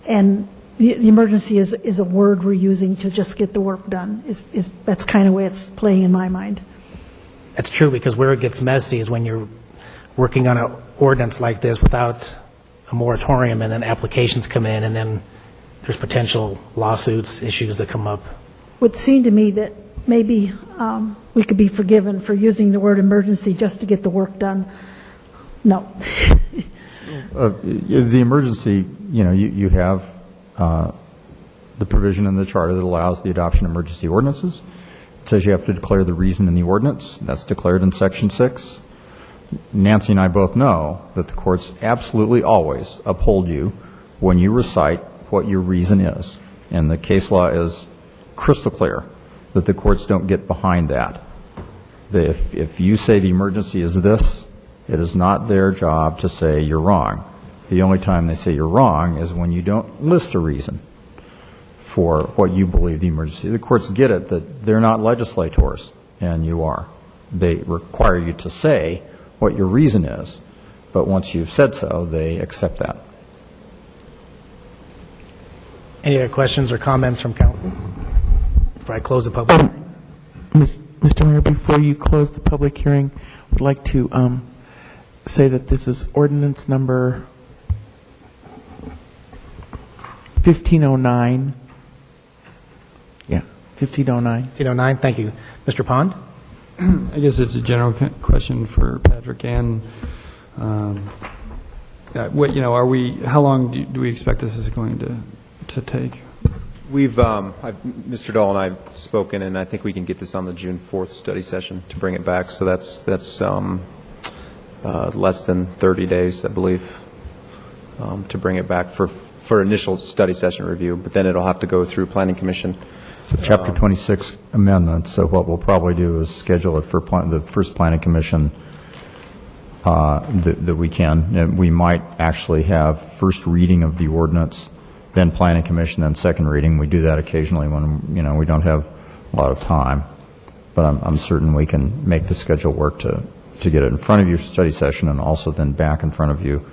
And the emergency is a word we're using to just get the work done. That's kind of the way it's playing in my mind. That's true, because where it gets messy is when you're working on an ordinance like this without a moratorium, and then applications come in, and then there's potential lawsuits, issues that come up. Would seem to me that maybe we could be forgiven for using the word emergency just to get the work done. No. The emergency, you have the provision in the charter that allows the adoption of emergency ordinances. It says you have to declare the reason in the ordinance. That's declared in Section 6. Nancy and I both know that the courts absolutely always uphold you when you recite what your reason is. And the case law is crystal clear that the courts don't get behind that. If you say the emergency is this, it is not their job to say you're wrong. The only time they say you're wrong is when you don't list a reason for what you believe the emergency. The courts get it that they're not legislators, and you are. They require you to say what your reason is, but once you've said so, they accept that. Any other questions or comments from council before I close the public hearing? Mr. Mayor, before you close the public hearing, I would like to say that this is ordinance number 1509. Yeah, 1509. 1509, thank you. Mr. Pond? I guess it's a general question for Patrick and how long do we expect this is going to take? We've, Mr. Dahl and I have spoken, and I think we can get this on the June 4th study session to bring it back. So that's less than 30 days, I believe, to bring it back for initial study session review. But then it'll have to go through Planning Commission. So Chapter 26 amendment. So what we'll probably do is schedule it for the first Planning Commission that we can. And we might actually have first reading of the ordinance then Planning Commission, then second reading. We do that occasionally when, we don't have a lot of time. But I'm certain we can make the schedule work to get it in front of you for study session and also then back in front of you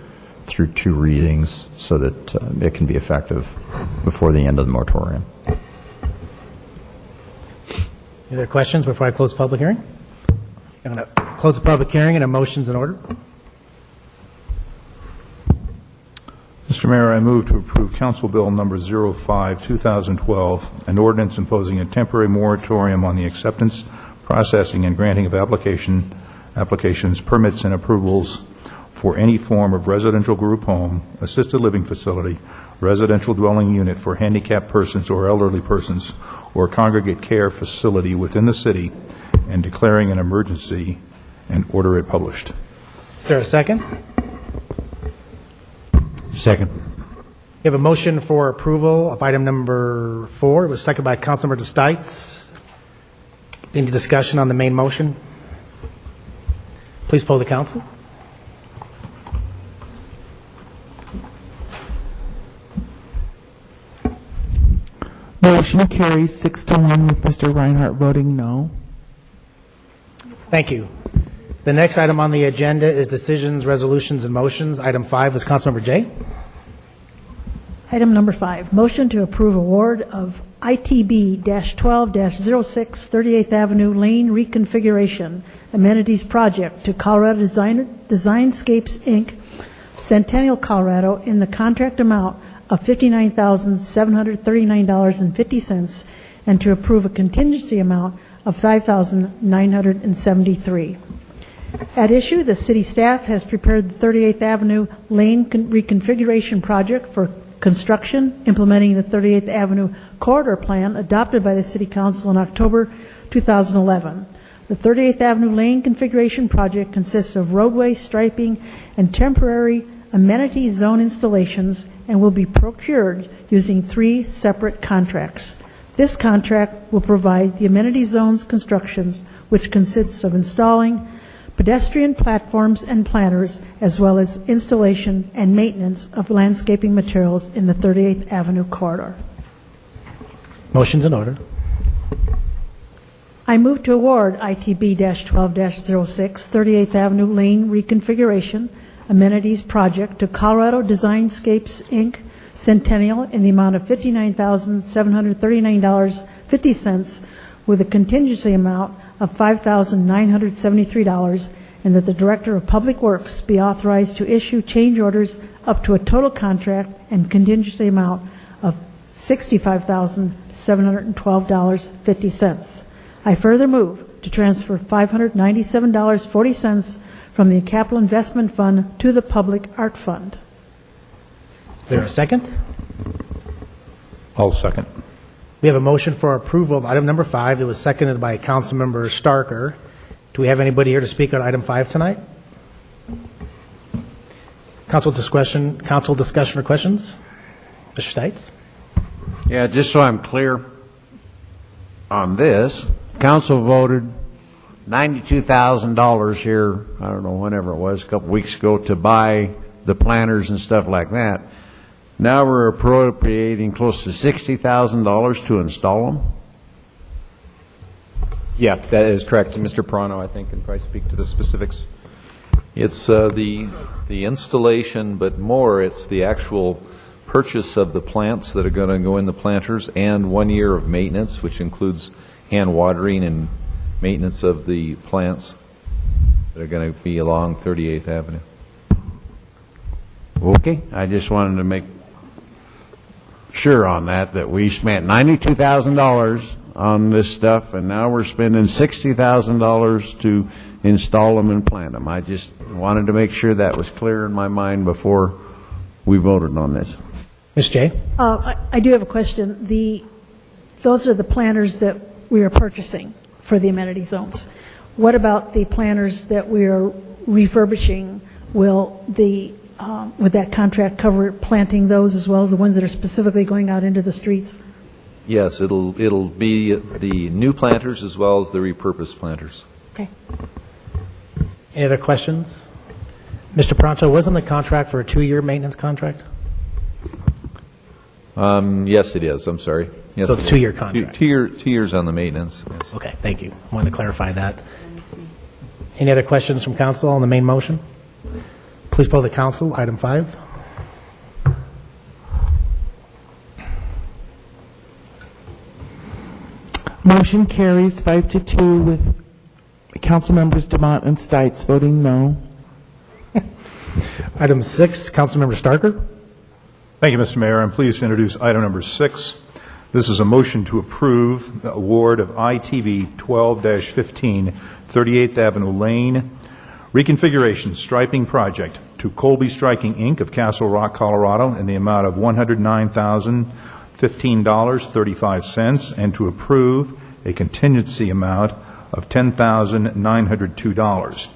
through 2 readings so that it can be effective before the end of the moratorium. Any other questions before I close the public hearing? I'm going to close the public hearing and a motion's in order. Mr. Mayor, I move to approve Council Bill Number 05, 2012, an ordinance imposing a temporary moratorium on the acceptance, processing, and granting of applications, permits, and approvals for any form of residential group home, assisted living facility, residential dwelling unit for handicapped persons or elderly persons, or congregate care facility within the city, and declaring an emergency and order it published. Is there a second? Second. We have a motion for approval of item number 4. It was seconded by Councilmember DeStites. Any discussion on the main motion? Please poll the council. Motion carries 6-1 with Mr. Reinhardt voting no. Thank you. The next item on the agenda is decisions, resolutions, and motions. Item 5 is Councilmember Jay. Item number 5, motion to approve award of ITB-12-06 38th Avenue Lane Reconfiguration Amenities Project to Colorado Designscapes, Inc., Centennial, Colorado, in the contract amount of $59,739.50 and to approve a contingency amount of $5,973. At issue, the city staff has prepared the 38th Avenue Lane Reconfiguration Project for construction, implementing the 38th Avenue Corridor Plan adopted by the City Council in October 2011. The 38th Avenue Lane Configuration Project consists of roadway striping and temporary amenity zone installations and will be procured using 3 separate contracts. This contract will provide the amenity zones constructions, which consists of installing pedestrian platforms and planters, as well as installation and maintenance of landscaping materials in the 38th Avenue corridor. Motion's in order. I move to award ITB-12-06 38th Avenue Lane Reconfiguration Amenities Project to Colorado Designscapes, Inc., Centennial, in the amount of $59,739.50 with a contingency amount of $5,973, and that the Director of Public Works be authorized to issue change orders up to a total contract and contingency amount of $65,712.50. I further move to transfer $597.40 from the Capital Investment Fund to the Public Art Fund. Is there a second? I'll second. We have a motion for approval of item number 5. It was seconded by Councilmember Starker. Do we have anybody here to speak on item 5 tonight? Council discussion or questions? Mr. Stites? Yeah, just so I'm clear on this, council voted $92,000 here, I don't know, whenever it was, a couple weeks ago, to buy the planters and stuff like that. Now we're appropriating close to $60,000 to install them? Yeah, that is correct. Mr. Pirano, I think, can probably speak to the specifics. It's the installation, but more, it's the actual purchase of the plants that are going to go in the planters and 1 year of maintenance, which includes hand watering and maintenance of the plants that are going to be along 38th Avenue. Okay, I just wanted to make sure on that we spent $92,000 on this stuff, and now we're spending $60,000 to install them and plant them. I just wanted to make sure that was clear in my mind before we voted on this. Ms. Jay? I do have a question. Those are the planters that we are purchasing for the amenity zones. What about the planters that we are refurbishing? Would that contract cover planting those as well as the ones that are specifically going out into the streets? Yes, it'll be the new planters as well as the repurposed planters. Okay. Any other questions? Mr. Pronto, wasn't the contract for a 2-year maintenance contract? Yes, it is. I'm sorry. Yes, So it's a it is. 2-year contract. 2 years on the maintenance. Yes. Okay, thank you. I wanted to clarify that. Any other questions from council on the main motion? Please poll the council, item 5. Motion carries 5-2 with council members Demott and Stites voting no. Item 6, Councilmember Starker. Thank you, Mr. Mayor. I'm pleased to introduce item number 6. This is a motion to approve the award of ITB 12-15 38th Avenue Lane reconfiguration striping project to Colby Striking, Inc. of Castle Rock, Colorado, in the amount of $109,015.35, and to approve a contingency amount of $10,902.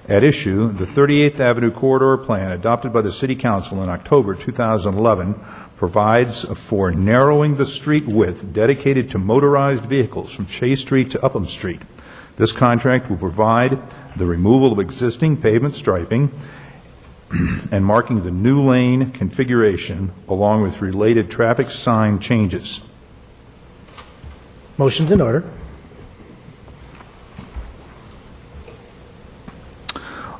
At issue, the 38th Avenue Corridor Plan adopted by the City Council in October 2011 provides for narrowing the street width dedicated to motorized vehicles from Chase Street to Upham Street. This contract will provide the removal of existing pavement striping and marking the new lane configuration along with related traffic sign changes. Motion's in order.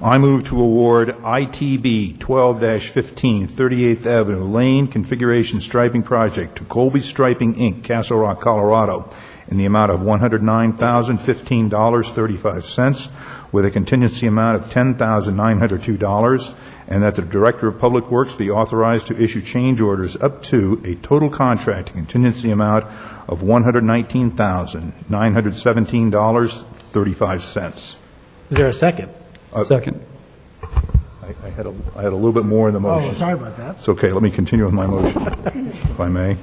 I move to award ITB 12-15 38th Avenue Lane Configuration Striping Project to Colby Striping, Inc., Castle Rock, Colorado, in the amount of $109,015.35, with a contingency amount of $10,902, and that the Director of Public Works be authorized to issue change orders up to a total contract contingency amount of $119,917.35. Is there a second? Second. I had a little bit more in the motion. Oh, sorry about that. It's okay. Let me continue with my motion, if I may.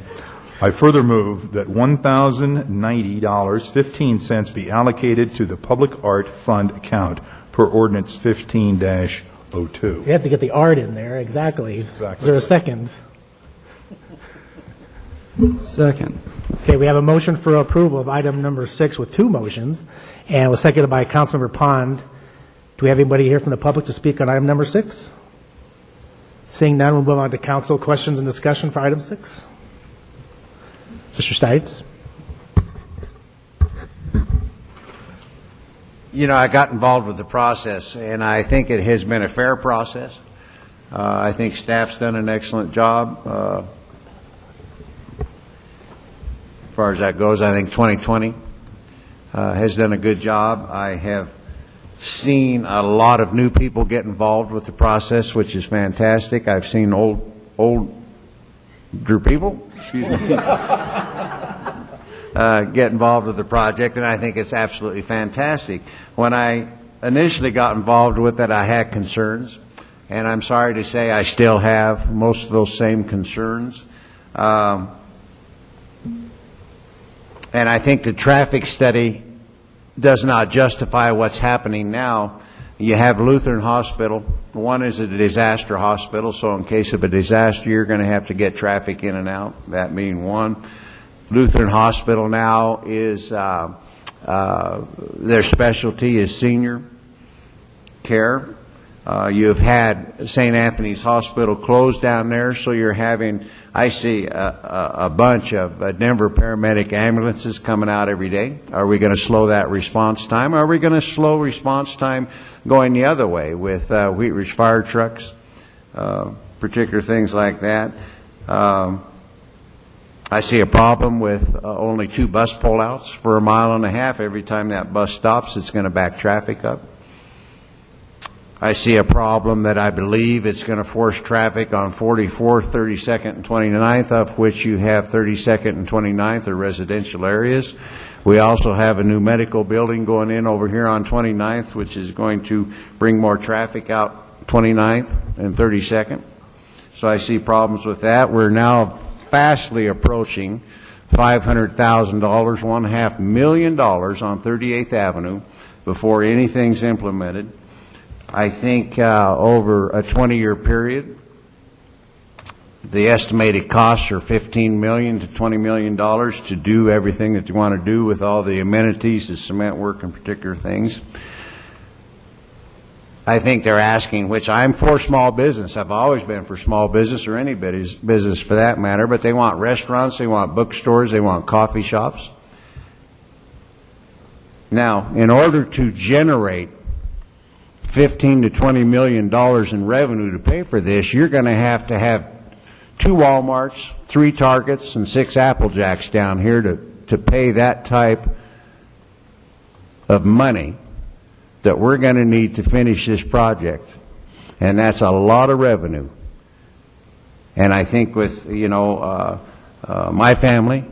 I further move that $1,090.15 be allocated to the Public Art Fund account per ordinance 15-02. You have to get the art in there, exactly. Is there a second? Second. Okay, we have a motion for approval of item number 6 with 2 motions, and was seconded by Councilmember Pond. Do we have anybody here from the public to speak on item number 6? Seeing none, we'll move on to council questions and discussion for item 6. Mr. Stites. You know, I got involved with the process, and I think it has been a fair process. I think staff's done an excellent job. As far as that goes, I think 2020 has done a good job. I have seen a lot of new people get involved with the process, which is fantastic. I've seen older people, excuse me, get involved with the project, and I think it's absolutely fantastic. When I initially got involved with it, I had concerns, and I'm sorry to say I still have most of those same concerns. And I think the traffic study does not justify what's happening now. You have Lutheran Hospital. One is a disaster hospital, so in case of a disaster, you're going to have to get traffic in and out. That being one. Lutheran Hospital now is, their specialty is senior care. You've had St. Anthony's Hospital closed down there, so you're having, I see a bunch of Denver paramedic ambulances coming out every day. Are we going to slow that response time? Are we going to slow response time going the other way with Wheat Ridge fire trucks, particular things like that? I see a problem with only 2 bus pullouts for 1.5 miles. Every time that bus stops, it's going to back traffic up. I see a problem that I believe it's going to force traffic on 44th, 32nd, and 29th, of which you have 32nd and 29th are residential areas. We also have a new medical building going in over here on 29th, which is going to bring more traffic out 29th and 32nd. So I see problems with that. We're now fastly approaching $500,000, $1.5 million on 38th Avenue before anything's implemented. I think over a 20-year period, the estimated costs are $15 million to $20 million to do everything that you want to do with all the amenities, the cement work and particular things. I think they're asking, which I'm for small business. I've always been for small business, or anybody's business for that matter, but they want restaurants, they want bookstores, they want coffee shops. Now, in order to generate $15 to $20 million in revenue to pay for this, you're going to have 2 Walmarts, 3 Targets, and 6 Apple Jacks down here to pay that type of money that we're going to need to finish this project. And that's a lot of revenue. And I think with, my family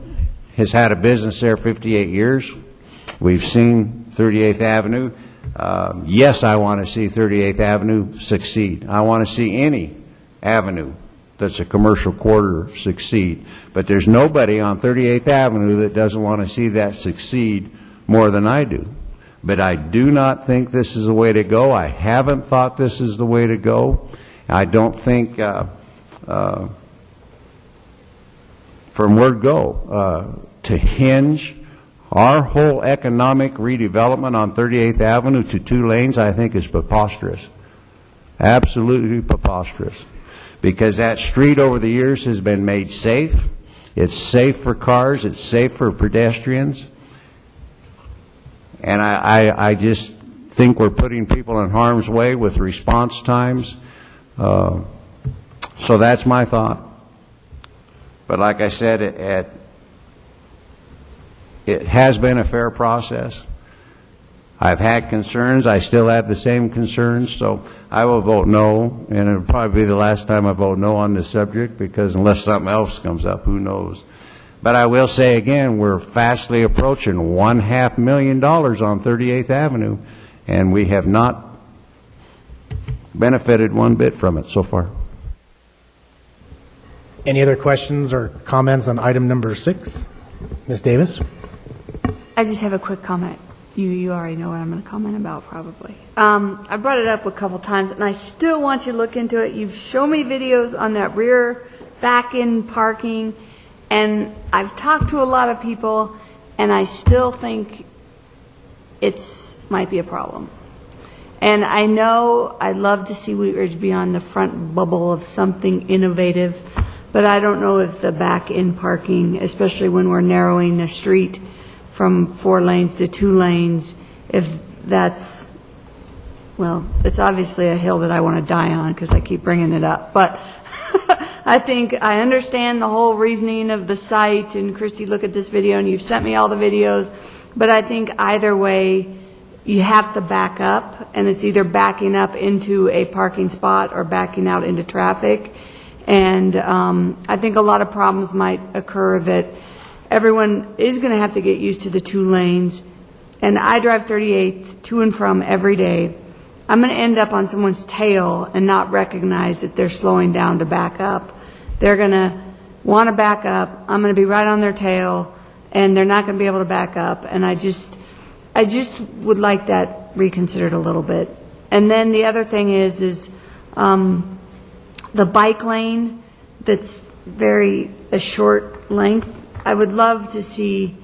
has had a business there 58 years. We've seen 38th Avenue. Yes, I want to see 38th Avenue succeed. I want to see any avenue that's a commercial corridor succeed. But there's nobody on 38th Avenue that doesn't want to see that succeed more than I do. But I do not think this is the way to go. I haven't thought this is the way to go. I don't think from word go to hinge our whole economic redevelopment on 38th Avenue to 2 lanes, I think is preposterous. Absolutely preposterous. Because that street over the years has been made safe. It's safe for cars. It's safe for pedestrians. And I just think we're putting people in harm's way with response times. So that's my thought. But like I said, it has been a fair process. I've had concerns. I still have the same concerns. So I will vote no. And it'll probably be the last time I vote no on this subject, because unless something else comes up, who knows. But I will say again, we're fastly approaching $1.5 million on 38th Avenue, and we have not benefited one bit from it so far. Any other questions or comments on item number 6? Ms. Davis? I just have a quick comment. You already know what I'm going to comment about, probably. I brought it up a couple times, and I still want you to look into it. You've shown me videos on that rear back-in parking, and I've talked to a lot of people, and I still think it's might be a problem. And I know I'd love to see Wheat Ridge be on the front bubble of something innovative, but I don't know if the back-in parking, especially when we're narrowing the street from 4 lanes to 2 lanes, if that's, well, it's obviously a hill that I want to die on because I keep bringing it up. But I think I understand the whole reasoning of the site, and Christy, look at this video, and you've sent me all the videos, but I think either way, you have to back up, and it's either backing up into a parking spot or backing out into traffic. And I think a lot of problems might occur that everyone is going to have to get used to the 2 lanes. And I drive 38th to and from every day. I'm going to end up on someone's tail and not recognize that they're slowing down to back up. They're going to want to back up. I'm going to be right on their tail, and they're not going to be able to back up. And I just would like that reconsidered a little bit. And then the other thing is the bike lane that's a short length. I would love to see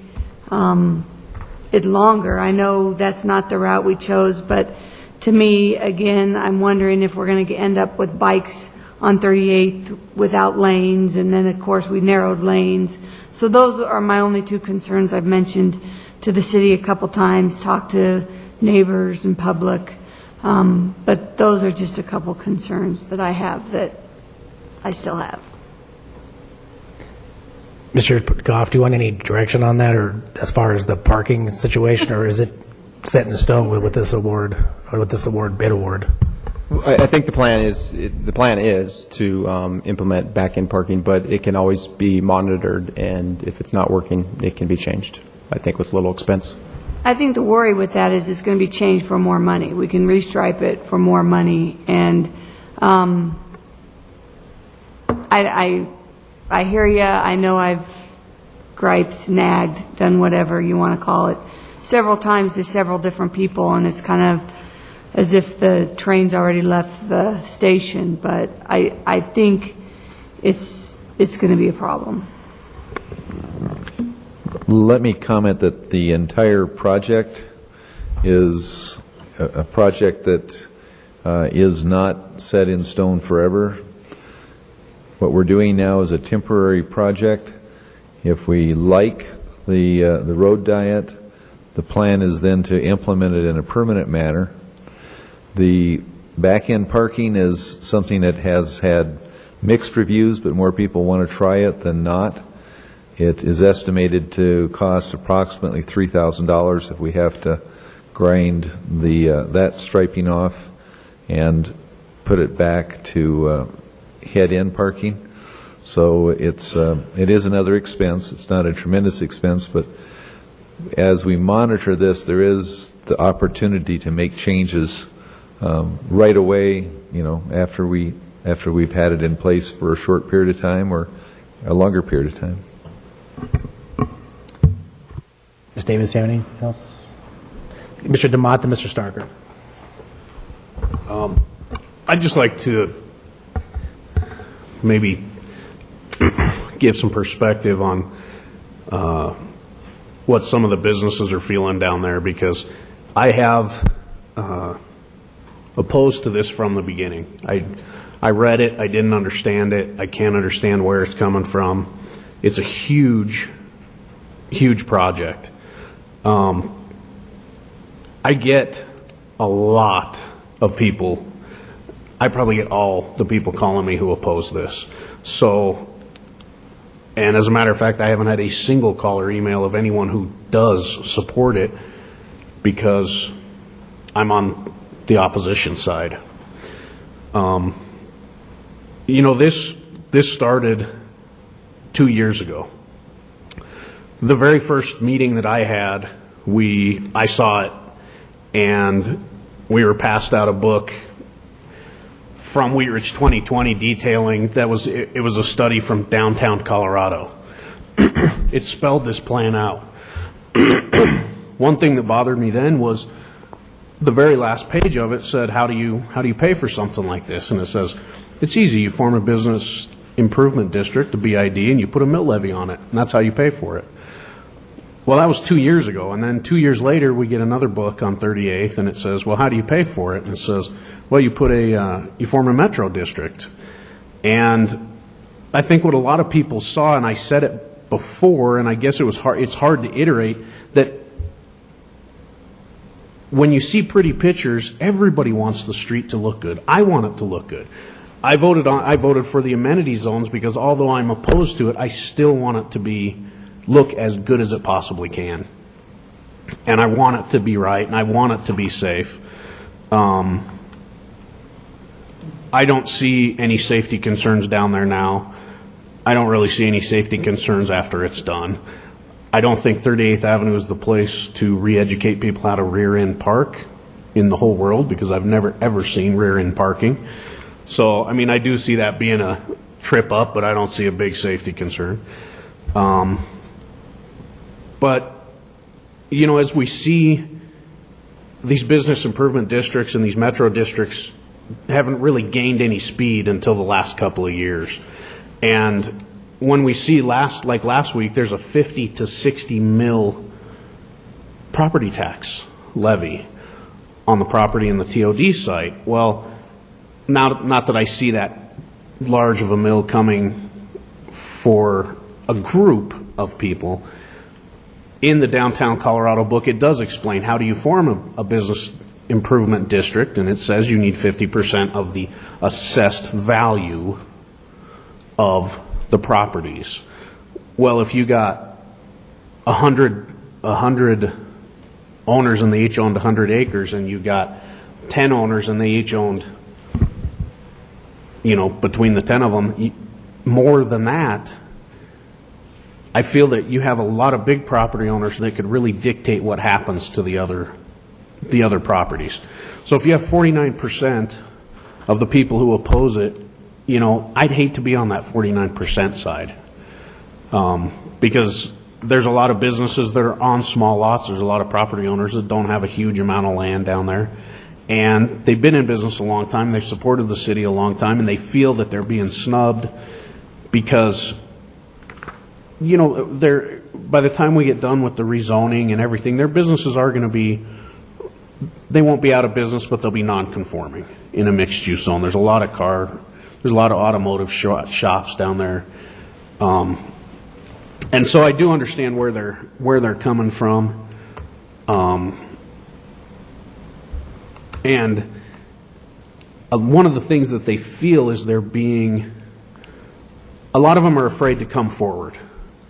it longer. I know that's not the route we chose, but to me, again, I'm wondering if we're going to end up with bikes on 38th without lanes, and then, of course, we narrowed lanes. So those are my only 2 concerns. I've mentioned to the city a couple times, talked to neighbors and public, but those are just a couple concerns that I have that I still have. Mr. Goff, do you want any direction on that, or as far as the parking situation, or is it set in stone with this award, or with this bid award? I think the plan is to implement back-in parking, but it can always be monitored, and if it's not working, it can be changed, I think, with little expense. I think the worry with that is it's going to be changed for more money. We can restripe it for more money, and I hear you. I know I've griped, nagged, done whatever you want to call it, several times to several different people, and it's kind of as if the train's already left the station. But I think it's going to be a problem. Let me comment that the entire project is a project that is not set in stone forever. What we're doing now is a temporary project. If we like the road diet, the plan is then to implement it in a permanent manner. The back-end parking is something that has had mixed reviews, but more people want to try it than not. It is estimated to cost approximately $3,000 if we have to grind that striping off and put it back to head-end parking. So it is another expense. It's not a tremendous expense, but as we monitor this, there is the opportunity to make changes right away, after we've had it in place for a short period of time or a longer period of time. Ms. Davis, do you have anything else? Mr. DeMott and Mr. Starker. I'd just like to maybe give some perspective on what some of the businesses are feeling down there, because I have opposed to this from the beginning. I read it, I didn't understand it, I can't understand where it's coming from. It's a huge, huge project. I get a lot of people. I probably get all the people calling me who oppose this. And as a matter of fact, I haven't had a single call or email of anyone who does support it, because I'm on the opposition side. This started 2 years ago. The very first meeting that I had, I saw it, and we were passed out a book from Wheat Ridge 2020 detailing it was a study from downtown Colorado. It spelled this plan out. One thing that bothered me then was the very last page of it said, how do you pay for something like this? And it says, it's easy. You form a business improvement district, a BID, and you put a mill levy on it, and that's how you pay for it. Well, that was 2 years ago, and then 2 years later, we get another book on 38th, and it says, well, how do you pay for it? And it says, well, you form a metro district. And I think what a lot of people saw, and I said it before, and I guess it's hard to iterate, that when you see pretty pictures, everybody wants the street to look good. I want it to look good. I voted for the amenity zones because although I'm opposed to it, I still want it to look as good as it possibly can. And I want it to be right, and I want it to be safe. I don't see any safety concerns down there now. I don't really see any safety concerns after it's done. I don't think 38th Avenue is the place to re-educate people how to rear-end park in the whole world, because I've never, ever seen rear-end parking. So, I mean, I do see that being a trip up, but I don't see a big safety concern. But, as we see these business improvement districts and these metro districts haven't really gained any speed until the last couple of years. And when we see last week, there's a 50 to 60 mil property tax levy on the property in the TOD site. Well, not that I see that large of a mill coming for a group of people. In the Downtown Colorado book, it does explain how do you form a business improvement district, and it says you need 50% of the assessed value of the properties. Well, if you got 100 owners and they each owned 100 acres, and you got 10 owners and they each owned, between the 10 of them, more than that, I feel that you have a lot of big property owners that could really dictate what happens to the other properties. So if you have 49% of the people who oppose it, I'd hate to be on that 49% side, because there's a lot of businesses that are on small lots. There's a lot of property owners that don't have a huge amount of land down there, and they've been in business a long time. They've supported the city a long time, and they feel that they're being snubbed because by the time we get done with the rezoning and everything, their businesses are going to be they won't be out of business, but they'll be non-conforming in a mixed-use zone. There's a lot of automotive shops down there. And so I do understand where they're coming from. And one of the things that they feel is a lot of them are afraid to come forward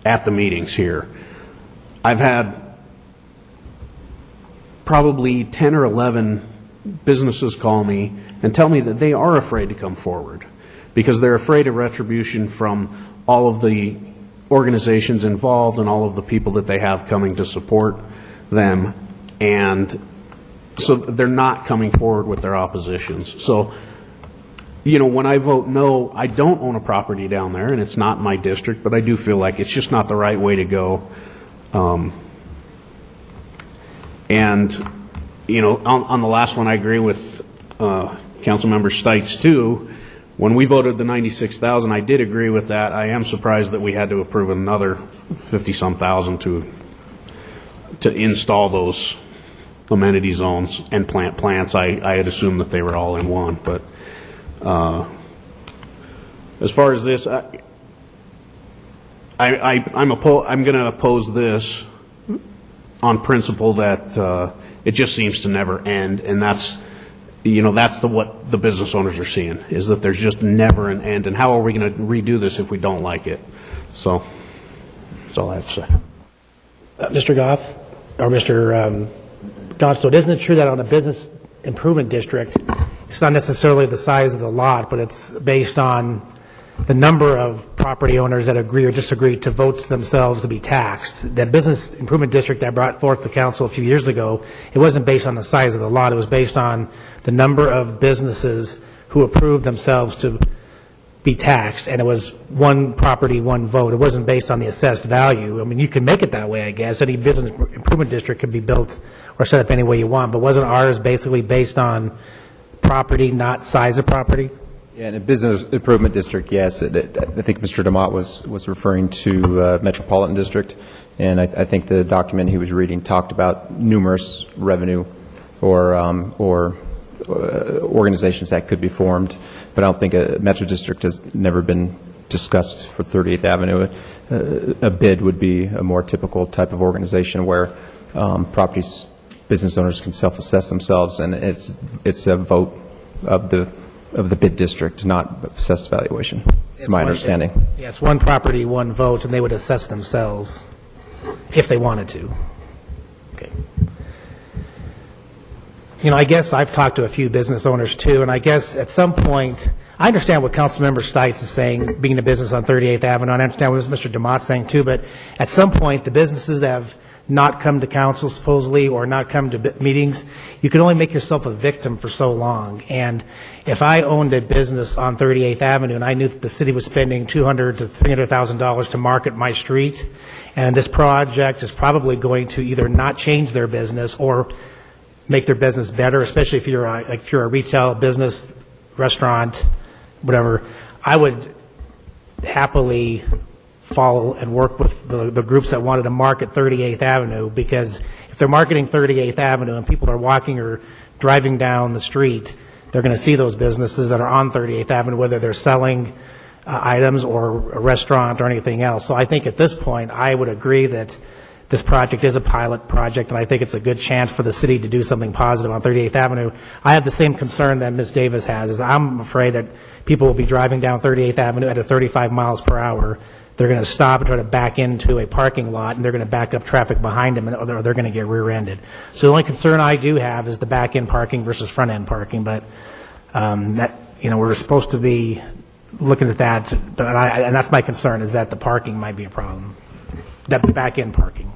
at the meetings here. I've had probably 10 or 11 businesses call me and tell me that they are afraid to come forward because they're afraid of retribution from all of the organizations involved and all of the people that they have coming to support them, and so they're not coming forward with their oppositions. So, when I vote no, I don't own a property down there, and it's not my district, but I do feel like it's just not the right way to go. And, on the last one, I agree with Councilmember Stites, too. When we voted the $96,000, I did agree with that. I am surprised that we had to approve another $50-some thousand to install those amenity zones and plant plants. I had assumed that they were all in one. But as far as this, I'm going to oppose this on principle that it just seems to never end, and that's what the business owners are seeing, is that there's just never an end, and how are we going to redo this if we don't like it? So that's all I have to say. Mr. Goff, or Mr. Johnstone, isn't it true that on a business improvement district, it's not necessarily the size of the lot, but it's based on the number of property owners that agree or disagree to vote themselves to be taxed? That business improvement district that brought forth the council a few years ago, it wasn't based on the size of the lot, it was based on the number of businesses who approved themselves to be taxed, and it was one property, one vote. It wasn't based on the assessed value. I mean, you can make it that way, I guess. Any business improvement district can be built or set up any way you want, but wasn't ours basically based on property, not size of property? Yeah, in a business improvement district, yes. I think Mr. DeMott was referring to Metropolitan District, and I think the document he was reading talked about numerous revenue or organizations that could be formed, but I don't think a Metro District has never been discussed for 38th Avenue. A bid would be a more typical type of organization where business owners can self-assess themselves, and it's a vote of the bid district, not assessed valuation. It's my understanding. Yeah, it's one property, one vote, and they would assess themselves if they wanted to. Okay. I guess I've talked to a few business owners too, and I guess at some point, I understand what Councilmember Stites is saying, being a business on 38th Avenue, and I understand what Mr. DeMott's saying too, but at some point, the businesses that have not come to council supposedly or not come to meetings, you can only make yourself a victim for so long. And if I owned a business on 38th Avenue and I knew that the city was spending $200,000 to $300,000 to market my street, and this project is probably going to either not change their business or make their business better, especially if you're a retail business, restaurant, whatever, I would happily follow and work with the groups that wanted to market 38th Avenue, because if they're marketing 38th Avenue and people are walking or driving down the street, they're going to see those businesses that are on 38th Avenue, whether they're selling items or a restaurant or anything else. So I think at this point, I would agree that this project is a pilot project, and I think it's a good chance for the city to do something positive on 38th Avenue. I have the same concern that Ms. Davis has, is I'm afraid that people will be driving down 38th Avenue at 35 miles per hour. They're going to stop and try to back into a parking lot, and they're going to back up traffic behind them, or they're going to get rear-ended. So the only concern I do have is the back-end parking versus front-end parking, but we're supposed to be looking at that, and that's my concern, is that the parking might be a problem, that back-end parking.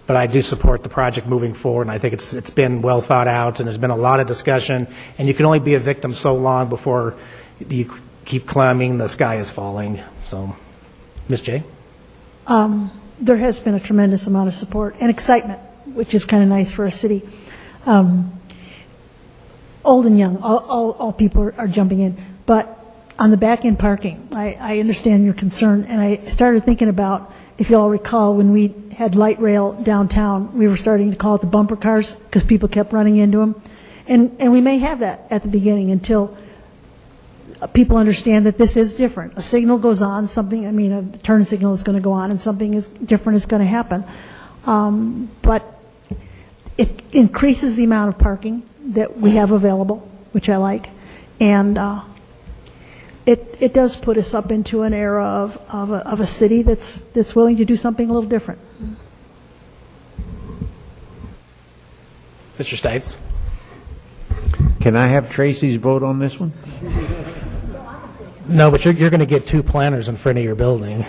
But I do support the project moving forward, and I think it's been well thought out, and there's been a lot of discussion, and you can only be a victim so long before you keep climbing, the sky is falling. So, Ms. J? There has been a tremendous amount of support and excitement, which is kind of nice for a city. Old and young, all people are jumping in. But on the back-end parking, I understand your concern, and I started thinking about, if you all recall, when we had light rail downtown, we were starting to call it the bumper cars because people kept running into them. And we may have that at the beginning until people understand that this is different. A signal goes on, a turn signal is going to go on, and something is different is going to happen. But it increases the amount of parking that we have available, which I like, and it does put us up into an era of a city that's willing to do something a little different. Mr. Stites. Can I have Tracy's vote on this one? No, but you're going to get 2 planters in front of your building.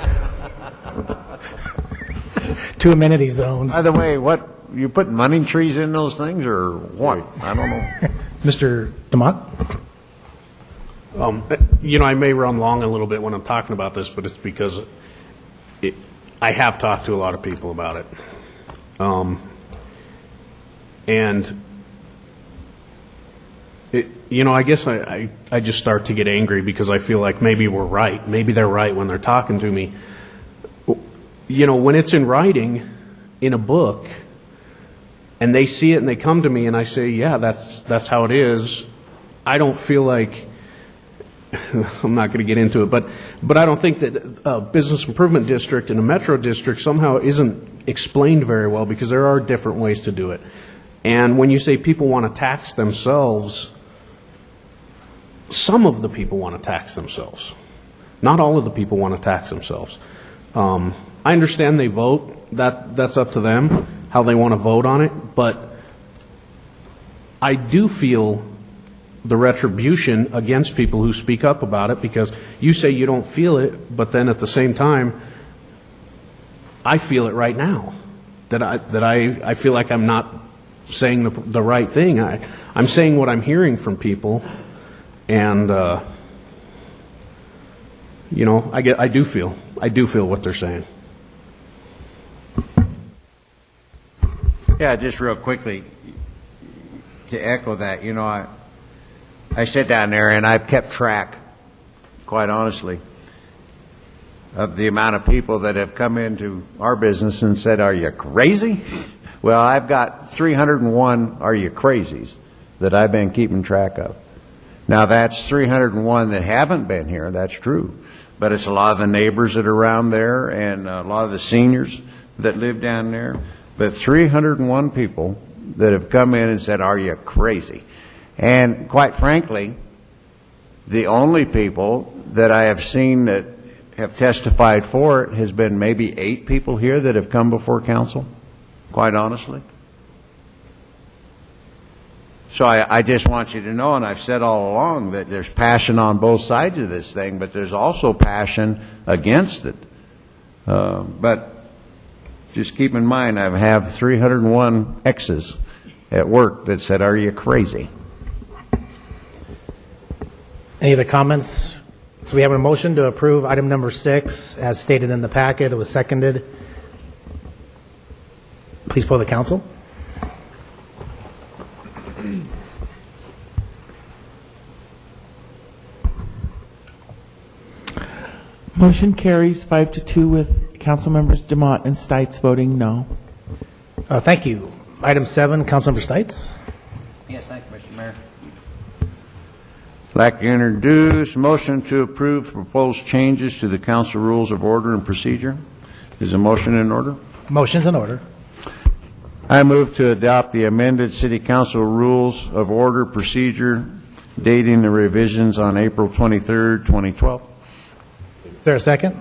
2 amenity zones. By the way, what, you putting money trees in those things or what? I don't know. Mr. DeMott? I may run long a little bit when I'm talking about this, but it's because I have talked to a lot of people about it. I guess I just start to get angry because I feel like maybe we're right. Maybe they're right when they're talking to me. When it's in writing in a book and they see it and they come to me and I say, yeah, that's how it is, I don't feel like, I'm not going to get into it, but I don't think that a business improvement district and a metro district somehow isn't explained very well because there are different ways to do it. And when you say people want to tax themselves, some of the people want to tax themselves. Not all of the people want to tax themselves. I understand they vote. That's up to them, how they want to vote on it. But I do feel the retribution against people who speak up about it because you say you don't feel it, but then at the same time, I feel it right now. That I feel like I'm not saying the right thing. I'm saying what I'm hearing from people, and I do feel what they're saying. Yeah, just real quickly to echo that, I sit down there and I've kept track, quite honestly, of the amount of people that have come into our business and said, "Are you crazy?" Well, I've got 301 "Are you crazies" that I've been keeping track of. Now, that's 301 that haven't been here, that's true. But it's a lot of the neighbors that are around there and a lot of the seniors that live down there. But 301 people that have come in and said, "Are you crazy?" And quite frankly, the only people that I have seen that have testified for it has been maybe 8 people here that have come before council, quite honestly. So I just want you to know, and I've said all along, that there's passion on both sides of this thing, but there's also passion against it. But just keep in mind, I have 301 X's at work that said, "Are you crazy?" Any other comments? So we have a motion to approve item number 6 as stated in the packet. It was seconded. Please poll the council. Motion carries 5-2 with council members DeMott and Stites voting no. Thank you. Item 7, Councilmember Stites. Yes, thank you, Mr. Mayor. I'd like to introduce motion to approve proposed changes to the council rules of order and procedure. Is a motion in order? Motion's in order. I move to adopt the amended City Council Rules of Order procedure dating the revisions on April 23rd, 2012. Is there a second?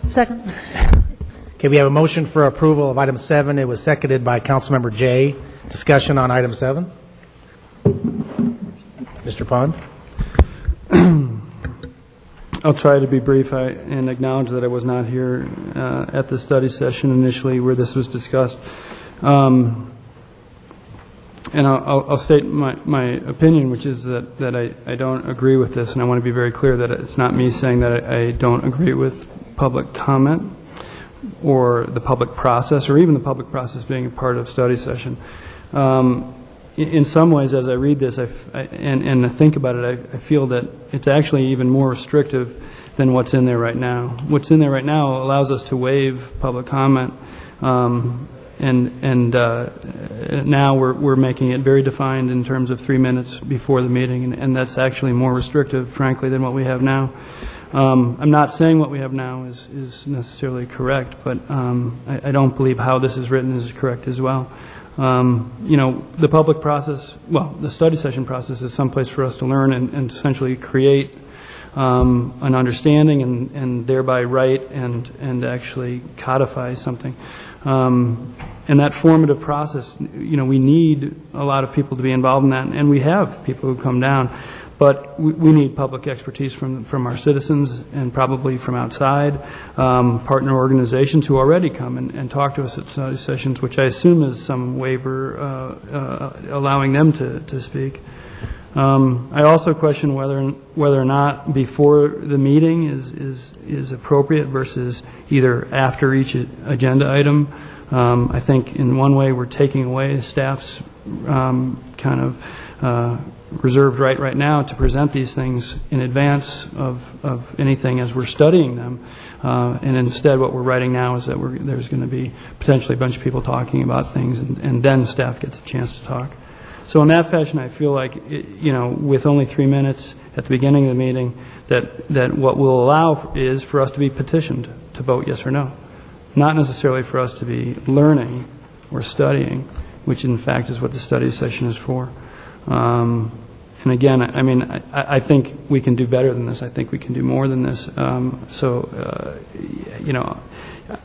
Second. Okay, we have a motion for approval of item 7. It was seconded by Councilmember Jay. Discussion on item 7. Mr. Pond. I'll try to be brief and acknowledge that I was not here at the study session initially where this was discussed. And I'll state my opinion, which is that I don't agree with this, and I want to be very clear that it's not me saying that I don't agree with public comment or the public process, or even the public process being a part of study session. In some ways, as I read this and think about it, I feel that it's actually even more restrictive than what's in there right now. What's in there right now allows us to waive public comment, and now we're making it very defined in terms of 3 minutes before the meeting, and that's actually more restrictive, frankly, than what we have now. I'm not saying what we have now is necessarily correct, but I don't believe how this is written is correct as well. The public process, the study session process is someplace for us to learn and essentially create an understanding and thereby write and actually codify something. And that formative process, we need a lot of people to be involved in that, and we have people who come down. But we need public expertise from our citizens and probably from outside, partner organizations who already come and talk to us at study sessions, which I assume is some waiver allowing them to speak. I also question whether or not before the meeting is appropriate versus either after each agenda item. I think in one way we're taking away staff's kind of reserved right now to present these things in advance of anything as we're studying them. And instead what we're writing now is that there's going to be potentially a bunch of people talking about things, and then staff gets a chance to talk. So in that fashion, I feel like, with only 3 minutes at the beginning of the meeting, that what will allow is for us to be petitioned to vote yes or no. Not necessarily for us to be learning or studying, which in fact is what the study session is for. And again, I think we can do better than this. I think we can do more than this.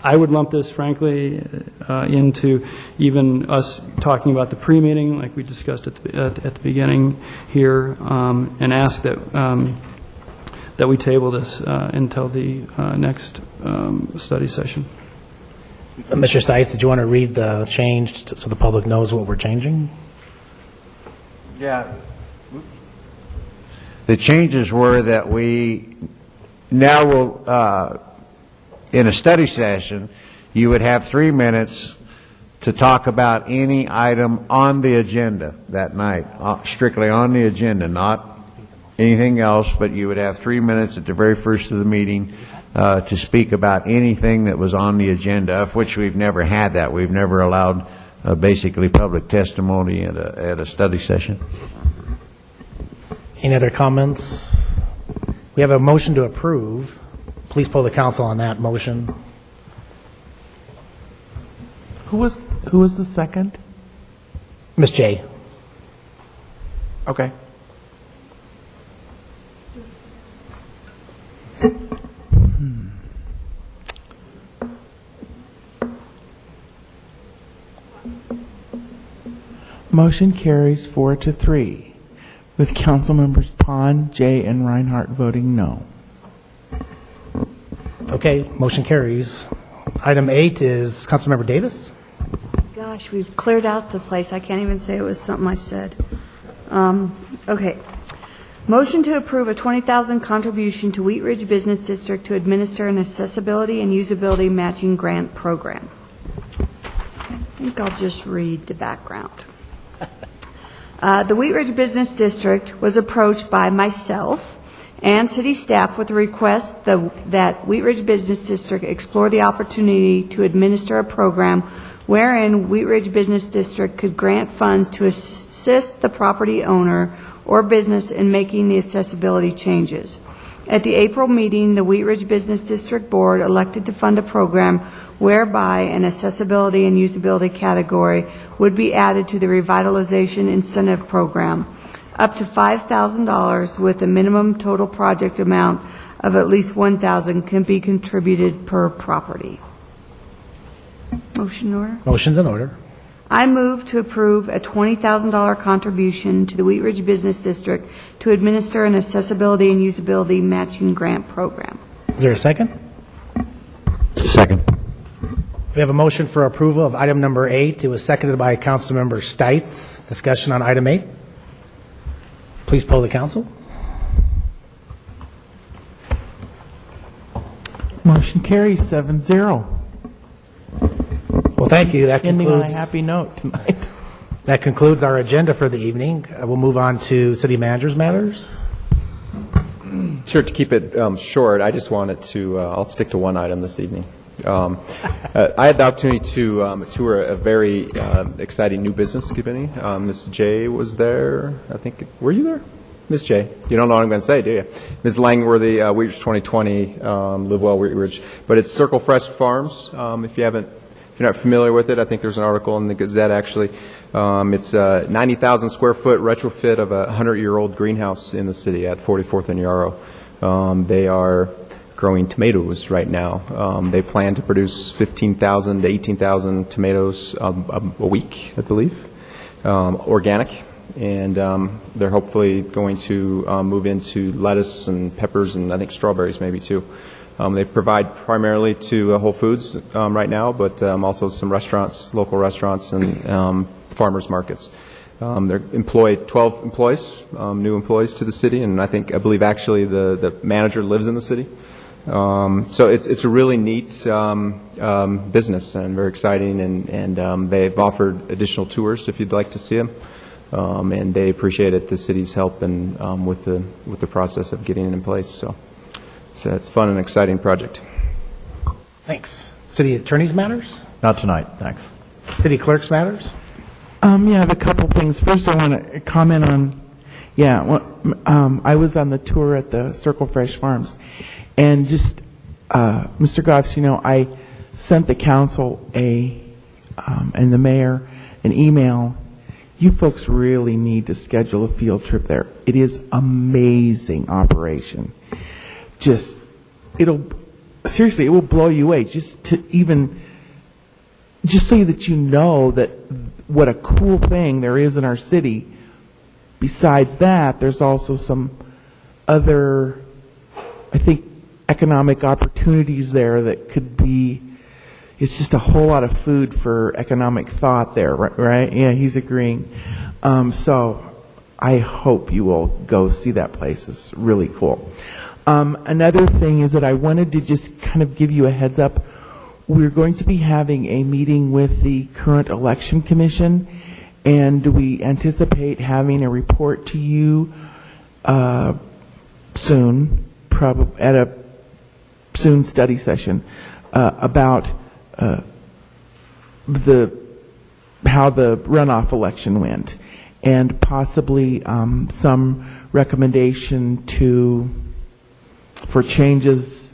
I would lump this, frankly, into even us talking about the pre-meeting, like we discussed at the beginning here, and ask that we table this until the next study session. Mr. Stites, did you want to read the change so the public knows what we're changing? Yeah. The changes were that we now will, in a study session, you would have 3 minutes to talk about any item on the agenda that night, strictly on the agenda, not anything else, but you would have 3 minutes at the very first of the meeting to speak about anything that was on the agenda, of which we've never had that. We've never allowed basically public testimony at a study session. Any other comments? We have a motion to approve. Please poll the council on that motion. Who was the second? Ms. J. Okay. Motion carries 4-3, with council members Pond, Jay, and Reinhardt voting no. Okay, motion carries. Item 8 is Councilmember Davis. Gosh, we've cleared out the place. I can't even say it was something I said. Okay. Motion to approve a $20,000 contribution to Wheat Ridge Business District to administer an accessibility and usability matching grant program. I think I'll just read the background. The Wheat Ridge Business District was approached by myself and city staff with a request that Wheat Ridge Business District explore the opportunity to administer a program wherein Wheat Ridge Business District could grant funds to assist the property owner or business in making the accessibility changes. At the April meeting, the Wheat Ridge Business District Board elected to fund a program whereby an accessibility and usability category would be added to the revitalization incentive program. Up to $5,000 with a minimum total project amount of at least $1,000 can be contributed per property. Motion in order? Motion's in order. I move to approve a $20,000 contribution to the Wheat Ridge Business District to administer an accessibility and usability matching grant program. Is there a second? Second. We have a motion for approval of item number 8. It was seconded by Councilmember Stites. Discussion on item 8. Please poll the council. Motion carries 7-0. Well, thank you. That Ending on a concludes, happy note tonight. that concludes our agenda for the evening. We'll move on to city manager's matters. Sure, to keep it short, I just wanted to, I'll stick to one item this evening. I had the opportunity to tour a very exciting new business committee. Ms. Jay was there, I think. Were you there? Ms. Jay. You don't know what I'm going to say, do you? Ms. Langworthy, Wheat Ridge 2020, Live Well Wheat Ridge. But it's Circle Fresh Farms. If you're not familiar with it, I think there's an article in the Gazette, actually. It's a 90,000 square foot retrofit of a 100-year-old greenhouse in the city at 44th and Yarrow. They are growing tomatoes right now. They plan to produce 15,000 to 18,000 tomatoes a week, I believe, organic. And they're hopefully going to move into lettuce and peppers and I think strawberries maybe too. They provide primarily to Whole Foods right now, but also some restaurants, local restaurants and farmers markets. They employ 12 employees, new employees to the city, and I believe actually the manager lives in the city. So it's a really neat business and very exciting, and they've offered additional tours if you'd like to see them. And they appreciated the city's help and with the process of getting it in place. So it's a fun and exciting project. Thanks. City Attorney's matters? Not tonight, thanks. City Clerk's matters? Yeah, I have a couple things. First, I want to comment on, I was on the tour at the Circle Fresh Farms, and just, Mr. Goff, I sent the council and the mayor an email. You folks really need to schedule a field trip there. It is amazing operation. It will blow you away. Just so that you know that what a cool thing there is in our city. Besides that, there's also some other, I think, economic opportunities there that could be, it's just a whole lot of food for economic thought there, right? Yeah, he's agreeing. So I hope you will go see that place. It's really cool. Another thing is that I wanted to just kind of give you a heads up. We're going to be having a meeting with the current election commission, and we anticipate having a report to you soon, probably at a soon study session about how the runoff election went, and possibly some recommendation for changes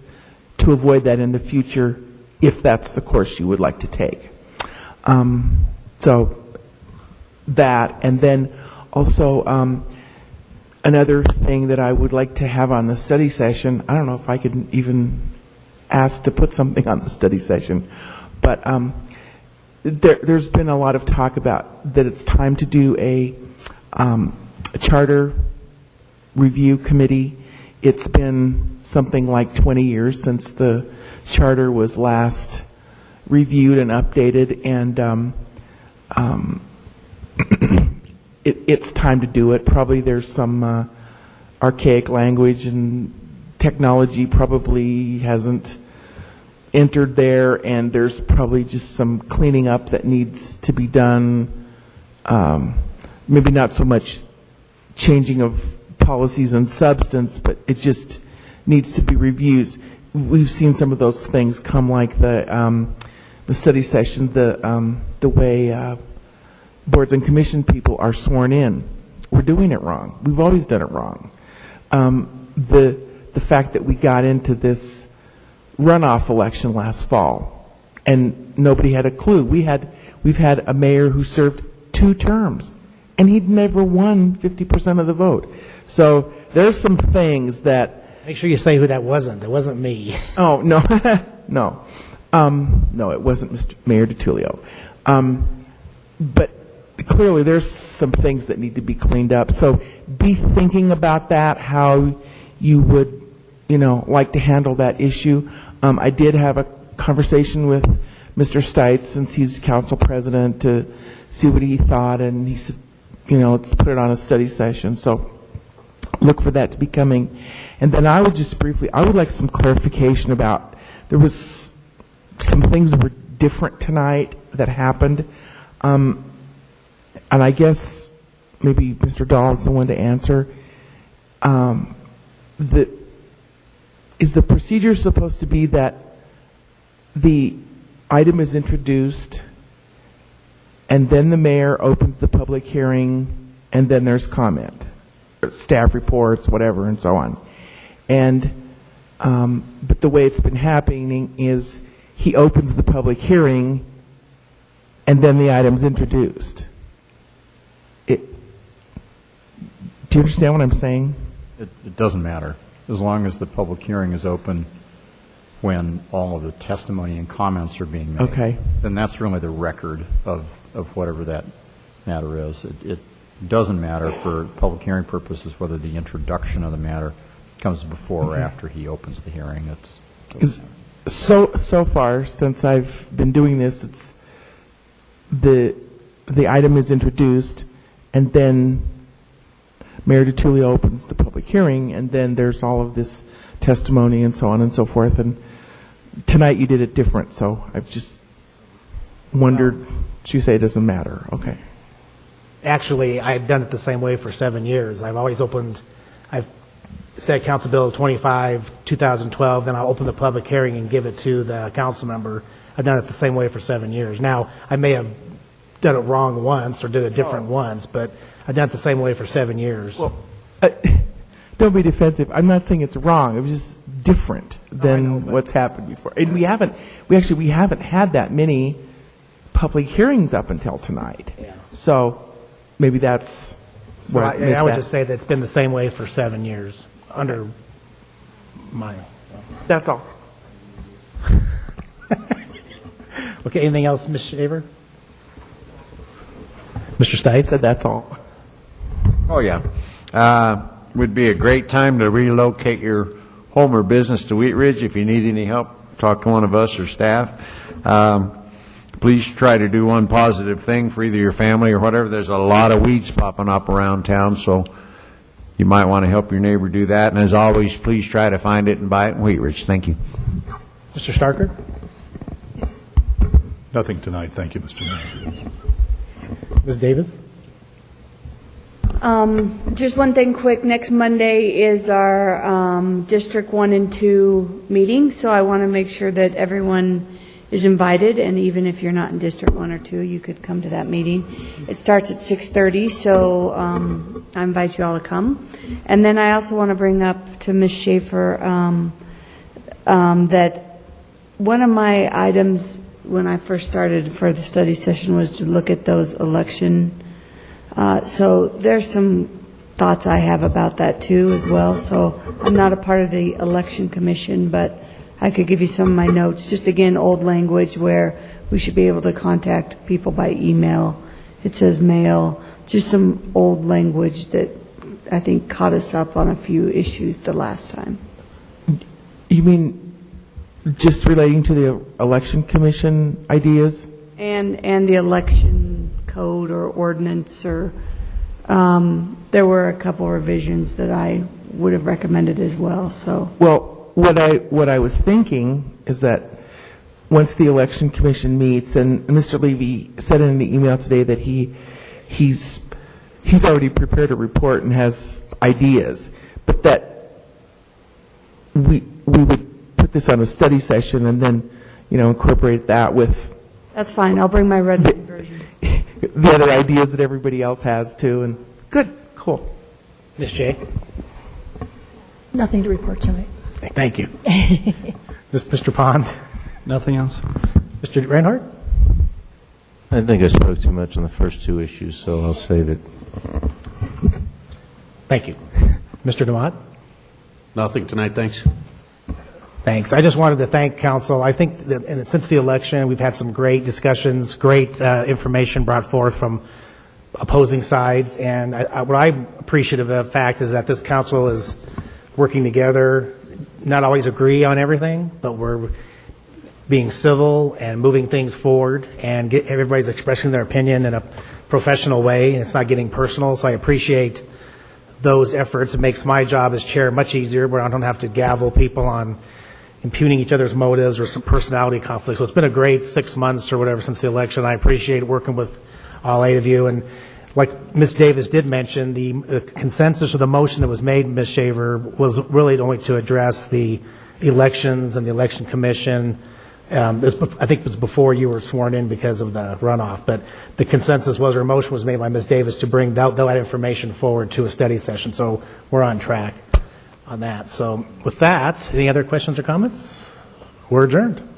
to avoid that in the future, if that's the course you would like to take. So that, and then also another thing that I would like to have on the study session, I don't know if I could even ask to put something on the study session, but there's been a lot of talk about that it's time to do a charter review committee. It's been something like 20 years since the charter was last reviewed and updated, and it's time to do it. Probably there's some archaic language and technology probably hasn't entered there, and there's probably just some cleaning up that needs to be done. Maybe not so much changing of policies and substance, but it just needs to be reviewed. We've seen some of those things come, like the study session, the way boards and commission people are sworn in. We're doing it wrong. We've always done it wrong. The fact that we got into this runoff election last fall and nobody had a clue. We've had a mayor who served 2 terms and he'd never won 50% of the vote. So there's some things that. Make sure you say who that wasn't. It wasn't me. Oh, no. No. No, it wasn't Mr. Mayor DiTullio. But clearly there's some things that need to be cleaned up. So be thinking about that, how you would, like to handle that issue. I did have a conversation with Mr. Stites, since he's council president, to see what he thought, and he said, let's put it on a study session. So look for that to be coming. And then I would just briefly, I would like some clarification about, there was some things that were different tonight that happened. And I guess maybe Mr. Dahl is the one to answer. is the procedure supposed to be that the item is introduced, and then the mayor opens the public hearing, and then there's comment, staff reports, whatever, and so on. And but the way it's been happening is he opens the public hearing, and then the item's introduced. Do you understand what I'm saying? It doesn't matter, as long as the public hearing is open when all of the testimony and comments are being made. Okay. Then that's really the record of whatever that matter is. It doesn't matter for public hearing purposes whether the introduction of the matter comes before or after he opens the hearing. It's so far, since I've been doing this, it's the item is introduced, and then Mayor DiTullio opens the public hearing, and then there's all of this testimony and so on and so forth. And tonight you did it different, so I've just wondered. You say it doesn't matter. Okay. Actually, I've done it the same way for 7 years. I've said Council Bill 25, 2012, then I'll open the public hearing and give it to the council member. I've done it the same way for 7 years. Now, I may have done it wrong once or did it different once, but I've done it the same way for 7 years. Well, don't be defensive. I'm not saying it's wrong. It was just different than what's happened before. And we haven't had that many public hearings up until tonight. Yeah. So maybe that's So what I would just say that it's been the same way for 7 years under mine. That's all. Okay, anything else, Ms. Shaver? Mr. Stites? Said that's all. Oh, yeah. Would be a great time to relocate your home or business to Wheat Ridge. If you need any help, talk to one of us or staff. Please try to do one positive thing for either your family or whatever. There's a lot of weeds popping up around town, so you might want to help your neighbor do that. And as always, please try to find it and buy it in Wheat Ridge. Thank you. Mr. Starker? Nothing tonight. Thank you, Mr. Mayor. Ms. Davis? Just one thing quick. Next Monday is our District 1 and 2 meeting, so I want to make sure that everyone is invited, and even if you're not in District 1 or 2, you could come to that meeting. It starts at 6:30, so I invite you all to come. And then I also want to bring up to Ms. Schaefer that one of my items when I first started for the study session was to look at those election. So there's some thoughts I have about that too as well. So I'm not a part of the election commission, but I could give you some of my notes. Just again, old language where we should be able to contact people by email. It says mail. Just some old language that I think caught us up on a few issues the last time. You mean just relating to the election commission ideas? And the election code or ordinance, or there were a couple revisions that I would have recommended as well. So well, what I was thinking is that once the election commission meets, and Mr. Levy said in the email today that he's already prepared a report and has ideas, but that we would put this on a study session and then incorporate that with. That's fine. I'll bring my red line version. The other ideas that everybody else has too, and good, cool. Ms. J? Nothing to report tonight. Thank you. Mr. Pond? Nothing else? Mr. Reinhardt? I think I spoke too much on the first two issues, so I'll save it. Thank you. Mr. DeMott? Nothing tonight, thanks. Thanks. I just wanted to thank council. I think that since the election, we've had some great discussions, great information brought forth from opposing sides. And what I'm appreciative of the fact is that this council is working together, not always agree on everything, but we're being civil and moving things forward, and everybody's expressing their opinion in a professional way, and it's not getting personal. So I appreciate those efforts. It makes my job as chair much easier, where I don't have to gavel people on impugning each other's motives or some personality conflicts. So it's been a great 6 months or whatever since the election. I appreciate working with all 8 of you. And like Ms. Davis did mention, the consensus or the motion that was made, Ms. Shaver, was really only to address the elections and the election commission. I think it was before you were sworn in because of the runoff, but the consensus was, or a motion was made by Ms. Davis to bring that information forward to a study session, so we're on track on that. So with that, any other questions or comments? We're adjourned.